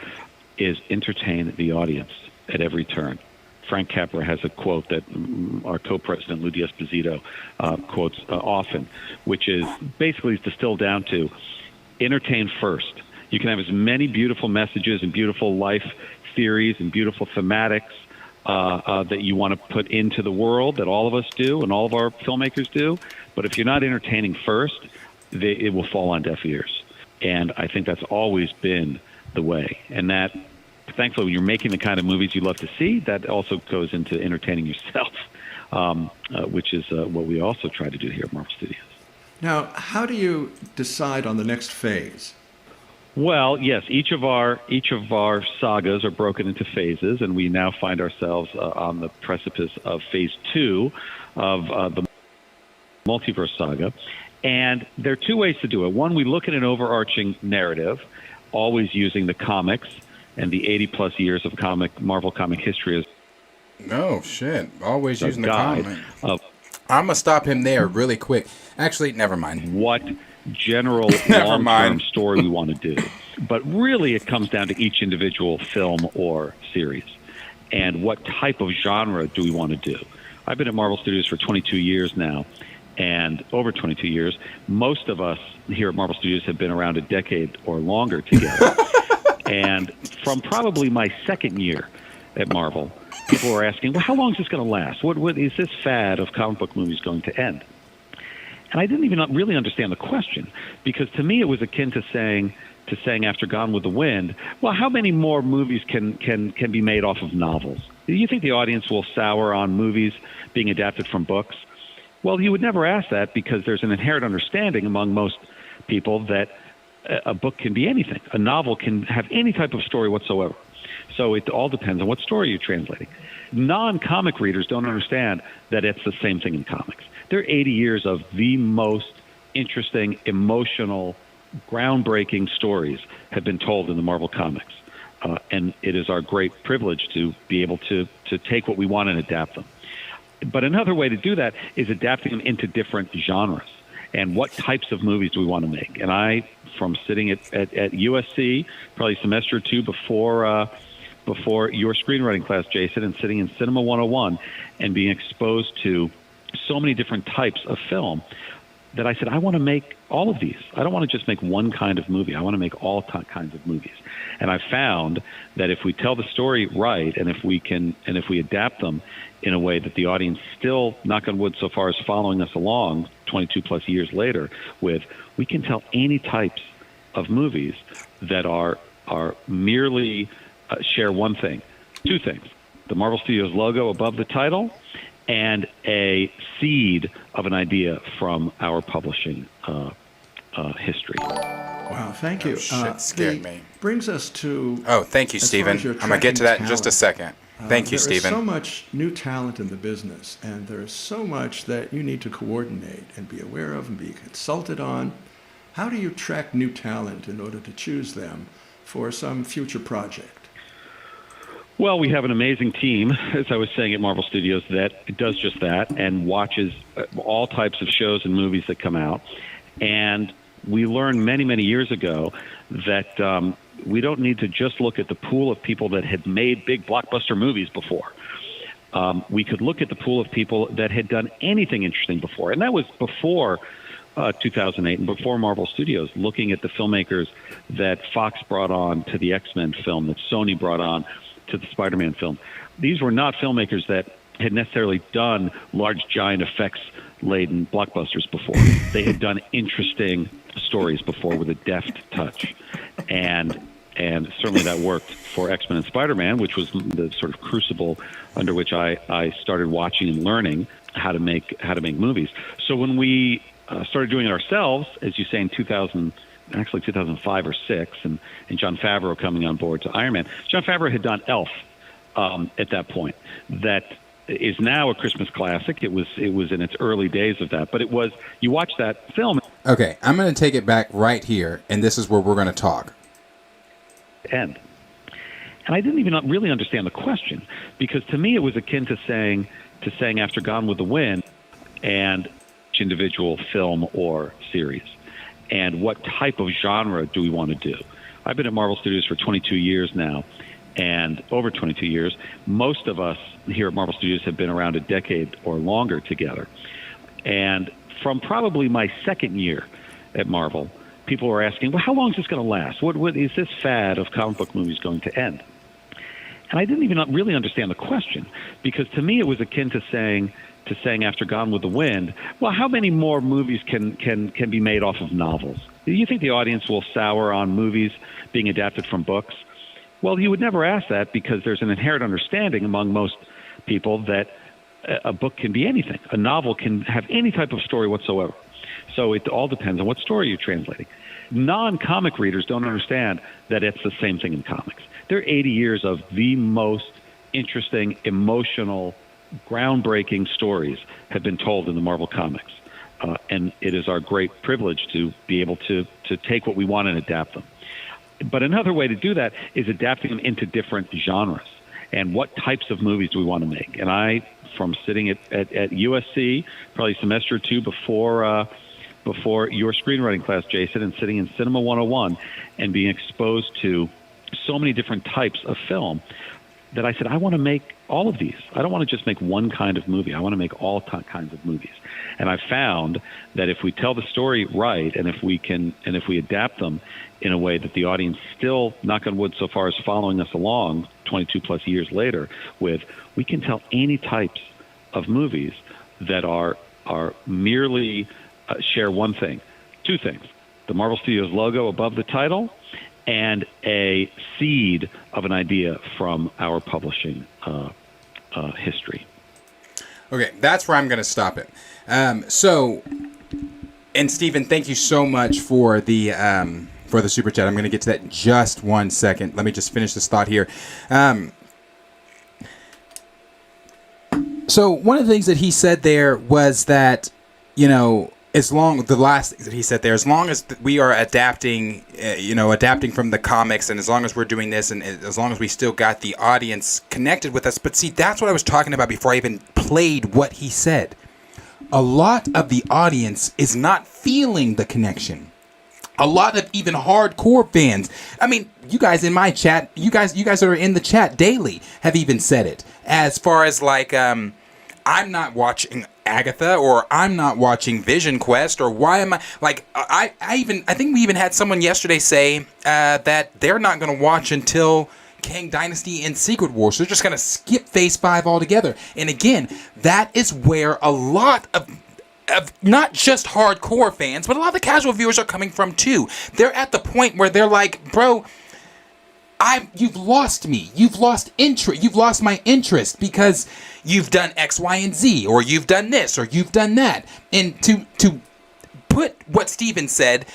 S5: is entertain the audience at every turn. Frank Capra has a quote that our co-president Lou D'Esposito quotes often, which is basically distilled down to entertain first. You can have as many beautiful messages and beautiful life theories and beautiful thematics that you want to put into the world, that all of us do and all of our filmmakers do. But if you're not entertaining first, it will fall on deaf ears. And I think that's always been the way. And that, thankfully, when you're making the kind of movies you love to see, that also goes into entertaining yourself, which is what we also try to do here at Marvel Studios.
S1: Now, how do you decide on the next phase?
S5: Well, yes, each of our sagas are broken into phases, and we now find ourselves on the precipice of phase 2 of the multiverse saga. And there are two ways to do it. One, we look at an overarching narrative, always using the comics and the 80-plus years of Marvel comic history as
S4: No shit. Always
S5: a
S4: using the
S5: guide
S4: comic.
S5: of
S4: I'm gonna stop him there really quick. Actually, never mind.
S5: what general
S4: Never
S5: long-term
S4: mind.
S5: story we want to do. But really, it comes down to each individual film or series and what type of genre do we want to do. I've been at Marvel Studios for 22 years now, and over 22 years. Most of us here at Marvel Studios have been around a decade or longer together. And from probably my second year at Marvel, people were asking, well, how long is this going to last? What is this fad of comic book movies going to end? And I didn't even really understand the question, because to me it was akin to saying after Gone with the Wind, well, how many more movies can be made off of novels? Do you think the audience will sour on movies being adapted from books? Well, you would never ask that, because there's an inherent understanding among most people that a book can be anything. A novel can have any type of story whatsoever. So it all depends on what story you're translating. Non-comic readers don't understand that it's the same thing in comics. There are 80 years of the most interesting, emotional, groundbreaking stories have been told in the Marvel comics. And it is our great privilege to be able to take what we want and adapt them. But another way to do that is adapting them into different genres. And what types of movies do we want to make? And I, from sitting at USC, probably a semester or two before your screenwriting class, Jason, and sitting in Cinema 101 and being exposed to so many different types of film, that I said, I want to make all of these. I don't want to just make one kind of movie. I want to make all kinds of movies. And I found that if we tell the story right, and if we adapt them in a way that the audience still, knock on wood, so far as following us along 22 plus years later with, we can tell any types of movies that are merely share one thing, two things: the Marvel Studios logo above the title, and a seed of an idea from our publishing history.
S1: Wow, thank you.
S4: Shit scared me.
S1: Brings us to...
S4: Oh, thank you,
S1: as far
S4: Stephen.
S1: as your
S4: I'm going to get to that in just a
S1: tracking
S4: second. Thank you,
S1: There
S4: Stephen.
S1: is so much new talent in the business, and there is so much that you need to coordinate and be aware of and be consulted on. How do you track new talent in order to choose them for some future project?
S5: Well, we have an amazing team, as I was saying, at Marvel Studios that does just that and watches all types of shows and movies that come out. And we learned many, many years ago that we don't need to just look at the pool of people that had made big blockbuster movies before. We could look at the pool of people that had done anything interesting before. And that was before 2008 and before Marvel Studios, looking at the filmmakers that Fox brought on to the X-Men film, that Sony brought on to the Spider-Man film. These were not filmmakers that had necessarily done large, giant effects-laden blockbusters before. They had done interesting stories before with a deft touch. And certainly that worked for X-Men and Spider-Man, which was the sort of crucible under which I started watching and learning how to make movies. So when we started doing it ourselves, as you say, in 2005 or 6, and Jon Favreau coming on board to Iron Man. Jon Favreau had done Elf at that point. That is now a Christmas classic. It was in its early days of that. But it was, you watch that film,
S4: Okay, I'm going to take it back right here, and this is where we're going to talk.
S5: End. And I didn't even really understand the question, because to me it was akin to saying after Gone with the Wind and individual film or series, and what type of genre do we want to do. I've been at Marvel Studios for 22 years now, and over 22 years, most of us here at Marvel Studios have been around a decade or longer together. And from probably my second year at Marvel, people were asking, well, how long is this going to last? What is this fad of comic book movies going to end? And I didn't even really understand the question, because to me it was akin to saying after Gone with the Wind, well, how many more movies can be made off of novels? Do you think the audience will sour on movies being adapted from books? Well, you would never ask that, because there's an inherent understanding among most people that a book can be anything. A novel can have any type of story whatsoever. So it all depends on what story you're translating. Non-comic readers don't understand that it's the same thing in comics. There are 80 years of the most interesting, emotional, groundbreaking stories have been told in the Marvel Comics. And it is our great privilege to be able to take what we want and adapt them. But another way to do that is adapting them into different genres. And what types of movies do we want to make? And I, from sitting at USC, probably a semester or two before your screenwriting class, Jason, and sitting in Cinema 101 and being exposed to so many different types of film, that I said, I want to make all of these. I don't want to just make one kind of movie. I want to make all kinds of movies. And I found that if we tell the story right, and if we adapt them in a way that the audience still, knock on wood, so far as following us along 22 plus years later, we can tell any types of movies that are merely share one thing, two things: the Marvel Studios logo above the title, and a seed of an idea from our publishing history.
S4: Okay, that's where I'm going to stop it. And Stephen, thank you so much for the super chat. I'm going to get to that in just 1 second. Let me just finish this thought here. So one of the things that he said there was that, as long as we are adapting from the comics, and as long as we're doing this, and as long as we still got the audience connected with us. But see, that's what I was talking about before I even played what he said. A lot of the audience is not feeling the connection. A lot of even hardcore fans. I mean, you guys in my chat, you guys that are in the chat daily have even said it. As far as like, I'm not watching Agatha, or I'm not watching Vision Quest, or why am I like I think we even had someone yesterday say that they're not going to watch until Kang Dynasty and Secret Wars. So they're just going to skip Phase 5 altogether. And again, that is where a lot of not just hardcore fans, but a lot of the casual viewers are coming from too. They're at the point where they're like, bro, you've lost me. You've lost interest. You've lost my interest because you've done X, Y, and Z, or you've done this, or you've done that. And to put what Steven said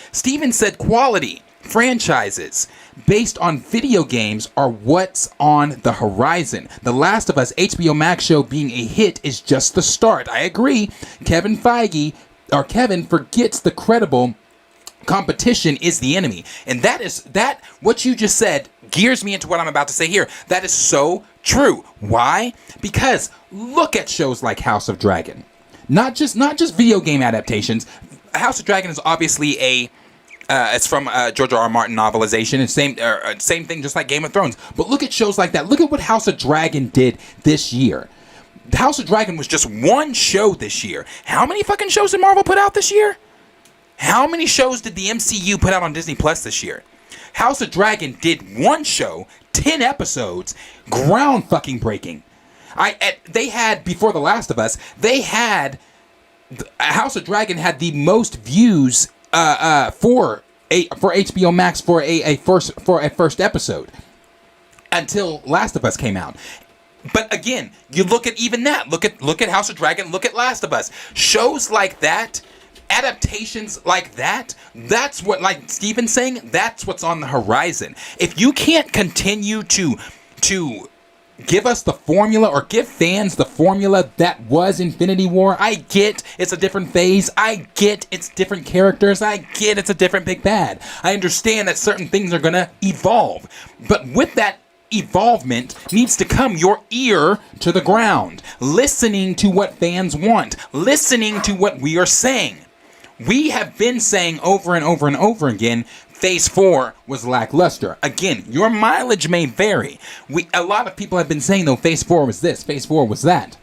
S4: quality franchises based on video games are what's on the horizon. The Last of Us HBO Max show being a hit is just the start. I agree. Kevin forgets the credible competition is the enemy. And that what you just said gears me into what I'm about to say here. That is so true. Why? Because look at shows like House of Dragon. Not just video game adaptations. House of Dragon is obviously it's from George R. R. Martin novelization, and same thing, just like Game of Thrones. But look at shows like that. Look at what House of Dragon did this year. House of Dragon was just one show this year. How many fucking shows did Marvel put out this year? How many shows did the MCU put out on Disney Plus this year? House of Dragon did one show, 10 episodes, ground fucking breaking. They had, before The Last of Us, House of Dragon had the most views for HBO Max for a first episode until Last of Us came out. But again, you look at even that. Look at House of Dragon. Look at Last of Us. Shows like that, adaptations like that. That's what, like Steven's saying, that's what's on the horizon. If you can't continue to give us the formula or give fans the formula that was Infinity War. I get it's a different phase. I get it's different characters. I get it's a different big bad. I understand that certain things are going to evolve. But with that evolvement needs to come your ear to the ground, listening to what fans want, listening to what we are saying. We have been saying over and over and over again, Phase 4 was lackluster. Again, your mileage may vary. A lot of people have been saying, though, Phase 4 was this, Phase 4 was that.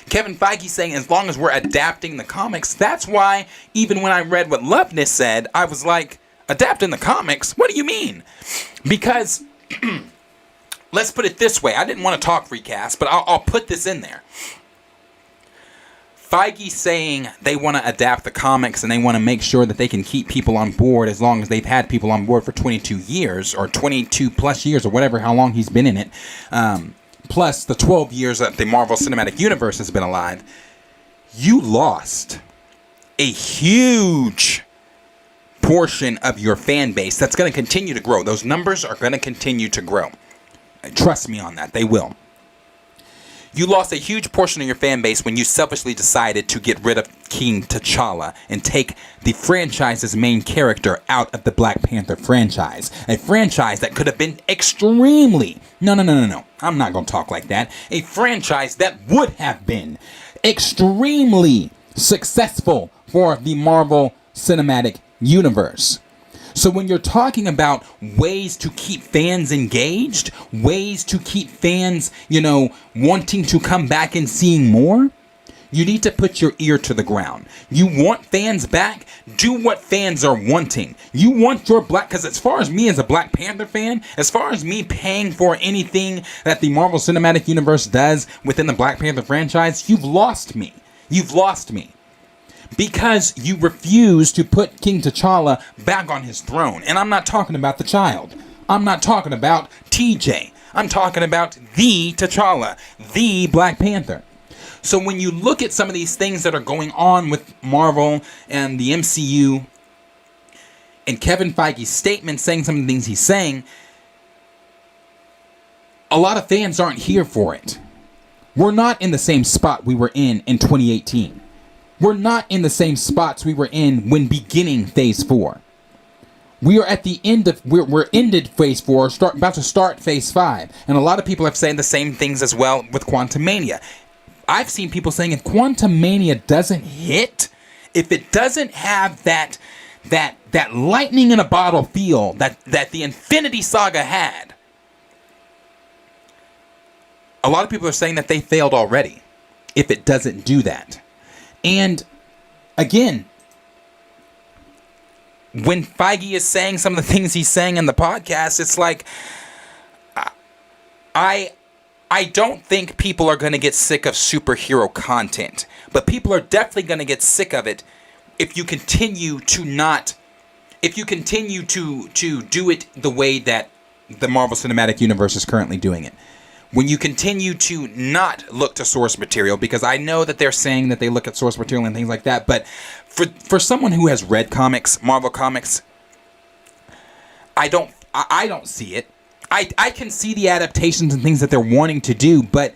S4: Kevin Feige saying, as long as we're adapting the comics, that's why even when I read what Loveness said, I was like, adapting the comics? What do you mean? Because, let's put it this way. I didn't want to talk recast, but I'll put this in there. Feige saying they want to adapt the comics and they want to make sure that they can keep people on board as long as they've had people on board for 22 years or 22 plus years or whatever, how long he's been in it. Plus the 12 years that the Marvel Cinematic Universe has been alive. You lost a huge portion of your fan base that's going to continue to grow. Those numbers are going to continue to grow. Trust me on that. They will. You lost a huge portion of your fan base when you selfishly decided to get rid of King T'Challa and take the franchise's main character out of the Black Panther franchise. A franchise that could have been extremely... No. I'm not going to talk like that. A franchise that would have been extremely successful for the Marvel Cinematic Universe. So when you're talking about ways to keep fans engaged, ways to keep fans, wanting to come back and seeing more, you need to put your ear to the ground. You want fans back? Do what fans are wanting. You want your because as far as me as a Black Panther fan, as far as me paying for anything that the Marvel Cinematic Universe does within the Black Panther franchise, you've lost me. You've lost me. Because you refuse to put King T'Challa back on his throne. And I'm not talking about the child. I'm not talking about TJ. I'm talking about the T'Challa, the Black Panther. So when you look at some of these things that are going on with Marvel and the MCU, and Kevin Feige's statement saying some of the things he's saying, a lot of fans aren't here for it. We're not in the same spot we were in 2018. We're not in the same spots we were in when beginning Phase 4. We are at the end of... We're ended Phase 4, about to start Phase 5. And a lot of people have said the same things as well with Quantumania. I've seen people saying if Quantumania doesn't hit, if it doesn't have that lightning in a bottle feel that the Infinity Saga had, a lot of people are saying that they failed already if it doesn't do that. And again, when Feige is saying some of the things he's saying in the podcast, it's like, I don't think people are going to get sick of superhero content, but people are definitely going to get sick of it if you continue to do it the way that the Marvel Cinematic Universe is currently doing it. When you continue to not look to source material, because I know that they're saying that they look at source material and things like that, but for someone who has read comics, Marvel comics, I don't see it. I can see the adaptations and things that they're wanting to do, but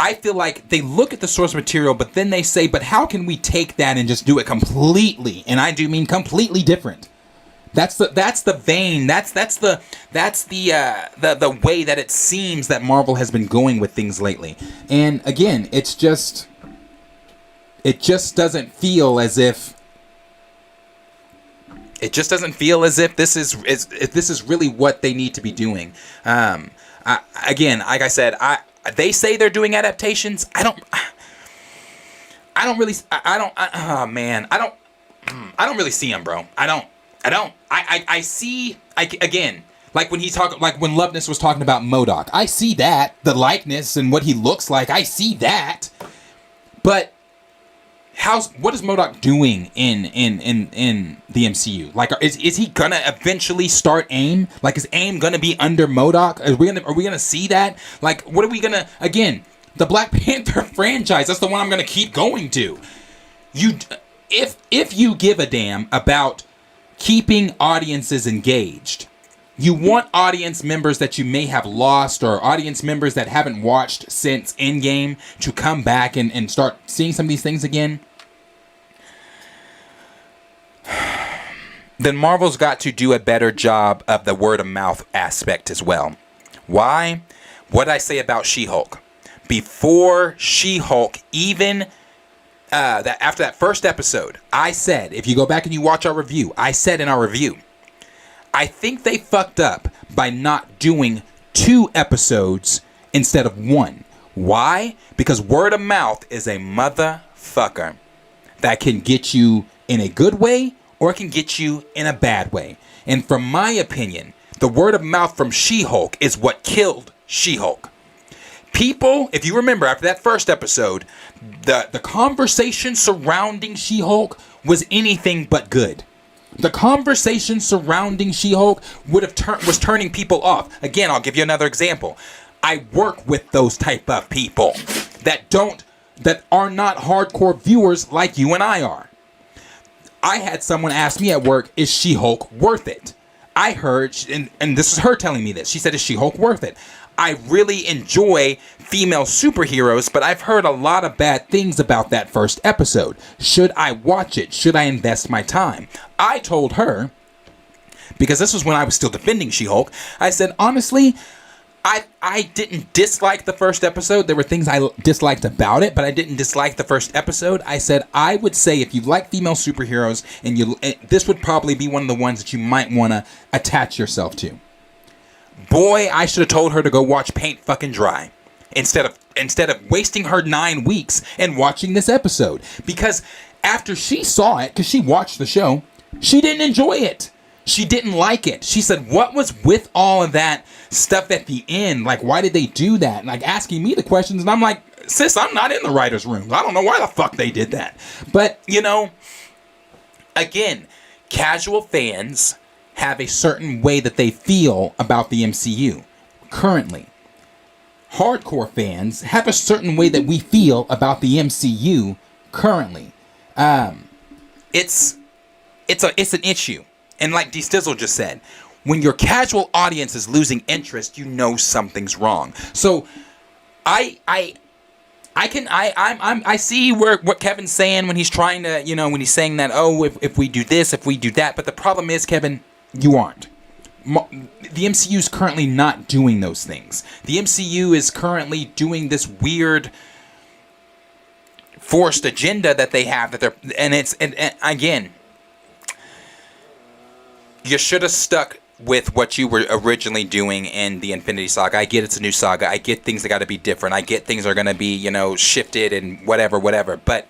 S4: I feel like they look at the source material, but then they say, but how can we take that and just do it completely, and I do mean completely different. That's the vein. That's the way that it seems that Marvel has been going with things lately. And again, it just doesn't feel as if this is really what they need to be doing. Again, like I said, they say they're doing adaptations. I don't really see them, bro. I see, again, like when when Loveness was talking about Modok, I see that, the likeness and what he looks like, I see that, but what is Modok doing in the MCU? Like, is he gonna eventually start AIM? Like, is AIM gonna be under Modok? Are we gonna see that? Like, what are we gonna, again, the Black Panther franchise, that's the one I'm gonna keep going to. If you give a damn about keeping audiences engaged, You want audience members that you may have lost or audience members that haven't watched since Endgame to come back and start seeing some of these things again. Then Marvel's got to do a better job of the word of mouth aspect as well. Why? What did I say about She-Hulk? Before She-Hulk even... after that first episode, I said, if you go back and you watch our review, I said in our review, I think they fucked up by not doing 2 episodes instead of 1. Why? Because word of mouth is a motherfucker that can get you in a good way or it can get you in a bad way. And from my opinion, the word of mouth from She-Hulk is what killed She-Hulk. People, if you remember after that first episode, the conversation surrounding She-Hulk was anything but good. The conversation surrounding She-Hulk was turning people off. Again, I'll give you another example. I work with those type of people that are not hardcore viewers like you and I are. I had someone ask me at work, is She-Hulk worth it? I heard, and this is her telling me this. She said, is She-Hulk worth it? I really enjoy female superheroes, but I've heard a lot of bad things about that first episode. Should I watch it? Should I invest my time? I told her, because this was when I was still defending She-Hulk, I said, honestly, I didn't dislike the first episode. There were things I disliked about it, but I didn't dislike the first episode. I said, I would say if you like female superheroes, this would probably be one of the ones that you might want to attach yourself to. Boy, I should have told her to go watch Paint Fucking Dry instead of wasting her 9 weeks and watching this episode. Because after she saw it, because she watched the show, she didn't enjoy it. She didn't like it. She said, what was with all of that stuff at the end? Like, why did they do that? Like, asking me the questions, and I'm like, sis, I'm not in the writer's room. I don't know why the fuck they did that. But, again, casual fans have a certain way that they feel about the MCU currently. Hardcore fans have a certain way that we feel about the MCU currently. It's an issue. And like D Stizzle just said, when your casual audience is losing interest, you know something's wrong. So I see what Kevin's saying when he's trying to, when he's saying that, oh, if we do this, if we do that. But the problem is, Kevin, you aren't. The MCU is currently not doing those things. The MCU is currently doing this weird forced agenda that they have and again, you should have stuck with what you were originally doing in the Infinity Saga. I get it's a new saga. I get things that got to be different. I get things are going to be, shifted and whatever. But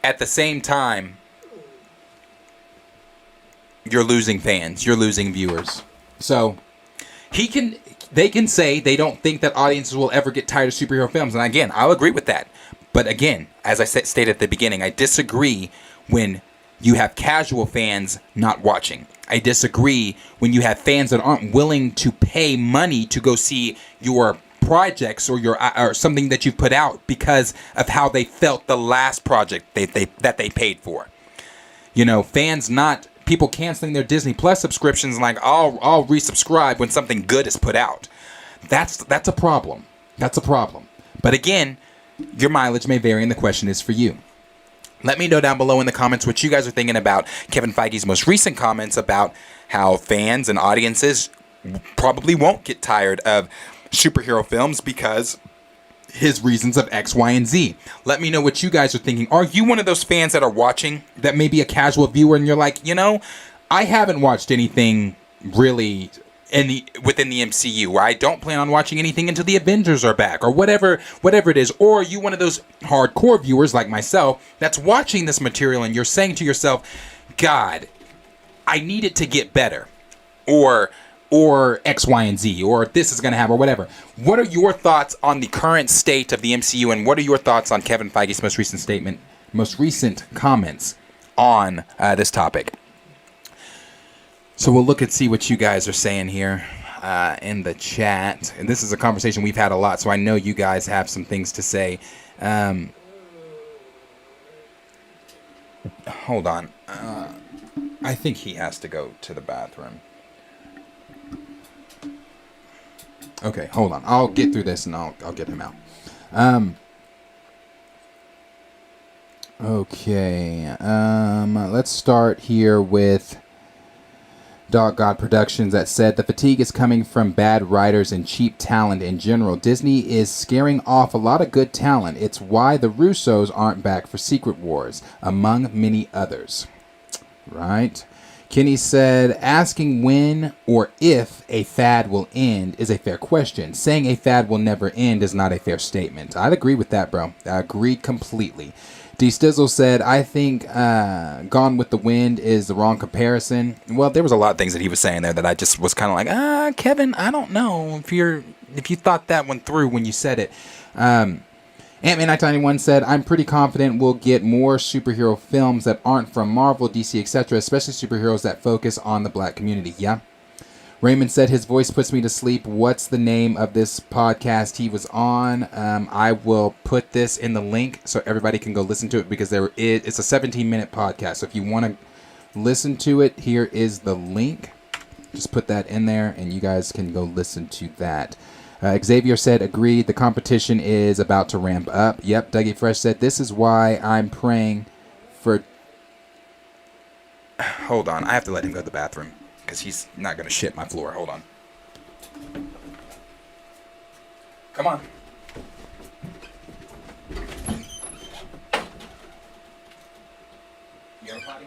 S4: at the same time, you're losing fans. You're losing viewers. So they can say they don't think that audiences will ever get tired of superhero films. And again, I'll agree with that. But again, as I stated at the beginning, I disagree when you have casual fans not watching. I disagree when you have fans that aren't willing to pay money to go see your projects or something that you've put out because of how they felt the last project that they paid for. Fans not people canceling their Disney Plus subscriptions like I'll resubscribe when something good is put out. That's a problem. That's a problem. But again, your mileage may vary and the question is for you. Let me know down below in the comments what you guys are thinking about Kevin Feige's most recent comments about how fans and audiences probably won't get tired of superhero films because his reasons of X, Y, and Z. Let me know what you guys are thinking. Are you one of those fans that are watching that may be a casual viewer and you're like, I haven't watched anything really within the MCU, or I don't plan on watching anything until the Avengers are back, or whatever it is. Or are you one of those hardcore viewers like myself that's watching this material and you're saying to yourself, God, I need it to get better, or X, Y, and Z, or this is going to happen, or whatever. What are your thoughts on the current state of the MCU, and what are your thoughts on Kevin Feige's most recent comments on this topic? So we'll look and see what you guys are saying here in the chat. And this is a conversation we've had a lot, so I know you guys have some things to say. Hold on. I think he has to go to the bathroom. Okay, hold on. I'll get through this and I'll get him out. Okay. Let's start here with Dog God Productions that said the fatigue is coming from bad writers and cheap talent in general. Disney is scaring off a lot of good talent. It's why the Russos aren't back for Secret Wars, among many others. Right? Kenny said, asking when or if a fad will end is a fair question. Saying a fad will never end is not a fair statement. I'd agree with that, bro. I agreed completely. D Stizzle said, I think Gone with the Wind is the wrong comparison. Well, there was a lot of things that he was saying there that I just was kind of like, Kevin, I don't know if you thought that one through when you said it. Ant-Man 991 said, I'm pretty confident we'll get more superhero films that aren't from Marvel, DC, etc., especially superheroes that focus on the black community. Yeah. Raymond said, his voice puts me to sleep. What's the name of this podcast he was on? I will put this in the link so everybody can go listen to it because it's a 17-minute podcast. So if you want to listen to it, here is the link. Just put that in there and you guys can go listen to that. Xavier said, agreed, the competition is about to ramp up. Yep, Dougie Fresh said, this is why I'm praying for... Hold on, I have to let him go to the bathroom because he's not going to shit my floor. Hold on. Come on. You got a potty?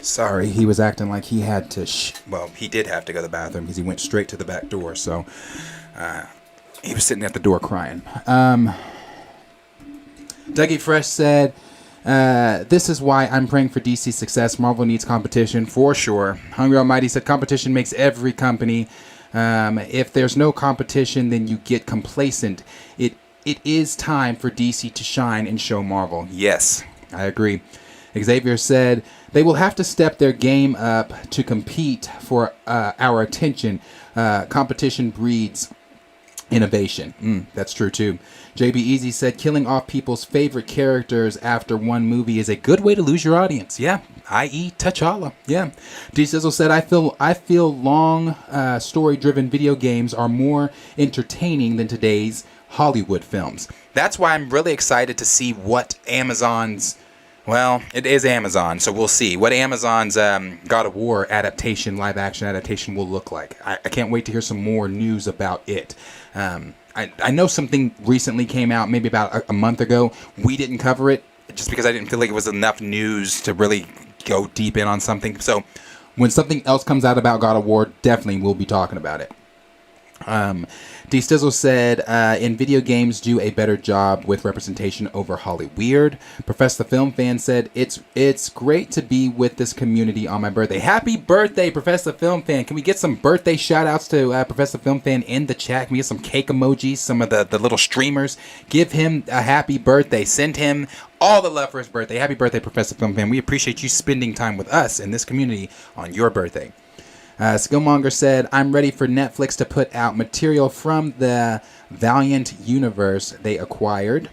S4: Sorry, he was acting like he had to well, he did have to go to the bathroom because he went straight to the back door, so he was sitting at the door crying. Dougie Fresh said, this is why I'm praying for DC's success. Marvel needs competition, for sure. Hungry Almighty said, competition makes every company. If there's no competition, then you get complacent. It is time for DC to shine and show Marvel. Yes, I agree. Xavier said, they will have to step their game up to compete for our attention. Competition breeds innovation. That's true too. JB Easy said, killing off people's favorite characters after one movie is a good way to lose your audience. Yeah, i.e. T'Challa. Yeah. D Sizzle said, I feel long story-driven video games are more entertaining than today's Hollywood films. That's why I'm really excited to see what Amazon's... Well, it is Amazon, so we'll see what Amazon's God of War adaptation, live-action adaptation will look like. I can't wait to hear some more news about it. I know something recently came out, maybe about a month ago. We didn't cover it just because I didn't feel like it was enough news to really go deep in on something. So when something else comes out about God of War, definitely we'll be talking about it. D Stizzle said, in video games do a better job with representation over Hollyweird. Professor the Film Fan said, it's great to be with this community on my birthday. Happy birthday, Professor the Film Fan. Can we get some birthday shout outs to Professor the Film Fan in the chat? Can we get some cake emojis, some of the little streamers? Give him a happy birthday. Send him all the love for his birthday. Happy birthday, Professor the Film Fan. We appreciate you spending time with us in this community on your birthday. Skillmonger said, I'm ready for Netflix to put out material from the Valiant universe they acquired.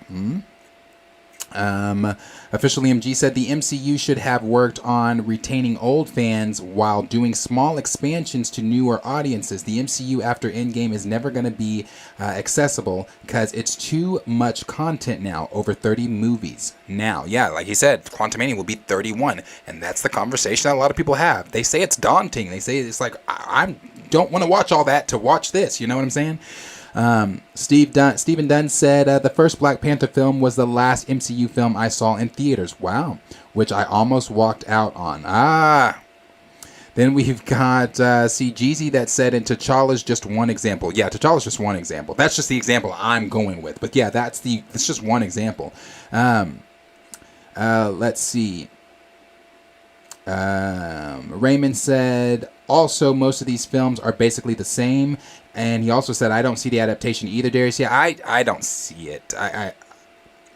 S4: Official EMG said the MCU should have worked on retaining old fans while doing small expansions to newer audiences. The MCU after Endgame is never going to be accessible because it's too much content now. Over 30 movies now. Yeah, like he said, Quantumania will be 31. And that's the conversation that a lot of people have. They say it's daunting. They say it's like, I don't want to watch all that to watch this. You know what I'm saying? Stephen Dunn said, the first Black Panther film was the last MCU film I saw in theaters. Wow. Which I almost walked out on. Then we've got Jeezy that said, and T'Challa's just one example. Yeah, T'Challa's just one example. That's just the example I'm going with. But yeah, that's just one example. Let's see. Raymond said, also, most of these films are basically the same. And he also said, I don't see the adaptation either, Darius. Yeah, I don't see it.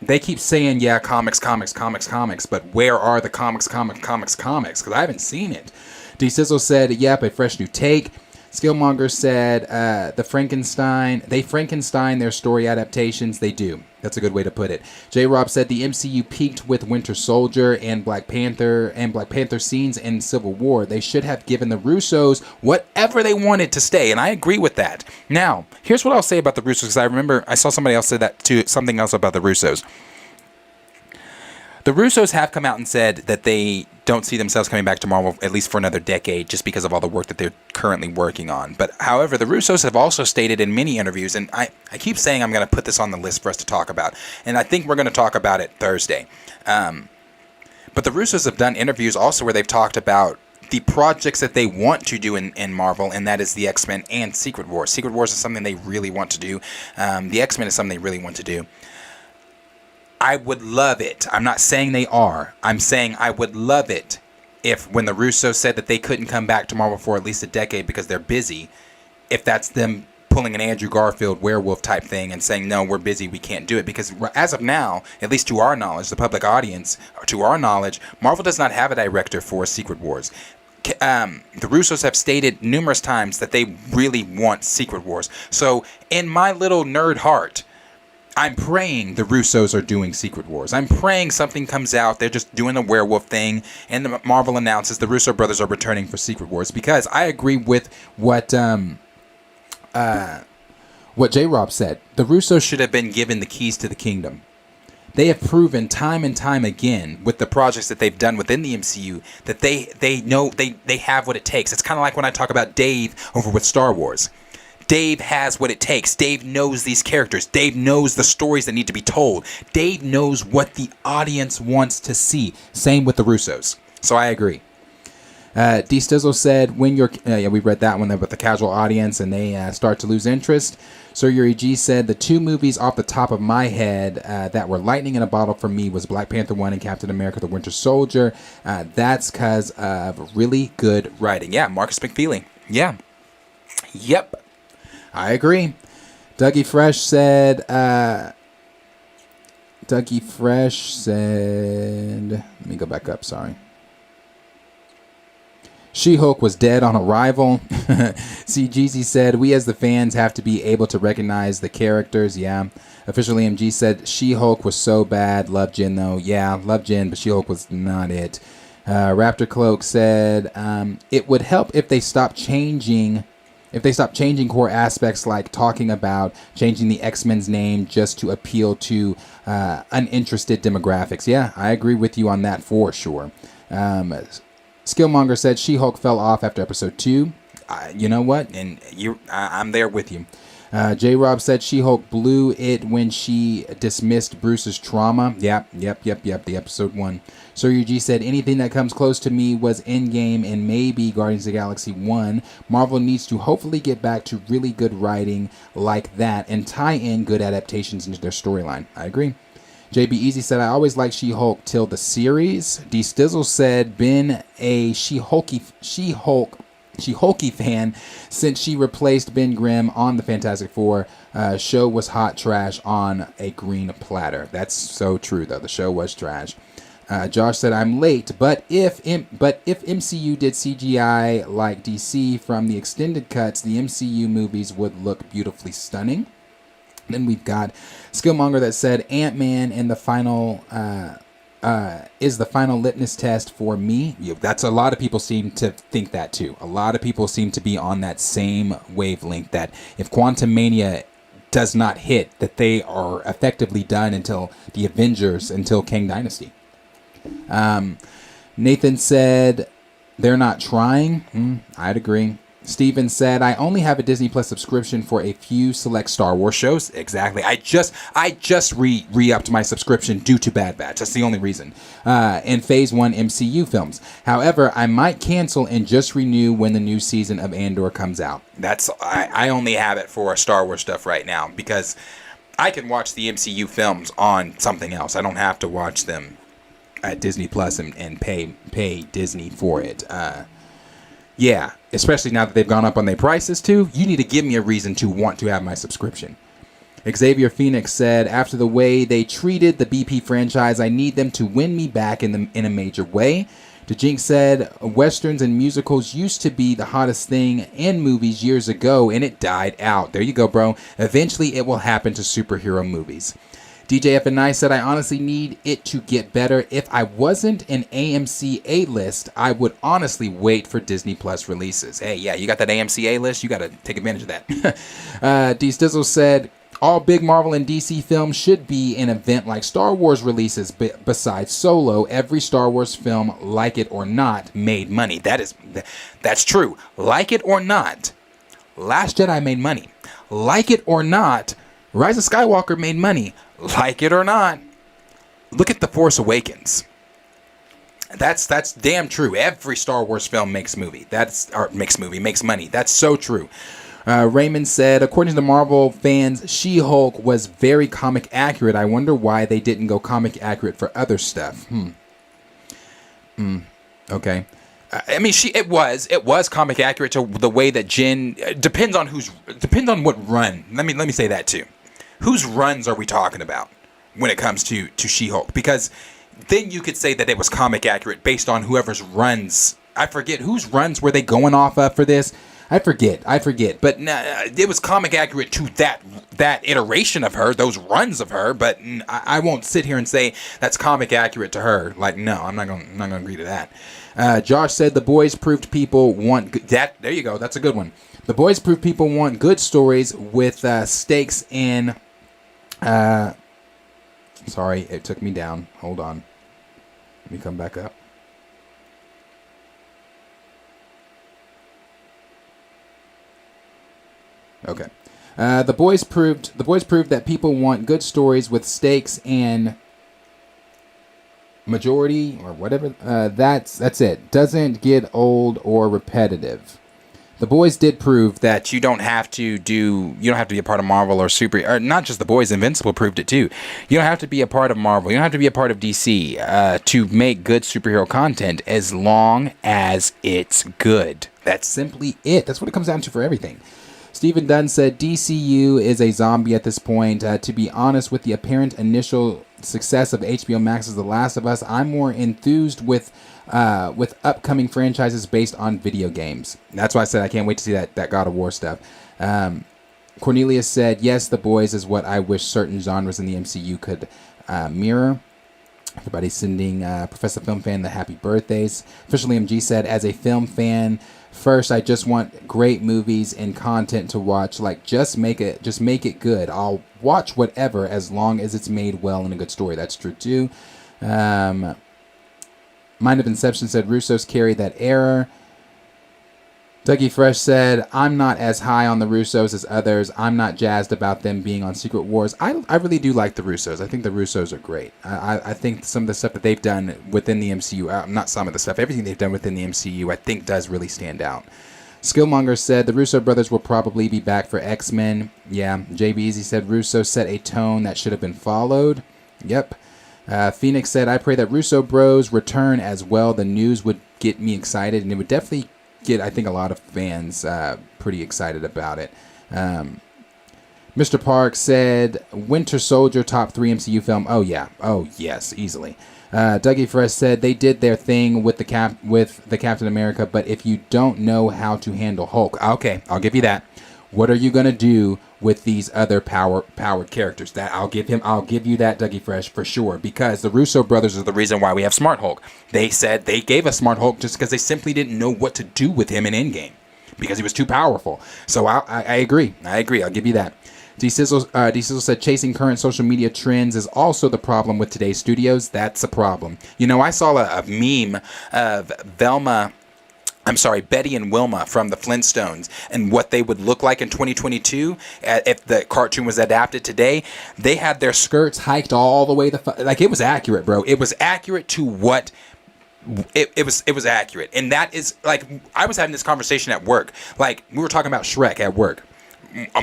S4: They keep saying, yeah, comics, but where are the comics? Because I haven't seen it. D. Sizzle said, yep, a fresh new take. Skillmonger said, they Frankenstein their story adaptations. They do. That's a good way to put it. J. Rob said the MCU peaked with Winter Soldier and Black Panther scenes in Civil War. They should have given the Russos whatever they wanted to stay, and I agree with that. Now, here's what I'll say about the Russos, because I remember I saw somebody else say that too, something else about the Russos. The Russos have come out and said that they don't see themselves coming back to Marvel at least for another decade just because of all the work that they're currently working on. But however, the Russos have also stated in many interviews, and I keep saying I'm going to put this on the list for us to talk about, and I think we're going to talk about it Thursday. But the Russos have done interviews also where they've talked about the projects that they want to do in Marvel, and that is the X-Men and Secret Wars. Secret Wars is something they really want to do. The X-Men is something they really want to do. I would love it. I'm not saying they are. I'm saying I would love it if when the Russos said that they couldn't come back to Marvel for at least a decade because they're busy, if that's them pulling an Andrew Garfield werewolf type thing and saying, no, we're busy, we can't do it. Because as of now, at least to our knowledge, the public audience, to our knowledge, Marvel does not have a director for Secret Wars. The Russos have stated numerous times that they really want Secret Wars. So in my little nerd heart, I'm praying the Russos are doing Secret Wars. I'm praying something comes out. They're just doing the werewolf thing, and Marvel announces the Russo brothers are returning for Secret Wars. Because I agree with what J-Rob said. The Russos should have been given the keys to the kingdom. They have proven time and time again with the projects that they've done within the MCU that they know they have what it takes. It's kind of like when I talk about Dave over with Star Wars. Dave has what it takes. Dave knows these characters. Dave knows the stories that need to be told. Dave knows what the audience wants to see. Same with the Russos. So I agree. D. Stizzle said, when you're... we read that one with the casual audience and they start to lose interest. Sir Yuri G said, the two movies off the top of my head that were lightning in a bottle for me was Black Panther 1 and Captain America the Winter Soldier. That's because of really good writing. Yeah, Marcus McFeely. Yeah. Yep. I agree. Dougie Fresh said, let me go back up, sorry. She-Hulk was dead on arrival. C. Jeezy said, we as the fans have to be able to recognize the characters. Yeah. Official MG said, She-Hulk was so bad. Love Jen though. Yeah, love Jen, but She-Hulk was not it. Raptor Cloak said, it would help if they stopped changing core aspects like talking about changing the X-Men's name just to appeal to uninterested demographics. Yeah, I agree with you on that for sure. Skillmonger said She-Hulk fell off after episode 2. You know what? And I'm there with you. J-Rob said She-Hulk blew it when she dismissed Bruce's trauma. Yep. The episode 1. Sir UG said anything that comes close to me was Endgame and maybe Guardians of the Galaxy 1. Marvel needs to hopefully get back to really good writing like that and tie in good adaptations into their storyline. I agree. JB Easy said, I always liked She-Hulk till the series. D. Stizzle said, been a She-Hulky fan since she replaced Ben Grimm on the Fantastic Four. Show was hot trash on a green platter. That's so true, though. The show was trash. Josh said, I'm late, but if MCU did CGI like DC from the extended cuts, the MCU movies would look beautifully stunning. Then we've got Skillmonger that said Ant-Man in the final is the final litmus test for me. That's a lot of people seem to think that too. A lot of people seem to be on that same wavelength that if Quantumania does not hit, that they are effectively done until the Avengers, until Kang Dynasty. Nathan said they're not trying. I'd agree. Steven said, I only have a Disney Plus subscription for a few select Star Wars shows. Exactly. I just re-upped my subscription due to Bad Batch. That's the only reason. And Phase 1 MCU films. However, I might cancel and just renew when the new season of Andor comes out. I only have it for Star Wars stuff right now because I can watch the MCU films on something else. I don't have to watch them at Disney Plus and pay Disney for it. Yeah, especially now that they've gone up on their prices too. You need to give me a reason to want to have my subscription. Xavier Phoenix said, after the way they treated the BP franchise, I need them to win me back in a major way. DeJinx said, Westerns and musicals used to be the hottest thing in movies years ago, and it died out. There you go, bro. Eventually, it will happen to superhero movies. DJF and I said, I honestly need it to get better. If I wasn't an AMC A-list, I would honestly wait for Disney Plus releases. Hey, yeah, you got that AMC A-list? You got to take advantage of that. D. Stizzle said, all big Marvel and DC films should be an event like Star Wars releases. Besides Solo, every Star Wars film, like it or not, made money. That's true. Like it or not, Last Jedi made money. Like it or not, Rise of Skywalker made money. Like it or not, look at The Force Awakens. That's damn true. Every Star Wars film makes money. That's so true. Raymond said, according to the Marvel fans, She-Hulk was very comic accurate. I wonder why they didn't go comic accurate for other stuff. Okay. I mean, it was comic accurate to the way that Jen depends on what run. Let me say that too. Whose runs are we talking about when it comes to She-Hulk? Because then you could say that it was comic accurate based on whoever's runs. I forget whose runs were they going off of for this. I forget. But it was comic accurate to that iteration of her, those runs of her. But I won't sit here and say that's comic accurate to her. Like, no, I'm not gonna agree to that. Josh said the boys proved people want that. There you go. That's a good one. The boys proved people want good stories with stakes in. Sorry, it took me down. Hold on. Let me come back up. Okay. The boys proved that people want good stories with stakes and majority or whatever. That's it. Doesn't get old or repetitive. The boys did prove that you don't have to be a part of Marvel or not just the boys. Invincible proved it too. You don't have to be a part of Marvel. You don't have to be a part of DC to make good superhero content as long as it's good. That's simply it. That's what it comes down to for everything. Stephen Dunn said DCU is a zombie at this point. To be honest, with the apparent initial success of HBO Max's The Last of Us, I'm more enthused with upcoming franchises based on video games. That's why I said I can't wait to see that God of War stuff. Cornelius said, yes, The Boys is what I wish certain genres in the MCU could mirror. Everybody's sending Professor Film Fan the happy birthdays. Official MG said, as a film fan, first, I just want great movies and content to watch. Like, just make it good. I'll watch whatever as long as it's made well and a good story. That's true too. Mind of Inception said Russos carry that error. Dougie Fresh said, I'm not as high on the Russos as others. I'm not jazzed about them being on Secret Wars. I really do like the Russos. I think the Russos are great. I think some of the stuff that they've done within the MCU, not some of the stuff, everything they've done within the MCU, I think does really stand out. Skillmonger said, the Russo brothers will probably be back for X-Men. Yeah, JB Easy said, Russo set a tone that should have been followed. Yep. Phoenix said, I pray that Russo bros return as well. The news would get me excited, and it would definitely get, I think, a lot of fans pretty excited about it. Mr. Park said, Winter Soldier top 3 MCU film. Oh, yeah. Oh, yes, easily. Dougie Fresh said, they did their thing with the Captain America, but if you don't know how to handle Hulk, okay, I'll give you that. What are you going to do with these other powered characters? That I'll give you that, Dougie Fresh, for sure, because the Russo brothers are the reason why we have Smart Hulk. They said they gave us Smart Hulk just because they simply didn't know what to do with him in Endgame because he was too powerful. So I agree. I'll give you that. D Sizzle said chasing current social media trends is also the problem with today's studios. That's a problem. You know, I saw a meme of Velma Betty and Wilma from the Flintstones and what they would look like in 2022 if the cartoon was adapted today. They had their skirts hiked all the way like it was accurate, bro. It was accurate to what it was accurate. And that is like, I was having this conversation at work. Like, we were talking about Shrek at work.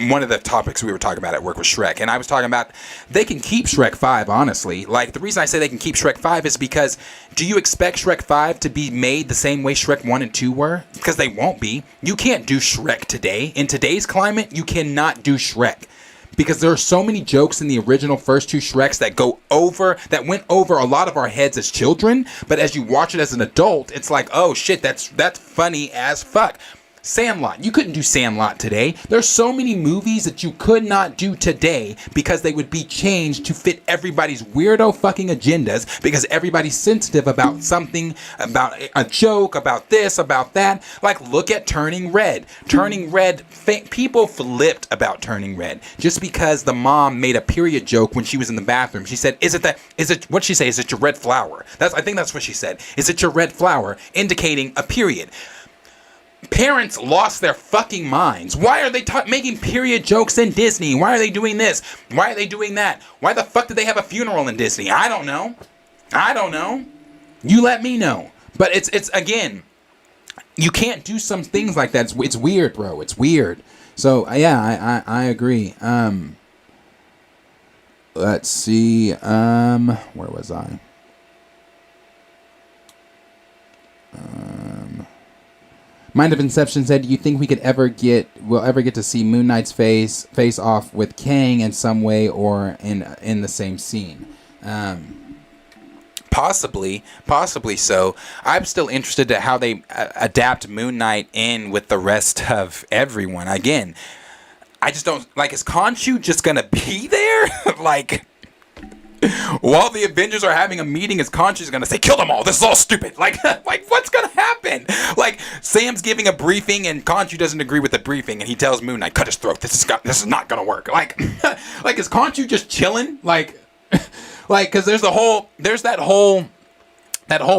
S4: One of the topics we were talking about at work was Shrek, and I was talking about they can keep Shrek 5, honestly. Like, the reason I say they can keep Shrek 5 is because, do you expect Shrek 5 to be made the same way Shrek 1 and 2 were? Because they won't be. You can't do Shrek today. In today's climate, you cannot do Shrek. Because there are so many jokes in the original first two Shreks that went over a lot of our heads as children, but as you watch it as an adult, it's like, oh shit, that's funny as fuck. Sandlot. You couldn't do Sandlot today. There's so many movies that you could not do today because they would be changed to fit everybody's weirdo fucking agendas, because everybody's sensitive about something, about a joke, about this, about that. Like, look at Turning Red. Turning Red, people flipped about Turning Red just because the mom made a period joke when she was in the bathroom. She said, what'd she say? Is it your red flower? I think that's what she said. Is it your red flower? Indicating a period. Parents lost their fucking minds. Why are they making period jokes in Disney? Why are they doing this? Why are they doing that? Why the fuck did they have a funeral in Disney? I don't know. You let me know. But it's again, you can't do some things like that. It's weird, bro. It's weird. So yeah, I agree. Let's see. Where was I? Mind of Inception said, do you think we'll ever get to see Moon Knight's face off with Kang in some way or in the same scene? Possibly so. I'm still interested in how they adapt Moon Knight in with the rest of everyone. Again, I just don't, like, is Khonshu just gonna be there? Like, while the Avengers are having a meeting, is Khonshu's gonna say, kill them all, this is all stupid. Like what's gonna happen? Like, Sam's giving a briefing and Khonshu doesn't agree with the briefing and he tells Moon Knight, cut his throat, this is not gonna work. Like is Khonshu just chilling? Like because there's that whole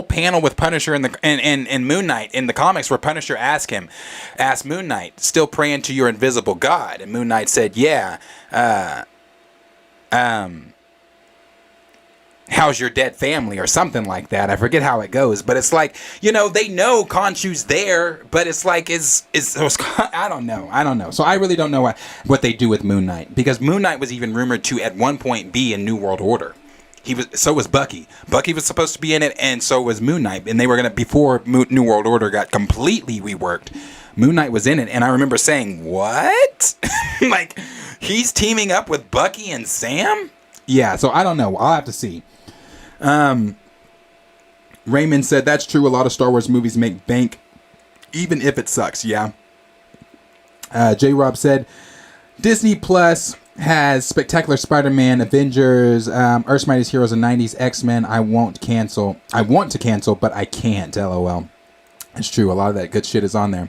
S4: panel with Punisher and Moon Knight in the comics where Punisher asked Moon Knight, still praying to your invisible God? And Moon Knight said, yeah, how's your dead family, or something like that. I forget how it goes, but it's like, they know Khonshu's there, but it's like, I don't know. So I really don't know what they do with Moon Knight, because Moon Knight was even rumored to at one point be in New World Order. So was Bucky. Bucky was supposed to be in it, and so was Moon Knight, and they were before New World Order got completely reworked, Moon Knight was in it, and I remember saying, what? Like, he's teaming up with Bucky and Sam? Yeah, so I don't know. I'll have to see. Raymond said, that's true. A lot of Star Wars movies make bank, even if it sucks. Yeah. J-Rob said, Disney Plus has Spectacular Spider-Man, Avengers, Earth's Mightiest Heroes, and 90s X-Men. I want to cancel, but I can't. LOL. It's true. A lot of that good shit is on there.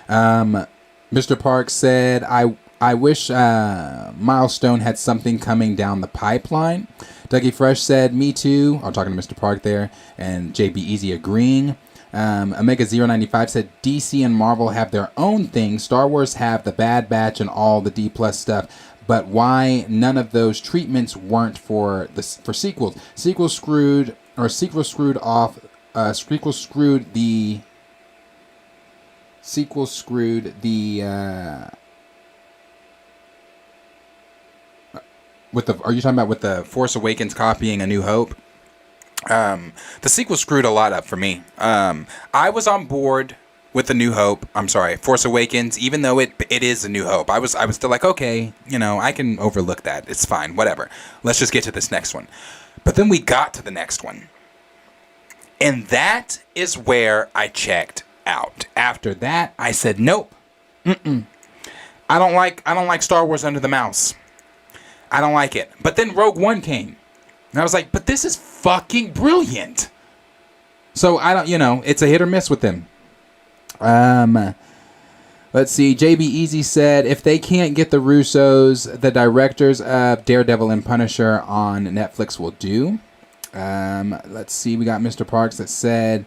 S4: Mr. Park said, I wish Milestone had something coming down the pipeline. Dougie Fresh said, me too. I'm talking to Mr. Park there. And JB Easy agreeing. Omega095 said, DC and Marvel have their own thing. Star Wars have the Bad Batch and all the D+ stuff. But why none of those treatments weren't for sequels? Sequels screwed are you talking about with the Force Awakens copying A New Hope? The sequel screwed a lot up for me. I was on board with A New Hope. I'm sorry, Force Awakens, even though it is A New Hope. I was still like, okay, I can overlook that. It's fine, whatever. Let's just get to this next one. But then we got to the next one. And that is where I checked out. After that, I said, nope. I don't like Star Wars Under the Mouse. I don't like it. But then Rogue One came. And I was like, but this is fucking brilliant. So I don't, it's a hit or miss with them. Let's see. JB Easy said, if they can't get the Russos, the directors of Daredevil and Punisher on Netflix will do. Let's see. We got Mr. Parks that said,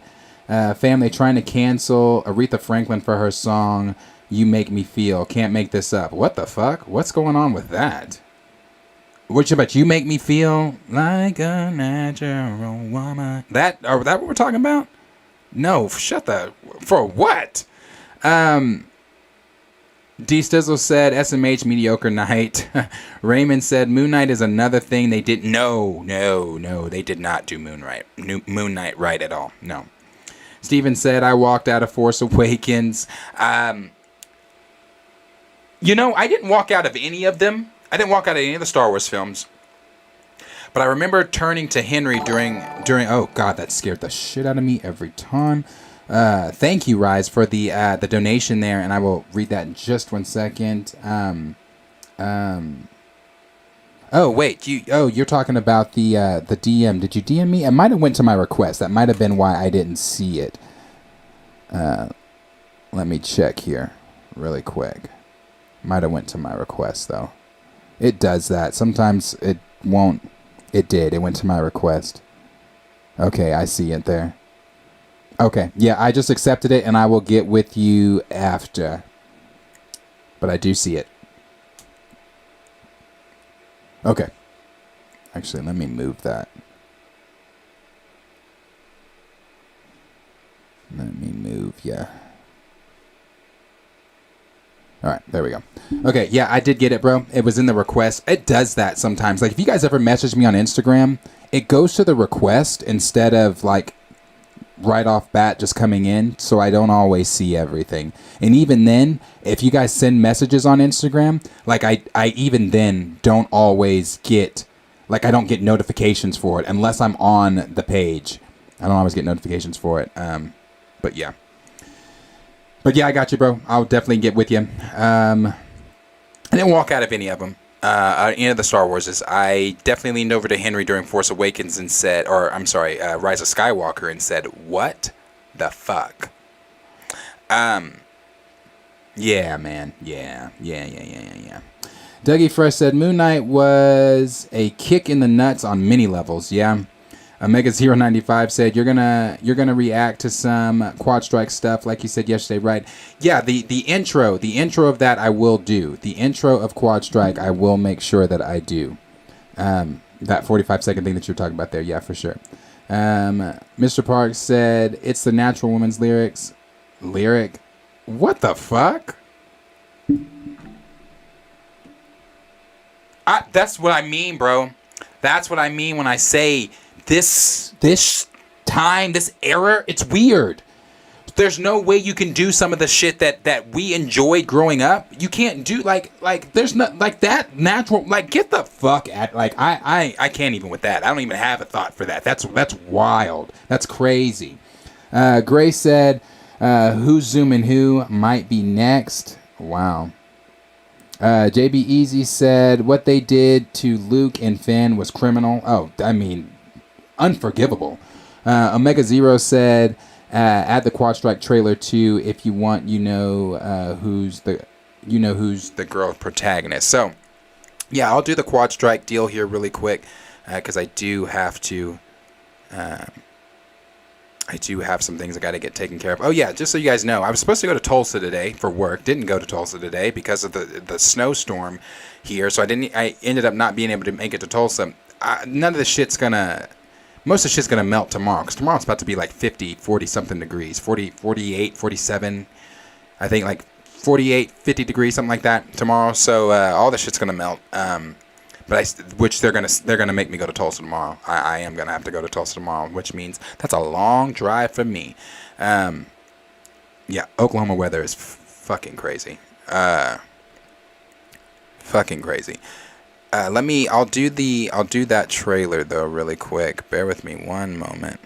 S4: Family trying to cancel Aretha Franklin for her song "You Make Me Feel." Can't make this up. What the fuck? What's going on with that? Which about "You Make Me Feel Like a Natural Woman"? That what we're talking about? No, shut the. For what? D Stizzle said SMH mediocre night. Raymond said Moon Knight is another thing they didn't. No, they did not do Moon Knight right at all. No. Steven said I walked out of Force Awakens. I didn't walk out of any of them. I didn't walk out of any of the Star Wars films. But I remember turning to Henry during. Oh God, that scared the shit out of me every time. Thank you, Rise, for the donation there, and I will read that in just 1 second. Oh wait, you're talking about the DM. Did you DM me? It might have went to my request. That might have been why I didn't see it. Let me check here, really quick. Might have went to my request though. It does that. Sometimes it won't. It did. It went to my request. Okay, I see it there. Okay, yeah, I just accepted it, and I will get with you after. But I do see it. Okay. Actually, let me move that. Let me move, yeah. All right, there we go. Okay, yeah, I did get it, bro. It was in the request. It does that sometimes. Like, if you guys ever message me on Instagram, it goes to the request instead of, like, right off bat just coming in, so I don't always see everything. And even then, if you guys send messages on Instagram, like, I even then don't always get, like, I don't get notifications for it unless I'm on the page. I don't always get notifications for it. But yeah. But yeah, I got you, bro. I'll definitely get with you. I didn't walk out of any of them. Any of the Star Warses. I definitely leaned over to Henry during Force Awakens and said, Rise of Skywalker, and said, "What the fuck?" Yeah, man. Yeah. Dougie Fresh said Moon Knight was a kick in the nuts on many levels. Yeah. Omega095 said you're gonna react to some Quad Strike stuff like you said yesterday, right? Yeah, the intro of that I will do. The intro of Quad Strike I will make sure that I do. That 45-second thing that you're talking about there, yeah, for sure. Mr. Parks said it's the Natural Woman's lyric. What the fuck? That's what I mean, bro. That's what I mean when I say this time, this era, it's weird. There's no way you can do some of the shit that we enjoyed growing up. You can't do like there's not like that natural, like, get the fuck at, like, I can't even with that. I don't even have a thought for that. That's wild. That's crazy. Gray said who's zooming who might be next. Wow. JB Easy said what they did to Luke and Finn was criminal. Oh, I mean, unforgivable. Omega Zero said add the Quad Strike trailer too if you want. Who's the girl protagonist. So yeah, I'll do the Quad Strike deal here really quick because I do have to. I do have some things I got to get taken care of. Oh yeah, just so you guys know, I was supposed to go to Tulsa today for work. Didn't go to Tulsa today because of the snowstorm here. So I ended up not being able to make it to Tulsa. None of the shit's gonna. Most of the shit's gonna melt tomorrow because tomorrow's about to be like 50, 40 something degrees, 40, 48, 47. I think like 48, 50 degrees, something like that tomorrow. So all the shit's gonna melt. Which they're gonna make me go to Tulsa tomorrow. I am gonna have to go to Tulsa tomorrow, which means that's a long drive for me. Yeah, Oklahoma weather is fucking crazy. Fucking crazy. I'll do that trailer though really quick. Bear with me one moment.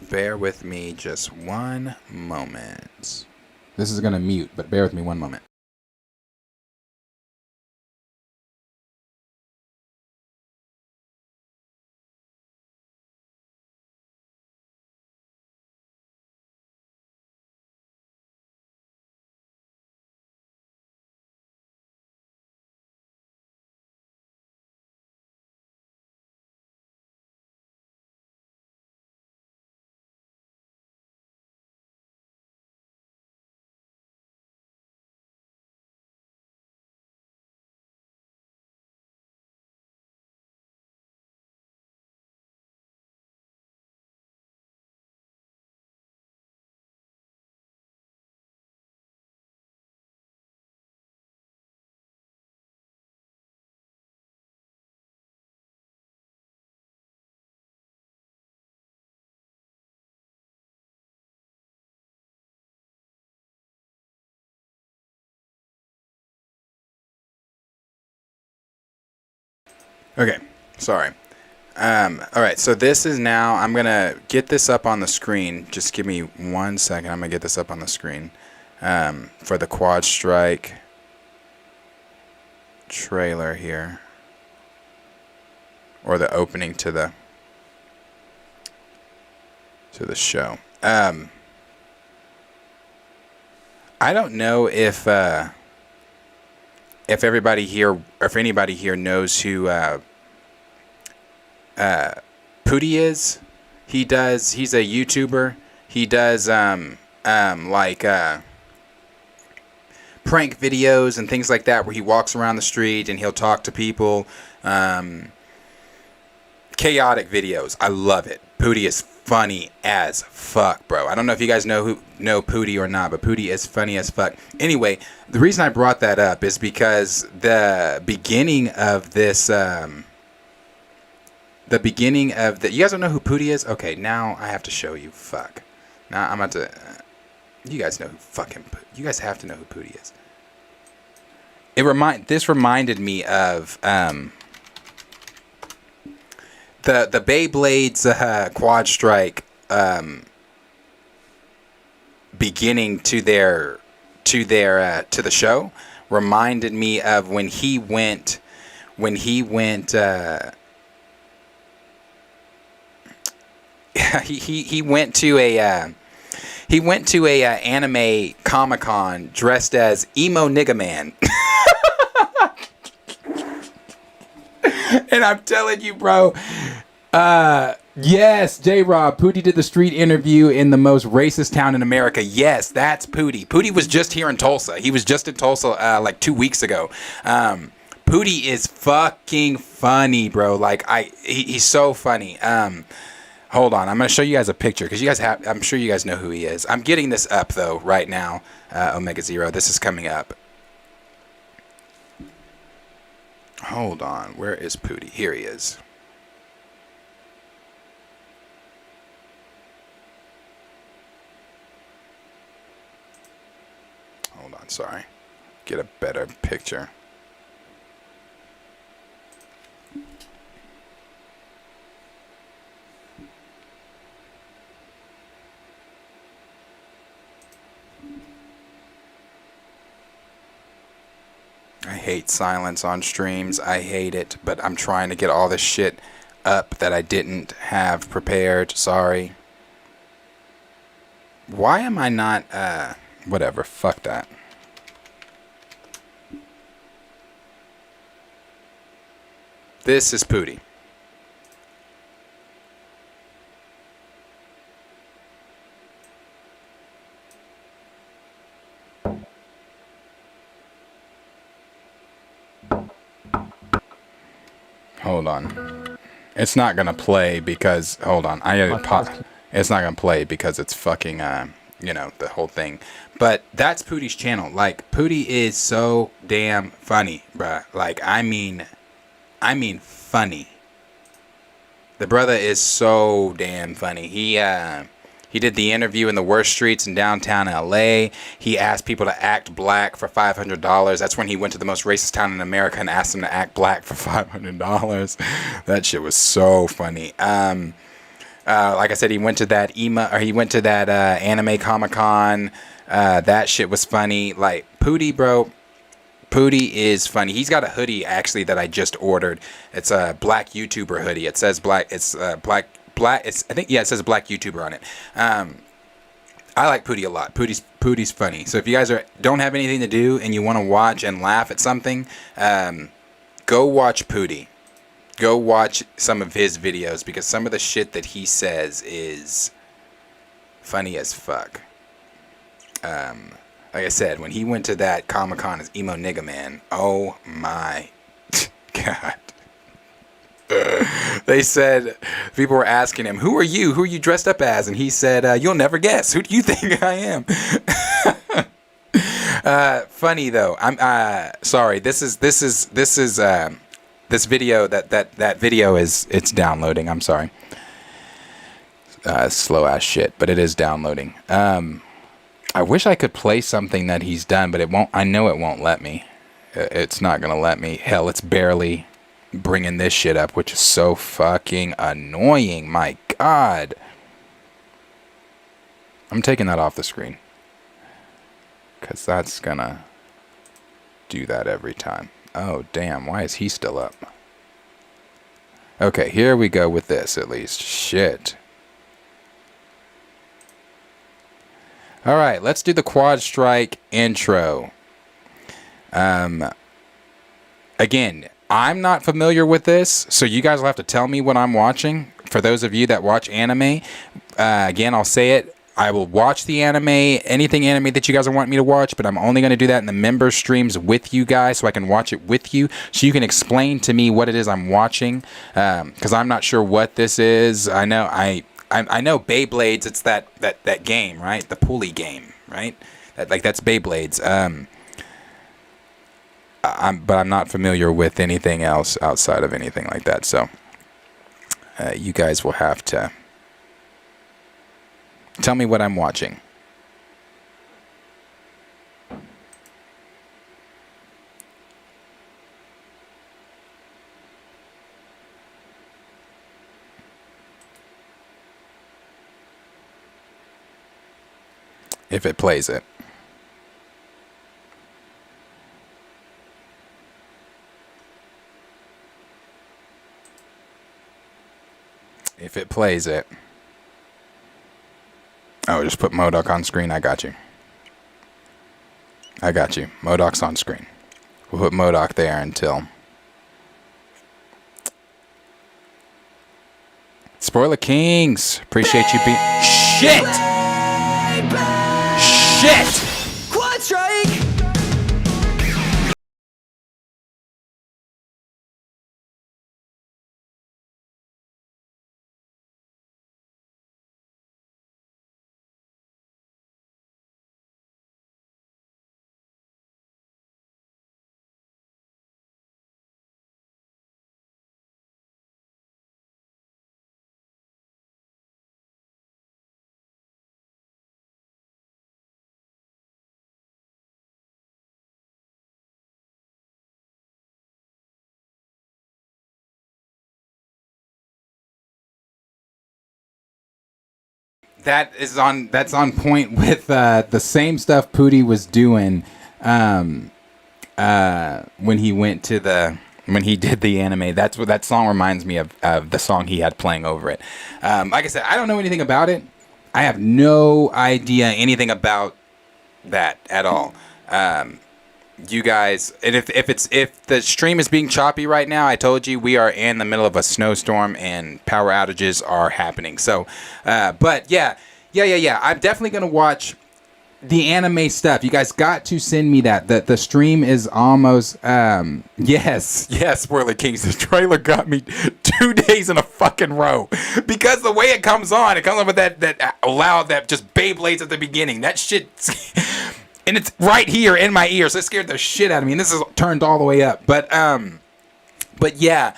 S4: Bear with me just one moment. This is gonna mute, but bear with me one moment. Okay, sorry. All right, so this is now, I'm going to get this up on the screen. Just give me 1 second. I'm going to get this up on the screen for the Quad Strike trailer here. Or the opening to the show. I don't know if everybody here, or if anybody here knows who Pootie is. He's a YouTuber. He does prank videos and things like that, where he walks around the street and he'll talk to people. Chaotic videos. I love it. Pootie is funny as fuck, bro. I don't know if you guys know Pootie or not, but Pootie is funny as fuck. Anyway, the reason I brought that up is because the beginning of this, you guys don't know who Pootie is? Okay, now I have to show you. Fuck. Now I'm about to, you guys know who you guys have to know who Pootie is. This reminded me of, the Beyblade's Quad Strike beginning to the show reminded me of when he went he went to a anime Comic-Con dressed as emo nigga man. And I'm telling you, bro. Yes, J-Rob. Pootie did the street interview in the most racist town in America. Yes, that's Pootie. Pootie was just here in Tulsa. He was just in Tulsa like 2 weeks ago. Pootie is fucking funny, bro. Like he's so funny. Hold on, I'm gonna show you guys a picture because I'm sure you guys know who he is. I'm getting this up though right now. Omega Zero. This is coming up. Hold on, where is Pootie? Here he is. Hold on, sorry. Get a better picture. I hate silence on streams. I hate it, but I'm trying to get all this shit up that I didn't have prepared. Sorry. Why am I not, whatever, fuck that. This is Pootie. Hold on. It's not gonna play because, hold on. It's not gonna play because it's fucking, the whole thing. But that's Pootie's channel. Like, Pootie is so damn funny, bruh. Like, I mean funny. The brother is so damn funny. He did the interview in the worst streets in downtown LA. He asked people to act black for $500. That's when he went to the most racist town in America and asked them to act black for $500. That shit was so funny. Like I said, he went to that anime Comic-Con. That shit was funny. Like, Pootie, bro. Pootie is funny. He's got a hoodie actually that I just ordered. It's a black YouTuber hoodie. It says black. It's black. It says black YouTuber on it. I like Pootie a lot. Pootie's funny. So if you guys don't have anything to do and you want to watch and laugh at something, go watch Pootie. Go watch some of his videos because some of the shit that he says is funny as fuck. Like I said, when he went to that Comic-Con as emo nigga man, oh my god. They said, people were asking him, who are you? Who are you dressed up as? And he said, you'll never guess. Who do you think I am? Funny though. I'm sorry. This video that video it's downloading. I'm sorry. Slow ass shit, but it is downloading. I wish I could play something that he's done, but it won't. I know it won't let me. It's not gonna let me. Hell, it's barely bringing this shit up, which is so fucking annoying. My God. I'm taking that off the screen, because that's gonna do that every time. Oh, damn. Why is he still up? Okay, here we go with this, at least. Shit. All right, let's do the Quad Strike intro. Again, I'm not familiar with this, so you guys will have to tell me what I'm watching. For those of you that watch anime, again, I'll say it. I will watch the anime, anything anime that you guys want me to watch, but I'm only going to do that in the member streams with you guys so I can watch it with you, so you can explain to me what it is I'm watching, because I'm not sure what this is. I know Beyblades, it's that game, right? The pulley game, right? That's Beyblades. But I'm not familiar with anything else outside of anything like that, so you guys will have to tell me what I'm watching. If it plays it. If it plays it. Oh, just put Modok on screen. I got you. Modok's on screen. We'll put Modok there until... Spoiler Kings. Appreciate you being... Shit! Shit!
S6: Quad Strike!
S4: That's on point with the same stuff Pootie was doing when he did the anime. That's what that song reminds me of the song he had playing over it. Like I said, I don't know anything about it. I have no idea anything about that at all. You guys, and if the stream is being choppy right now, I told you we are in the middle of a snowstorm and power outages are happening. So, but yeah. I'm definitely gonna watch the anime stuff. You guys got to send me that. The stream is almost yes, Spoiler Kings. The trailer got me 2 days in a fucking row because the way it comes on with that loud, that just Beyblades at the beginning. That shit. And it's right here in my ear, so it scared the shit out of me. And this is turned all the way up. But yeah.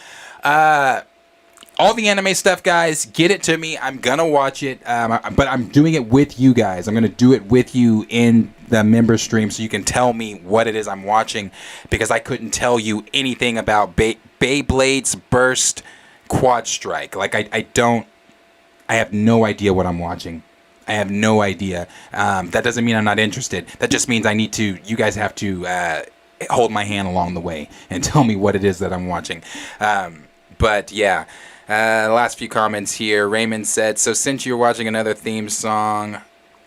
S4: All the anime stuff, guys, get it to me. I'm going to watch it. But I'm doing it with you guys. I'm going to do it with you in the member stream so you can tell me what it is I'm watching. Because I couldn't tell you anything about Beyblades Burst Quad Strike. Like, I have no idea what I'm watching. I have no idea. That doesn't mean I'm not interested. That just means you guys have to hold my hand along the way and tell me what it is that I'm watching. But yeah, last few comments here. Raymond said, so since you're watching another theme song,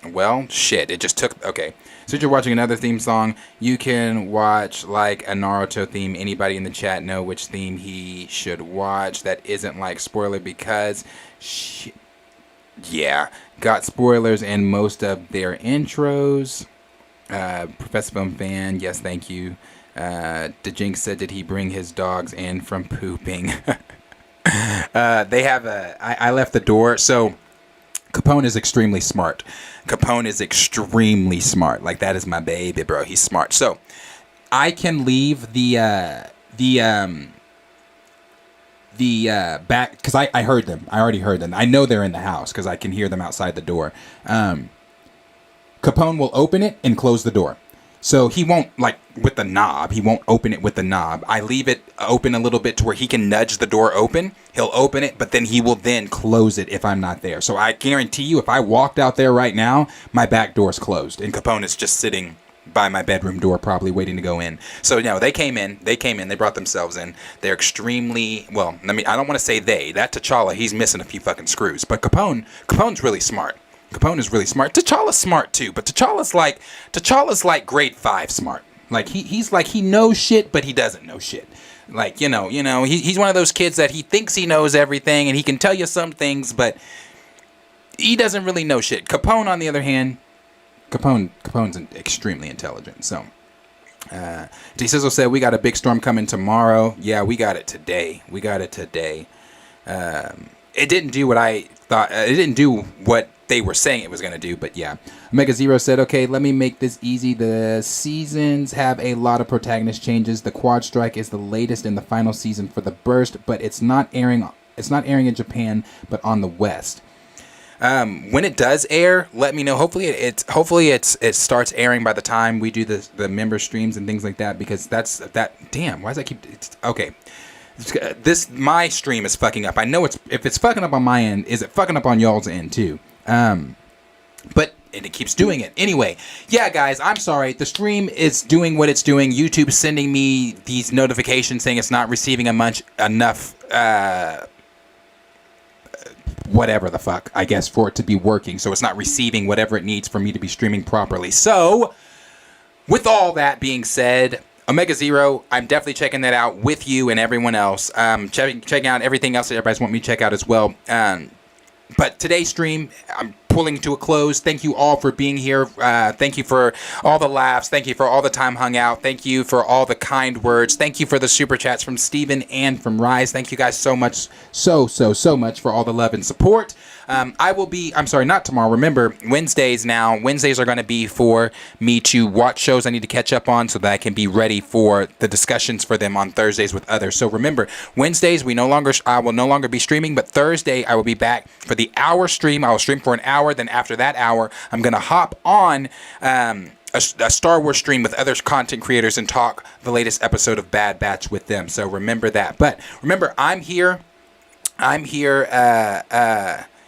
S4: well, shit, it just took, okay. Since you're watching another theme song, you can watch like a Naruto theme. Anybody in the chat know which theme he should watch that isn't like spoiler because, yeah, got spoilers in most of their intros. Professor Bone Fan, yes, thank you. DeJinx said, did he bring his dogs in from pooping? They have I left the door. So Capone is extremely smart. Like, that is my baby, bro. He's smart. So I can leave the back, because I heard them. I already heard them. I know they're in the house because I can hear them outside the door. Capone will open it and close the door. So he won't, like, with the knob, he won't open it with the knob. I leave it open a little bit to where he can nudge the door open. He'll open it, but then he will then close it if I'm not there. So I guarantee you, if I walked out there right now, my back door's closed. And Capone is just sitting by my bedroom door, probably waiting to go in. So, no, they came in, they brought themselves in. They're extremely, well, I mean, I don't want to say they. That T'Challa, he's missing a few fucking screws. But Capone's really smart. Capone is really smart. T'Challa's smart too, but T'Challa's like grade 5 smart. Like he's like, he knows shit, but he doesn't know shit. Like, you know, he's one of those kids that he thinks he knows everything and he can tell you some things, but he doesn't really know shit. Capone, on the other hand, Capone's extremely intelligent. So, D Sizzle said, we got a big storm coming tomorrow. Yeah, we got it today. It didn't do what I thought. It didn't do what they were saying it was going to do, but yeah. Omega Zero said, okay, let me make this easy. The seasons have a lot of protagonist changes. The Quad Strike is the latest in the final season for the Burst, but it's not airing in Japan, but on the West. When it does air, let me know. Hopefully it starts airing by the time we do the member streams and things like that, because damn, why does that keep, okay. My stream is fucking up. I know if it's fucking up on my end, is it fucking up on y'all's end too? But it keeps doing it. Anyway, yeah, guys, I'm sorry. The stream is doing what it's doing. YouTube's sending me these notifications saying it's not receiving enough whatever the fuck, I guess, for it to be working. So it's not receiving whatever it needs for me to be streaming properly. So, with all that being said, Omega Zero, I'm definitely checking that out with you and everyone else. Checking out everything else that everybody's want me to check out as well. But today's stream, I'm pulling to a close. Thank you all for being here. Thank you for all the laughs. Thank you for all the time hung out. Thank you for all the kind words. Thank you for the super chats from Steven and from Rise. Thank you guys so much, so much for all the love and support. I'm sorry, not tomorrow. Remember, Wednesdays are going to be for me to watch shows I need to catch up on so that I can be ready for the discussions for them on Thursdays with others. So remember, Wednesdays, I will no longer be streaming, but Thursday, I will be back for the hour stream. I will stream for an hour. Then after that hour, I'm going to hop on a Star Wars stream with other content creators and talk the latest episode of Bad Batch with them. So remember that. But remember, I'm here.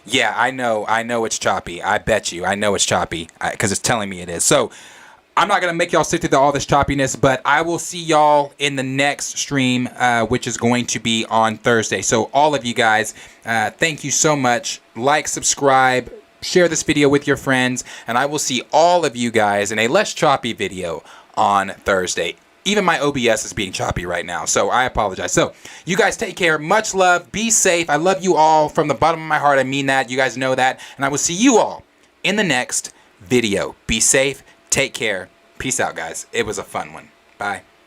S4: Yeah, I know it's choppy. I bet you. I know it's choppy because it's telling me it is. So I'm not going to make y'all sit through all this choppiness, but I will see y'all in the next stream, which is going to be on Thursday. So all of you guys, thank you so much. Like, subscribe, share this video with your friends, and I will see all of you guys in a less choppy video on Thursday. Even my OBS is being choppy right now, so I apologize. So, you guys take care. Much love. Be safe. I love you all from the bottom of my heart. I mean that. You guys know that. And I will see you all in the next video. Be safe. Take care. Peace out, guys. It was a fun one. Bye.